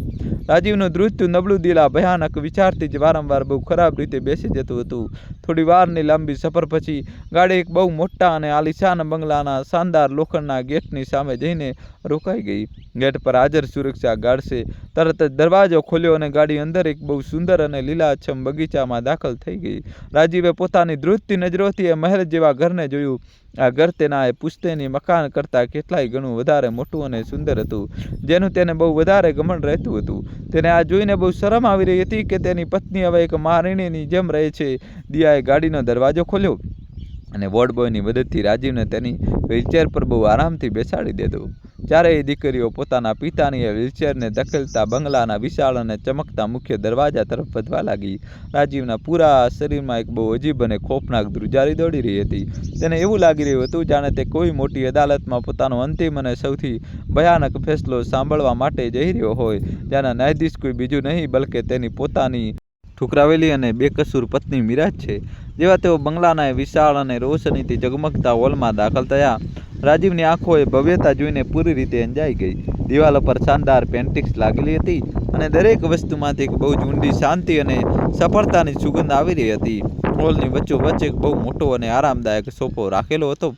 રાજીવનું ધ્રુજતું નબળું દિલ આ ભયાનક વિચારથી જ વારંવાર બહુ ખરાબ રીતે બેસી જતું હતું. થોડી વારની લાંબી સફર પછી ગાડી એક બહુ મોટા અને આલિશાન બંગલાના શાનદાર લોખંડના ગેટની સામે જઈને રોકાઈ ગઈ. ગેટ પર હાજર સુરક્ષા ગાર્ડસે તરત જ દરવાજો ખોલ્યો અને ગાડી અંદર એક બહુ સુંદર અને લીલાછમ બગીચામાં દાખલ થઈ ગઈ. રાજીવે પોતાની ધ્રુજતી નજરોથી એ મહેલ જેવા ઘરને જોયું. આ ઘર તેના એ પુશ્તૈની મકાન કરતાં કેટલાય ગણું વધારે મોટું અને સુંદર હતું, જેનું તેને બહુ વધારે ગમન રહેતું હતું. તેને આ જોઈને બહુ શરમ આવી રહી હતી કે તેની પત્ની હવે એક મહારાણીની જેમ રહે છે. દિયાએ ગાડીનો દરવાજો ખોલ્યો અને વોર્ડ બોયની મદદથી રાજીવને તેની વ્હીલચેર પર બહુ આરામથી બેસાડી દીધો. ચારેય દીકરીઓ પોતાના પિતાની એ વ્હીલચેરને ધકેલતા બંગલાના વિશાળ અને ચમકતા મુખ્ય દરવાજા તરફ વધવા લાગી. રાજીવના પૂરા શરીરમાં એક બહુ અજીબ અને ખોફનાક ધ્રુજારી દોડી રહી હતી. તેને એવું લાગી રહ્યું હતું જાણે તે કોઈ મોટી અદાલતમાં પોતાનો અંતિમ અને સૌથી ભયાનક ફેસલો સાંભળવા માટે જઈ રહ્યો હોય, જેના ન્યાયાધીશ કોઈ બીજું નહીં બલકે તેની પોતાની ઠુકરાવેલી અને બેકસૂર પત્ની મીરા જ છે. જેવા તેઓ બંગલાના વિશાળ અને રોશનીથી ઝગમગતા હોલમાં દાખલ થયા, રાજીવની આંખોએ ભવ્યતા જોઈને પૂરી રીતે અંજાઈ ગઈ. દિવાલો પર શાનદાર પેન્ટિંગ્સ લાગેલી હતી અને દરેક વસ્તુમાંથી એક બહુ જ ઊંડી શાંતિ અને સફળતાની સુગંધ આવી રહી હતી. હોલની વચ્ચોવચ્ચ એક બહુ મોટો અને આરામદાયક સોફો રાખેલો હતો.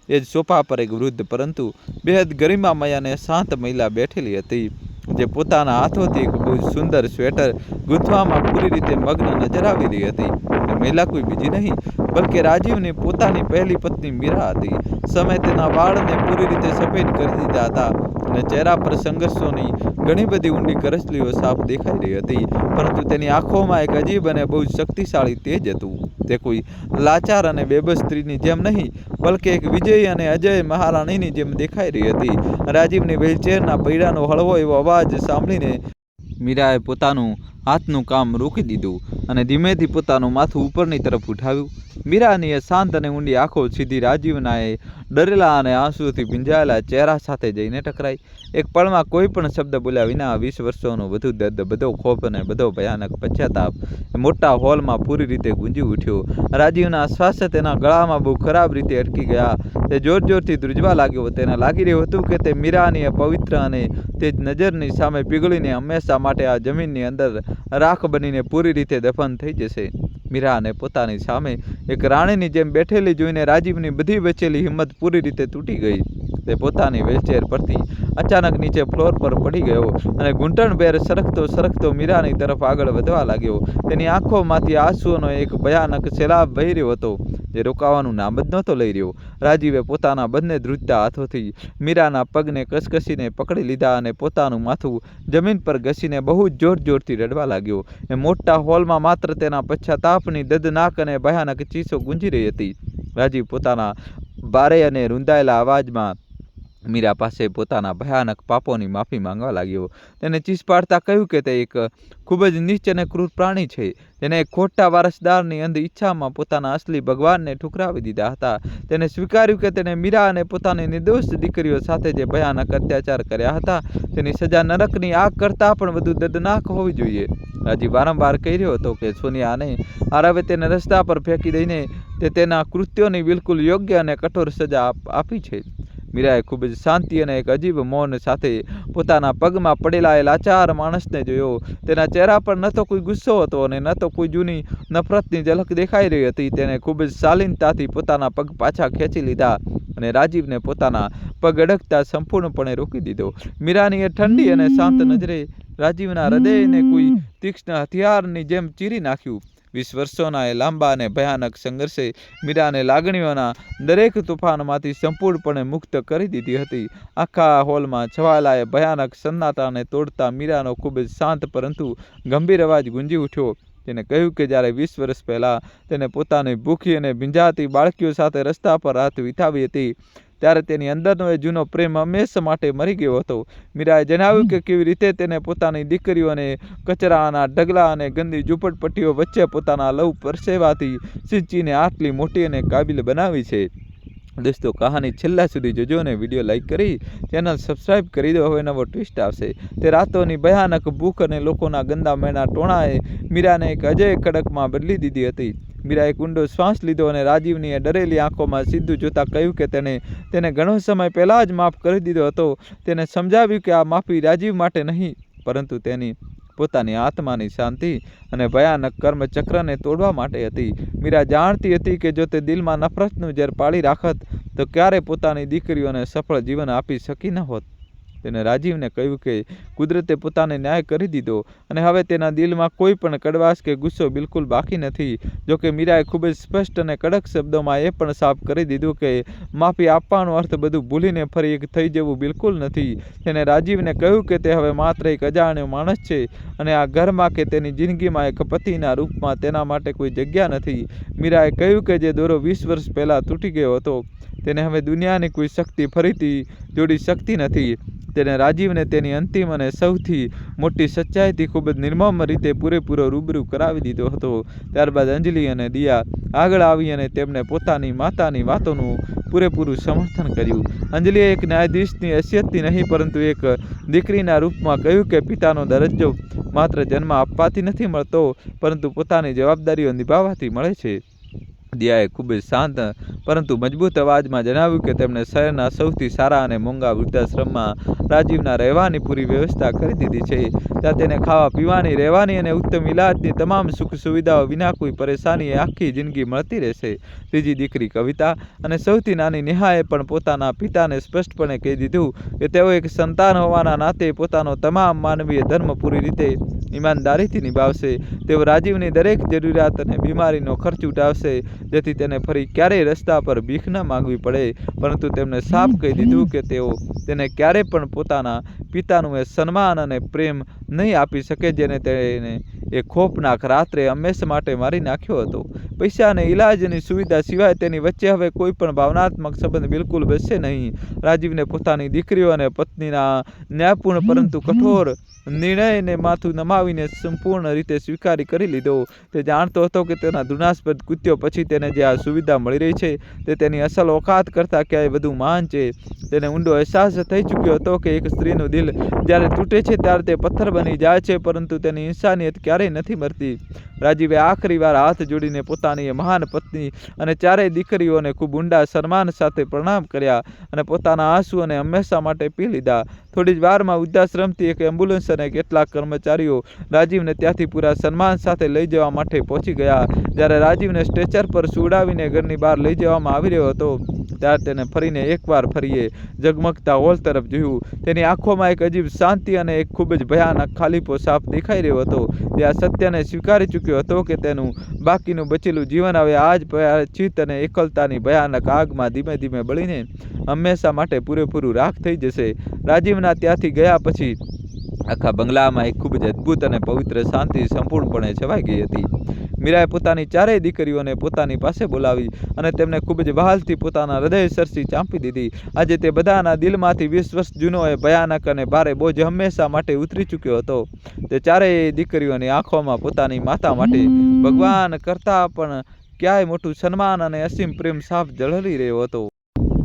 એ જ સોફા પર એક વૃદ્ધ પરંતુ બેહદ ગરિમામય અને શાંત મહિલા બેઠેલી હતી, જે પોતાના હાથોથી એક બહુ સુંદર સ્વેટર ગૂંથવામાં પૂરી રીતે મગ્ન નજર આવી રહી હતી. એ મહિલા કોઈ બીજી નહીં બલકે રાજીવની પોતાની પહેલી પત્ની મીરા હતી. સમય તેના વાળને પૂરી રીતે સફેદ કરી દીધા હતા અને ચહેરા પર સંઘર્ષોની ઘણી બધી ઊંડી કરચલીઓ સાફ દેખાઈ રહી હતી, પરંતુ તેની આંખોમાં એક અજીબ અને બહુ શક્તિશાળી તેજ હતું. તે કોઈ લાચાર અને બેબસ સ્ત્રીની જેમ નહીં બલકે એક વિજયી અને અજય મહારાણીની જેમ દેખાઈ રહી હતી. રાજીવની વ્હીલચેરના પૈડાનો હળવો એવો અવાજ સાંભળીને મીરાએ પોતાનું હાથનું કામ રોકી દીધું અને ધીમેથી પોતાનું માથું ઉપરની તરફ ઉઠાવ્યું. મીરાની એ શાંત અને ઊંડી આંખો સીધી રાજીવના એ ડરેલા અને આંસુઓથી ભીંજાયેલા ચહેરા સાથે જઈને ટકરાઈ. એક પળમાં કોઈ પણ શબ્દ બોલ્યા વિના 20 વર્ષોનો બધું દર્દ, બધો ખોફ અને બધો ભયાનક પશ્ચાતાપ એ મોટા હોલમાં પૂરી રીતે ગુંજી ઉઠ્યો. રાજીવના શ્વાસ તેના ગળામાં બહુ ખરાબ રીતે અટકી ગયા. તે જોરથી ધ્રુજવા લાગ્યો. તેને લાગી રહ્યું હતું કે તે મીરાની પવિત્ર અને તે જ નજરની સામે પીગળીને હંમેશા માટે આ જમીનની અંદર રાખ બનીને પૂરી રીતે દફન થઈ જશે. મીરાને પોતાની સામે એક રાણીની જેમ બેઠેલી જોઈને રાજીવની બધી બચેલી હિંમત પૂરી રીતે તૂટી ગઈ. તે પોતાની વ્હીલચેર પરથી અચાનક નીચે ફ્લોર પર પડી ગયો અને ઘૂંટણભેર સરકતો મીરાની તરફ આગળ વધવા લાગ્યો. તેની આંખોમાંથી આંસુઓનો એક ભયાનક સૈલાબ વહી રહ્યો હતો, જે રોકાવાનું નામ જ નહોતો લઈ રહ્યો. રાજીવે પોતાના બંને ધ્રુજતા હાથોથી મીરાના પગને કસકસીને પકડી લીધા અને પોતાનું માથું જમીન પર ઘસીને બહુ જ જોરથી રડવા લાગ્યો. એ મોટા હોલમાં માત્ર તેના પશ્ચાતાપની દર્દનાક અને ભયાનક ચીસો ગુંજી રહી હતી. રાજીવ પોતાના ભારે અને રૂંધાયેલા અવાજમાં મીરા પાસે પોતાના ભયાનક પાપોની માફી માંગવા લાગ્યો. તેને ચીસ પાડતા કહ્યું કે તે એક ખૂબ જ નીચ અને ક્રૂર પ્રાણી છે, જેને એક ખોટા વારસદારની અંધ ઈચ્છામાં પોતાના અસલી ભગવાનને ઠુકરાવી દીધા હતા. તેને સ્વીકાર્યું કે તેને મીરા અને પોતાની નિર્દોષ દીકરીઓ સાથે જે ભયાનક અત્યાચાર કર્યા હતા તેની સજા નરકની આગ કરતાં પણ વધુ દર્દનાક હોવી જોઈએ. રાજીવ વારંવાર કહી રહ્યો હતો કે સોનિયાને આરવે તેને રસ્તા પર ફેંકી દઈને તે તેના કૃત્યોની બિલકુલ યોગ્ય અને કઠોર સજા આપી છે. મીરાએ ખૂબ જ શાંતિ અને એક અજીબ મૌન સાથે પોતાના પગમાં પડેલા એ લાચાર માણસને જોયો. તેના ચહેરા પર ન તો કોઈ ગુસ્સો હતો અને ન તો કોઈ જૂની નફરતની ઝલક દેખાઈ રહી હતી. તેને ખૂબ જ શાલીનતાથી પોતાના પગ પાછા ખેંચી લીધા અને રાજીવને પોતાના પગ અડકતા સંપૂર્ણપણે રોકી દીધો. મીરાની એ ઠંડી અને શાંત નજરે રાજીવના હૃદયને કોઈ તીક્ષ્ણ હથિયારની જેમ ચીરી નાખ્યું. 20 વર્ષોના એ લાંબા અને ભયાનક સંઘર્ષે મીરાને લાગણીઓના દરેક તોફાનમાંથી સંપૂર્ણપણે મુક્ત કરી દીધી હતી. આખા હોલમાં છવાયેલા એ ભયાનક સન્નાટાને તોડતા મીરાનો ખૂબ જ શાંત પરંતુ ગંભીર અવાજ ગુંજી ઉઠ્યો. તેને કહ્યું કે જ્યારે 20 વર્ષ પહેલાં તેને પોતાની ભૂખી અને ભીંજાતી બાળકીઓ સાથે રસ્તા પર રાત વિતાવી હતી, ત્યારે તેની અંદરનો એ જૂનો પ્રેમ હંમેશા માટે મરી ગયો હતો. મીરાએ જણાવ્યું કે કેવી રીતે તેને પોતાની દીકરીઓને કચરાના ઢગલા અને ગંદી ઝૂંપડપટ્ટીઓ વચ્ચે પોતાના લવ પરસેવાથી સિંચીને આટલી મોટી અને કાબિલ બનાવી છે. દોસ્તો, કહાની છેલ્લા સુધી જોજો અને વિડીયો લાઈક કરી ચેનલ સબસ્ક્રાઈબ કરી દો. હવે નવો ટ્વિસ્ટ આવશે. તે રાતોની ભયાનક ભૂખ અને લોકોના ગંદા મેના ટોણાએ મીરાને એક અજય ખડકમાં બદલી દીધી હતી. મીરાએ એક ઊંડો શ્વાસ લીધો અને રાજીવની ડરેલી આંખોમાં સીધું જોતા કહ્યું કે તેને ઘણો સમય પહેલાં જ માફ કરી દીધો હતો. તેને સમજાવ્યું કે આ માફી રાજીવ માટે નહીં, પરંતુ તેની પોતાની આત્માની શાંતિ અને ભયાનક કર્મચક્રને તોડવા માટે હતી. મીરા જાણતી હતી કે જો તે દિલમાં નફરતનું ઝેર પાળી રાખત તો ક્યારે પોતાની દીકરીઓને સફળ જીવન આપી શકી ન હોત. તેને રાજીવને કહ્યું કે કુદરતે પોતાને ન્યાય કરી દીધો અને હવે તેના દિલમાં કોઈ પણ કડવાશ કે ગુસ્સો બિલકુલ બાકી નથી. જોકે મીરાએ ખૂબ જ સ્પષ્ટ અને કડક શબ્દોમાં એ પણ સાફ કરી દીધું કે માફી આપવાનો અર્થ બધું ભૂલીને ફરી એક થઈ જવું બિલકુલ નથી. તેને રાજીવને કહ્યું કે તે હવે માત્ર એક અજાણ્યો માણસ છે અને આ ઘરમાં કે તેની જિંદગીમાં એક પતિના રૂપમાં તેના માટે કોઈ જગ્યા નથી. મીરાએ કહ્યું કે જે દોરો 20 વર્ષ પહેલાં તૂટી ગયો હતો તેને હવે દુનિયાની કોઈ શક્તિ ફરીથી જોડી શકતી નથી. તેને રાજીવને તેની અંતિમ અને સૌથી મોટી સચ્ચાઈથી ખૂબ જ નિર્મમ રીતે પૂરેપૂરો રૂબરૂ કરાવી દીધો હતો. ત્યારબાદ અંજલિ અને દિયા આગળ આવી અને તેમને પોતાની માતાની વાતોનું પૂરેપૂરું સમર્થન કર્યું. અંજલિએ એક ન્યાયાધીશની હૈસિયતથી નહીં, પરંતુ એક દીકરીના રૂપમાં કહ્યું કે પિતાનો દરજ્જો માત્ર જન્મ આપવાથી નથી મળતો, પરંતુ પોતાની જવાબદારીઓ નિભાવવાથી મળે છે. દિયાએ ખૂબ જ શાંત પરંતુ મજબૂત અવાજમાં જણાવ્યું કે તેમણે શહેરના સૌથી સારા અને મોંઘા વૃદ્ધાશ્રમમાં રાજીવના રહેવાની પૂરી વ્યવસ્થા કરી દીધી છે. ત્યાં તેને ખાવા પીવાની, રહેવાની અને ઉત્તમ ઇલાજની તમામ સુખ સુવિધાઓ વિના કોઈ પરેશાની આખી જિંદગી મળતી રહેશે. ત્રીજી દીકરી કવિતા અને સૌથી નાની નેહાએ પણ પોતાના પિતાને સ્પષ્ટપણે કહી દીધું કે તેઓ એક સંતાન હોવાના નાતે પોતાનો તમામ માનવીય ધર્મ પૂરી રીતે ઈમાનદારીથી નિભાવશે. તેઓ રાજીવની દરેક જરૂરિયાત અને બીમારીનો ખર્ચ ઉઠાવશે, જેથી તેને ફરી ક્યારેય રસ્તા પર ભીખ ન માંગવી પડે. પરંતુ તેમણે સાફ કહી દીધું કે તેઓ તેને ક્યારેય પણ પોતાના પિતાનું એ સન્માન અને પ્રેમ નહીં આપી શકે જેને તેને એ ખોફનાક રાત્રે હંમેશા માટે મારી નાખ્યો હતો. પૈસા અને ઇલાજની સુવિધા સિવાય તેની વચ્ચે હવે કોઈ પણ ભાવનાત્મક સંબંધ બિલકુલ બચશે નહીં. રાજીવને પોતાની દીકરીઓ અને પત્નીના ન્યાયપૂર્ણ પરંતુ કઠોર નિર્ણયને માથું નમાવીને સંપૂર્ણ રીતે સ્વીકારી કરી લીધો. તે જાણતો હતો કે તેના ઘૃણાસ્પદ કૃત્યો પછી તેને જે આ સુવિધા મળી રહી છે તે તેની અસલ ઓકાત કરતાં ક્યાંય વધુ મહાન છે. તેને ઊંડો અહેસાસ થઈ ચૂક્યો હતો કે એક સ્ત્રીનું દિલ જ્યારે તૂટે છે ત્યારે તે પથ્થર બની જાય છે, પરંતુ તેની ઇન્સાનિયત ક્યારેય નથી મરતી. રાજીવે આખરી વાર હાથ જોડીને પોતાની એ મહાન પત્ની અને ચારેય દીકરીઓને ખૂબ ઊંડા સન્માન સાથે પ્રણામ કર્યા અને પોતાના આંસુઓને હંમેશા માટે પી લીધા. થોડી જ વારમાં વૃદ્ધાશ્રમથી એક એમ્બ્યુલન્સ અને કેટલાક કર્મચારીઓ રાજીવને ત્યાંથી પૂરા સન્માન સાથે લઈ જવા માટે પહોંચી ગયા. જ્યારે રાજીવને સ્ટ્રેચર પર સુવડાવીને ઘરની બહાર લઈ જવામાં આવી રહ્યો હતો ત્યારે તેને ફરીને એકવાર ફરીએ ઝગમગતા હોલ તરફ જોયું. તેની આંખોમાં એક અજીબ શાંતિ અને એક ખૂબ જ ભયાનક ખાલીપો સાફ દેખાઈ રહ્યો હતો. તે આ સત્યને સ્વીકારી ચૂક્યો હતો કે તેનું બાકીનું બચેલું જીવન હવે આ જ ચિત્ત અને એકલતાની ભયાનક આગમાં ધીમે ધીમે બળીને હંમેશા માટે પૂરેપૂરું રાખ થઈ જશે. રાજીવના ત્યાંથી ગયા પછી આખા બંગલામાં એક ખૂબ જ અદ્ભુત અને પવિત્ર શાંતિ સંપૂર્ણપણે છવાઈ ગઈ હતી. મીરાએ પોતાની ચારેય દીકરીઓને પોતાની પાસે બોલાવી અને તેમને ખૂબ જ વહાલથી પોતાના હૃદય સરસી ચાંપી દીધી. આજે તે બધાના દિલમાંથી 20 વર્ષ જૂનો એ ભયાનક અને ભારે બોજ હંમેશા માટે ઉતરી ચૂક્યો હતો. તે ચારેય દીકરીઓની આંખોમાં પોતાની માતા માટે ભગવાન કરતાં પણ ક્યાંય મોટું સન્માન અને અસીમ પ્રેમ સાફ ઝળહળી રહ્યો હતો.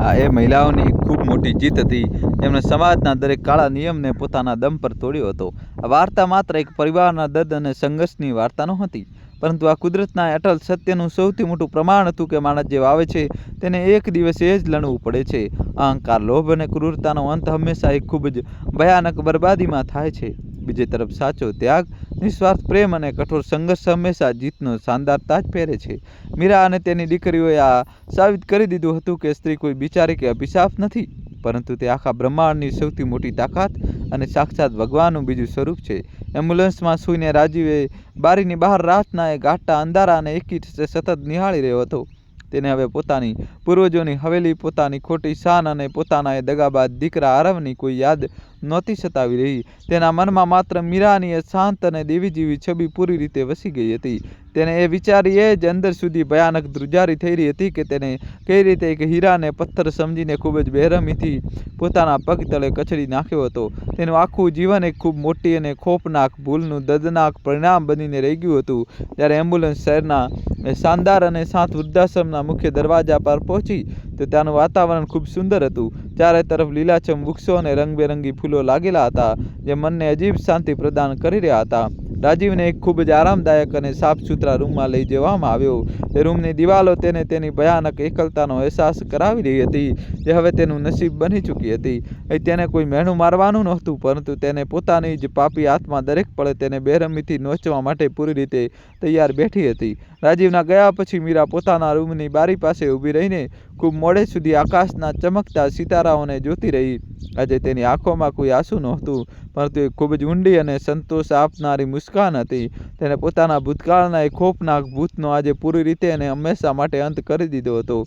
આ એ મહિલાઓની ખૂબ મોટી જીત હતી જેમણે સમાજના દરેક કાળા નિયમને પોતાના દમ પર તોડ્યો હતો. આ વાર્તા માત્ર એક પરિવારના દર્દ અને સંઘર્ષની વાર્તા નહોતી, પરંતુ આ કુદરતના અટલ સત્યનું સૌથી મોટું પ્રમાણ હતું કે માણસ જે વાવે છે તેને એક દિવસે એ જ લણવું પડે છે. અહંકાર, લોભ અને ક્રૂરતાનો અંત હંમેશા એક ખૂબ જ ભયાનક બરબાદીમાં થાય છે. બીજી તરફ સાચો ત્યાગ, નિસ્વાર્થ પ્રેમ અને કઠોર સંઘર્ષ હંમેશા જીતનો શાનદાર તાજ પહેરે છે. મીરા અને તેની દીકરીઓએ આ સાબિત કરી દીધું હતું કે સ્ત્રી કોઈ બિચારી કે અભિશાપ નથી, પરંતુ તે આખા બ્રહ્માંડની સૌથી મોટી તાકાત અને સાક્ષાત ભગવાનનું બીજું સ્વરૂપ છે. એમ્બ્યુલન્સમાં સૂઈને રાજીવે બારીની બહાર રાતના એ ગાઢતા અંધારાને એકી સતત નિહાળી રહ્યો હતો. તેને હવે પોતાની પૂર્વજોની હવેલી, પોતાની ખોટી શાન અને પોતાના એ દગાબાજ દીકરા આરવની કોઈ યાદ નહોતી સતાવી રહી. તેના મનમાં માત્ર મીરાની એ શાંત અને દેવી જેવી છબી પૂરી રીતે વસી ગઈ હતી. તેને એ વિચારી એ જ અંદર સુધી ભયાનક ધ્રુજારી થઈ રહી હતી કે તેને કઈ રીતે એક હીરાને પથ્થર સમજીને ખૂબ જ બેરહમીથી પોતાના પગ તળે કચડી નાખ્યો હતો. તેનું આખું જીવન એક ખૂબ મોટી અને ખોફનાક ભૂલનું દર્દનાક પરિણામ બનીને રહી ગયું હતું. જ્યારે એમ્બ્યુલન્સ શહેરના શાનદાર અને શાંત વૃદ્ધાશ્રમના મુખ્ય દરવાજા પર પહોંચી તો ત્યાંનું વાતાવરણ ખૂબ સુંદર હતું. ચારે તરફ લીલાછમ વૃક્ષો અને રંગબેરંગી ફૂલો લાગેલા હતા જે મનને અજીબ શાંતિ પ્રદાન કરી રહ્યા હતા. રાજીવને એક ખૂબ જ આરામદાયક અને સાફ સુથરા રૂમમાં લઈ જવામાં આવ્યો. તે રૂમની દિવાલો તેને તેની ભયાનક એકલતાનો અહેસાસ કરાવી રહી હતી જે હવે તેનું નસીબ બની ચૂકી હતી. અહીં તેને કોઈ મહેણું મારવાનું નહોતું, પરંતુ તેને પોતાની જ પાપી આત્મા દરેક પળે તેને બેરહમીથી નોચવા માટે પૂરી રીતે તૈયાર બેઠી હતી. રાજીવના ગયા પછી મીરા પોતાના રૂમની બારી પાસે ઊભી રહીને ખૂબ મોડે સુધી આકાશના ચમકતા સિતારાઓને જોતી રહી. આજે તેની આંખોમાં કોઈ આંસુ નહોતું, પરંતુ એક ખૂબ જ ઊંડી અને સંતોષ આપનારી મુસ્કાન હતી. તેને પોતાના ભૂતકાળના એક ખોફનાક ભૂતનો આજે પૂરી રીતે અને હંમેશા માટે અંત કરી દીધો હતો.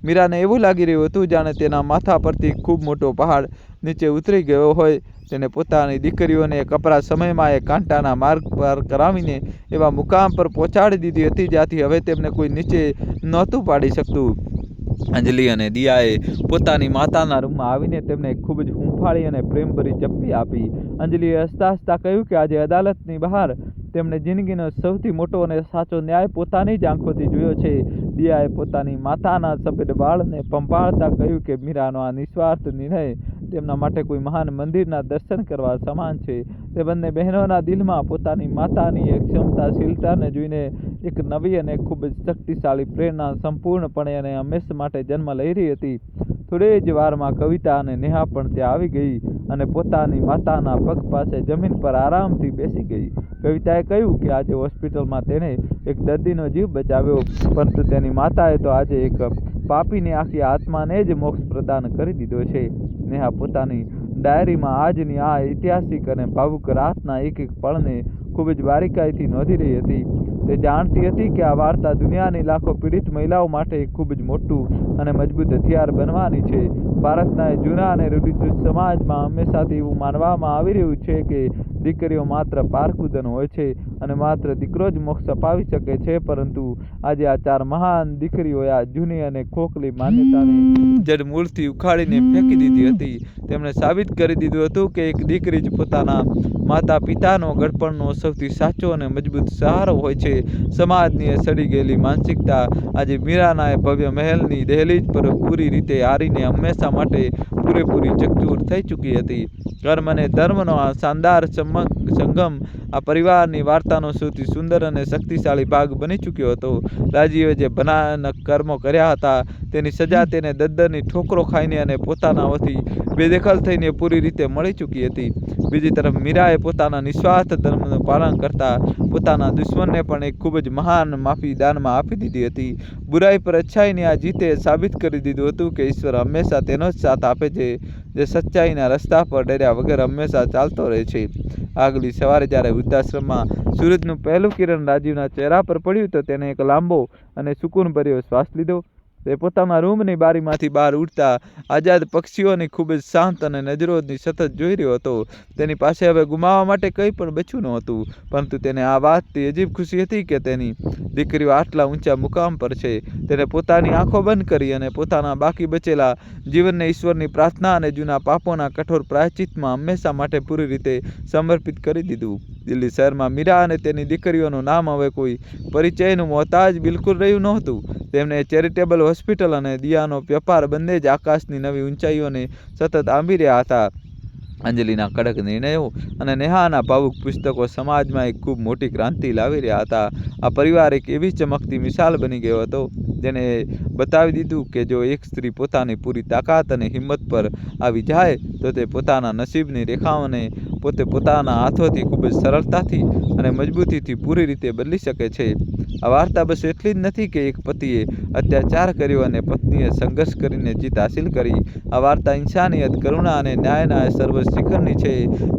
મીરાને એવું લાગી રહ્યું હતું જાણે તેના માથા પરથી ખૂબ મોટો પહાડ નીચે ઉતરી ગયો હોય. તેને પોતાની દીકરીઓને કપરા સમયમાં એ કાંટાના માર્ગ પર કરાવીને એવા મુકામ પર પહોંચાડી દીધી હતી જ્યાંથી હવે તેમને કોઈ નીચે નહોતું પાડી શકતું. અંજલિ અને દિયાએ પોતાની માતાના રૂમમાં આવીને તેમને ખૂબ જ હૂંફાળી અને પ્રેમભરી ચપ્પી આપી. અંજલિએ હસતા હસતા કહ્યું કે આજે અદાલતની બહાર તેમણે જિંદગીનો સૌથી મોટો અને સાચો ન્યાય પોતાની જ આંખોથી જોયો છે. દિયાએ પોતાની માતાના સફેદ વાળને પંપાળતા કહ્યું કે મીરાનો આ નિસ્વાર્થ નિર્ણય તેમના માટે કોઈ મહાન મંદિરના દર્શન કરવા સમાન છે. તે બંને બહેનોના દિલમાં પોતાની માતાની એક ક્ષમતાશીલતાને જોઈને એક નવી અને ખૂબ જ શક્તિશાળી પ્રેરણા સંપૂર્ણપણે અને હંમેશા માટે જન્મ લઈ રહી હતી. થોડી જ વારમાં કવિતા અને નેહા પણ ત્યાં આવી ગઈ અને પોતાની માતાના પગ પાસે જમીન પર આરામથી બેસી ગઈ. કવિતાએ કહ્યું કે આજે હોસ્પિટલમાં તેણે એક દર્દીનો જીવ બચાવ્યો, પરંતુ તેની માતાએ તો આજે એક પાપીની આખી આત્માને જ મોક્ષ પ્રદાન કરી દીધો છે. નેહા પોતાની ડાયરીમાં આજની આ ઐતિહાસિક અને ભાવુક રાતના એક એક પળને ખૂબ જ બારીકાઈથી નોંધી રહી હતી. તે જાણતી હતી કે આ વાર્તા દુનિયાની લાખો પીડિત મહિલાઓ માટે એક ખૂબ જ મોટું અને મજબૂત હથિયાર બનવાની છે. ભારતના જૂના અને રૂઢિચુસ્ત સમાજમાં હંમેશાથી એવું માનવામાં આવી રહ્યું છે કે દીકરીઓ માત્ર પારકુદન હોય છે અને માત્ર દીકરો જ મોક્ષ અપાવી શકે છે, પરંતુ આજે આ ચાર મહાન દીકરીઓએ આ જૂની અને ખોખલી માન્યતાને જડમૂળથી ઉખાડીને ફેંકી દીધી હતી. તેમણે સાબિત કરી દીધું હતું કે એક દીકરી જ પોતાના માતા પિતાનો ગળપણનો સૌથી સાચો અને મજબૂત સહારો હોય છે. સમાજની એ સડી ગયેલી માનસિકતા આજે મીરાના એ ભવ્ય મહેલની દહેલીજ પર પૂરી રીતે હારીને હંમેશા માટે પૂરેપૂરી ચકચૂર થઈ ચૂકી હતી. કર્મ અને ધર્મનો આ શાનદાર સંગમ આ પરિવારની વાર્તાનો સૌથી સુંદર અને શક્તિશાળી ભાગ બની ચૂક્યો હતો. રાજીવે જે ભયાનક કર્મો કર્યા હતા તેની સજા તેને દદ્દરની ઠોકરો ખાઈને અને પોતાના વતી બેદખલ થઈને પૂરી રીતે મળી ચૂકી હતી. બીજી તરફ મીરાએ પોતાના નિસ્વાર્થ ધર્મનું પાલન કરતા પોતાના દુશ્મનને પણ એક ખૂબ જ મહાન માફી દાનમાં આપી દીધી હતી. બુરાઈ પર અચ્છાઈની આ જીતે સાબિત કરી દીધું હતું કે ઈશ્વર હંમેશા તેનો જ સાથ આપે છે જે સચ્ચાઈના રસ્તા પર ડર્યા વગર હંમેશા ચાલતો રહે છે. આગલી સવારે જ્યારે વૃદ્ધાશ્રમમાં સૂરજનું પહેલું કિરણ રાજીવના ચહેરા પર પડ્યું તો તેને એક લાંબો અને સુકૂનભર્યો શ્વાસ લીધો. તે પોતાના રૂમની બારીમાંથી બહાર ઉડતા આઝાદ પક્ષીઓની ખૂબ જ શાંત અને નજરોની સતત જોઈ રહ્યો હતો. તેની પાસે હવે ગુમાવવા માટે કંઈ પણ બચ્યું નહોતું, પરંતુ તેને આ વાતથી અજીબ ખુશી હતી કે તેની દીકરીઓ આટલા ઊંચા મુકામ પર છે. તેને પોતાની આંખો બંધ કરી અને પોતાના બાકી બચેલા જીવનને ઈશ્વરની પ્રાર્થના અને જૂના પાપોના કઠોર પ્રાયશ્ચિતમાં હંમેશા માટે પૂરી રીતે સમર્પિત કરી દીધું. દિલ્હી શહેરમાં મીરા અને તેની દીકરીઓનું નામ હવે કોઈ પરિચયનું મોહતાજ બિલકુલ રહ્યું નહોતું. તેમને ચેરિટેબલ હોસ્પિટલ અને દિયાનો વ્યાપાર બંને જ આકાશની નવી ઊંચાઈઓને સતત આંબી રહ્યા હતા. અંજલિના કડક નિર્ણયો અને નેહાના ભાવુક પુસ્તકો સમાજમાં એક ખૂબ મોટી ક્રાંતિ લાવી રહ્યા હતા. આ પરિવાર એક એવી ચમકતી મિસાલ બની ગયો હતો જેને બતાવી દીધું કે જો એક સ્ત્રી પોતાની પૂરી તાકાત અને હિંમત પર આવી જાય તો તે પોતાના નસીબની રેખાઓને પોતે પોતાના હાથોથી ખૂબ જ સરળતાથી અને મજબૂતીથી પૂરી રીતે બદલી શકે છે. આ વાર્તા બસ એટલી જ નથી કે એક પતિએ અત્યાચાર કર્યો અને પત્નીએ સંઘર્ષ કરીને જીત હાસિલ કરી. આ વાર્તા ઇન્સાનિયત, કરુણા અને ન્યાયના સર્વ શિખરની છે,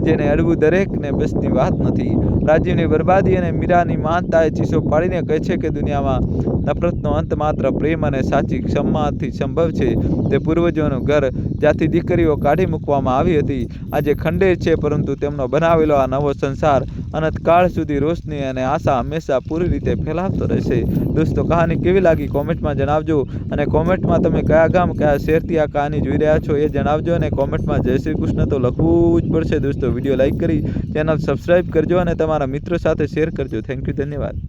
જેને અડવું દરેકને બસની વાત નથી. રાજીવની બરબાદી અને મીરાની માનતાએ ચીસો પાડીને કહે છે કે દુનિયામાં નફરતનો અંત માત્ર પ્રેમ અને સાચી ક્ષમાથી સંભવ છે. તે પૂર્વજોનું ઘર જ્યાંથી દીકરીઓ કાઢી મૂકવામાં આવી હતી આજે ખંડેર છે, પરંતુ તેમનો બનાવેલો આ નવો સંસાર અનંતકાળ સુધી રોશની અને આશા હંમેશા પૂરી રીતે ફેલાવતો રહેશે. દોસ્તો, કહાની કેવી લાગી કોમેન્ટમાં જણાવજો, અને કોમેન્ટમાં તમે કયા ગામ કયા શહેરથી આ કહાની જોઈ રહ્યા છો એ જણાવજો, અને કોમેન્ટમાં જય શ્રી કૃષ્ણ તો લખવું જ પડશે. દોસ્તો, વિડીયો લાઇક કરી ચેનલ સબસ્ક્રાઈબ કરજો અને તમારા મિત્રો સાથે શેર કરજો. થેન્ક યુ, ધન્યવાદ.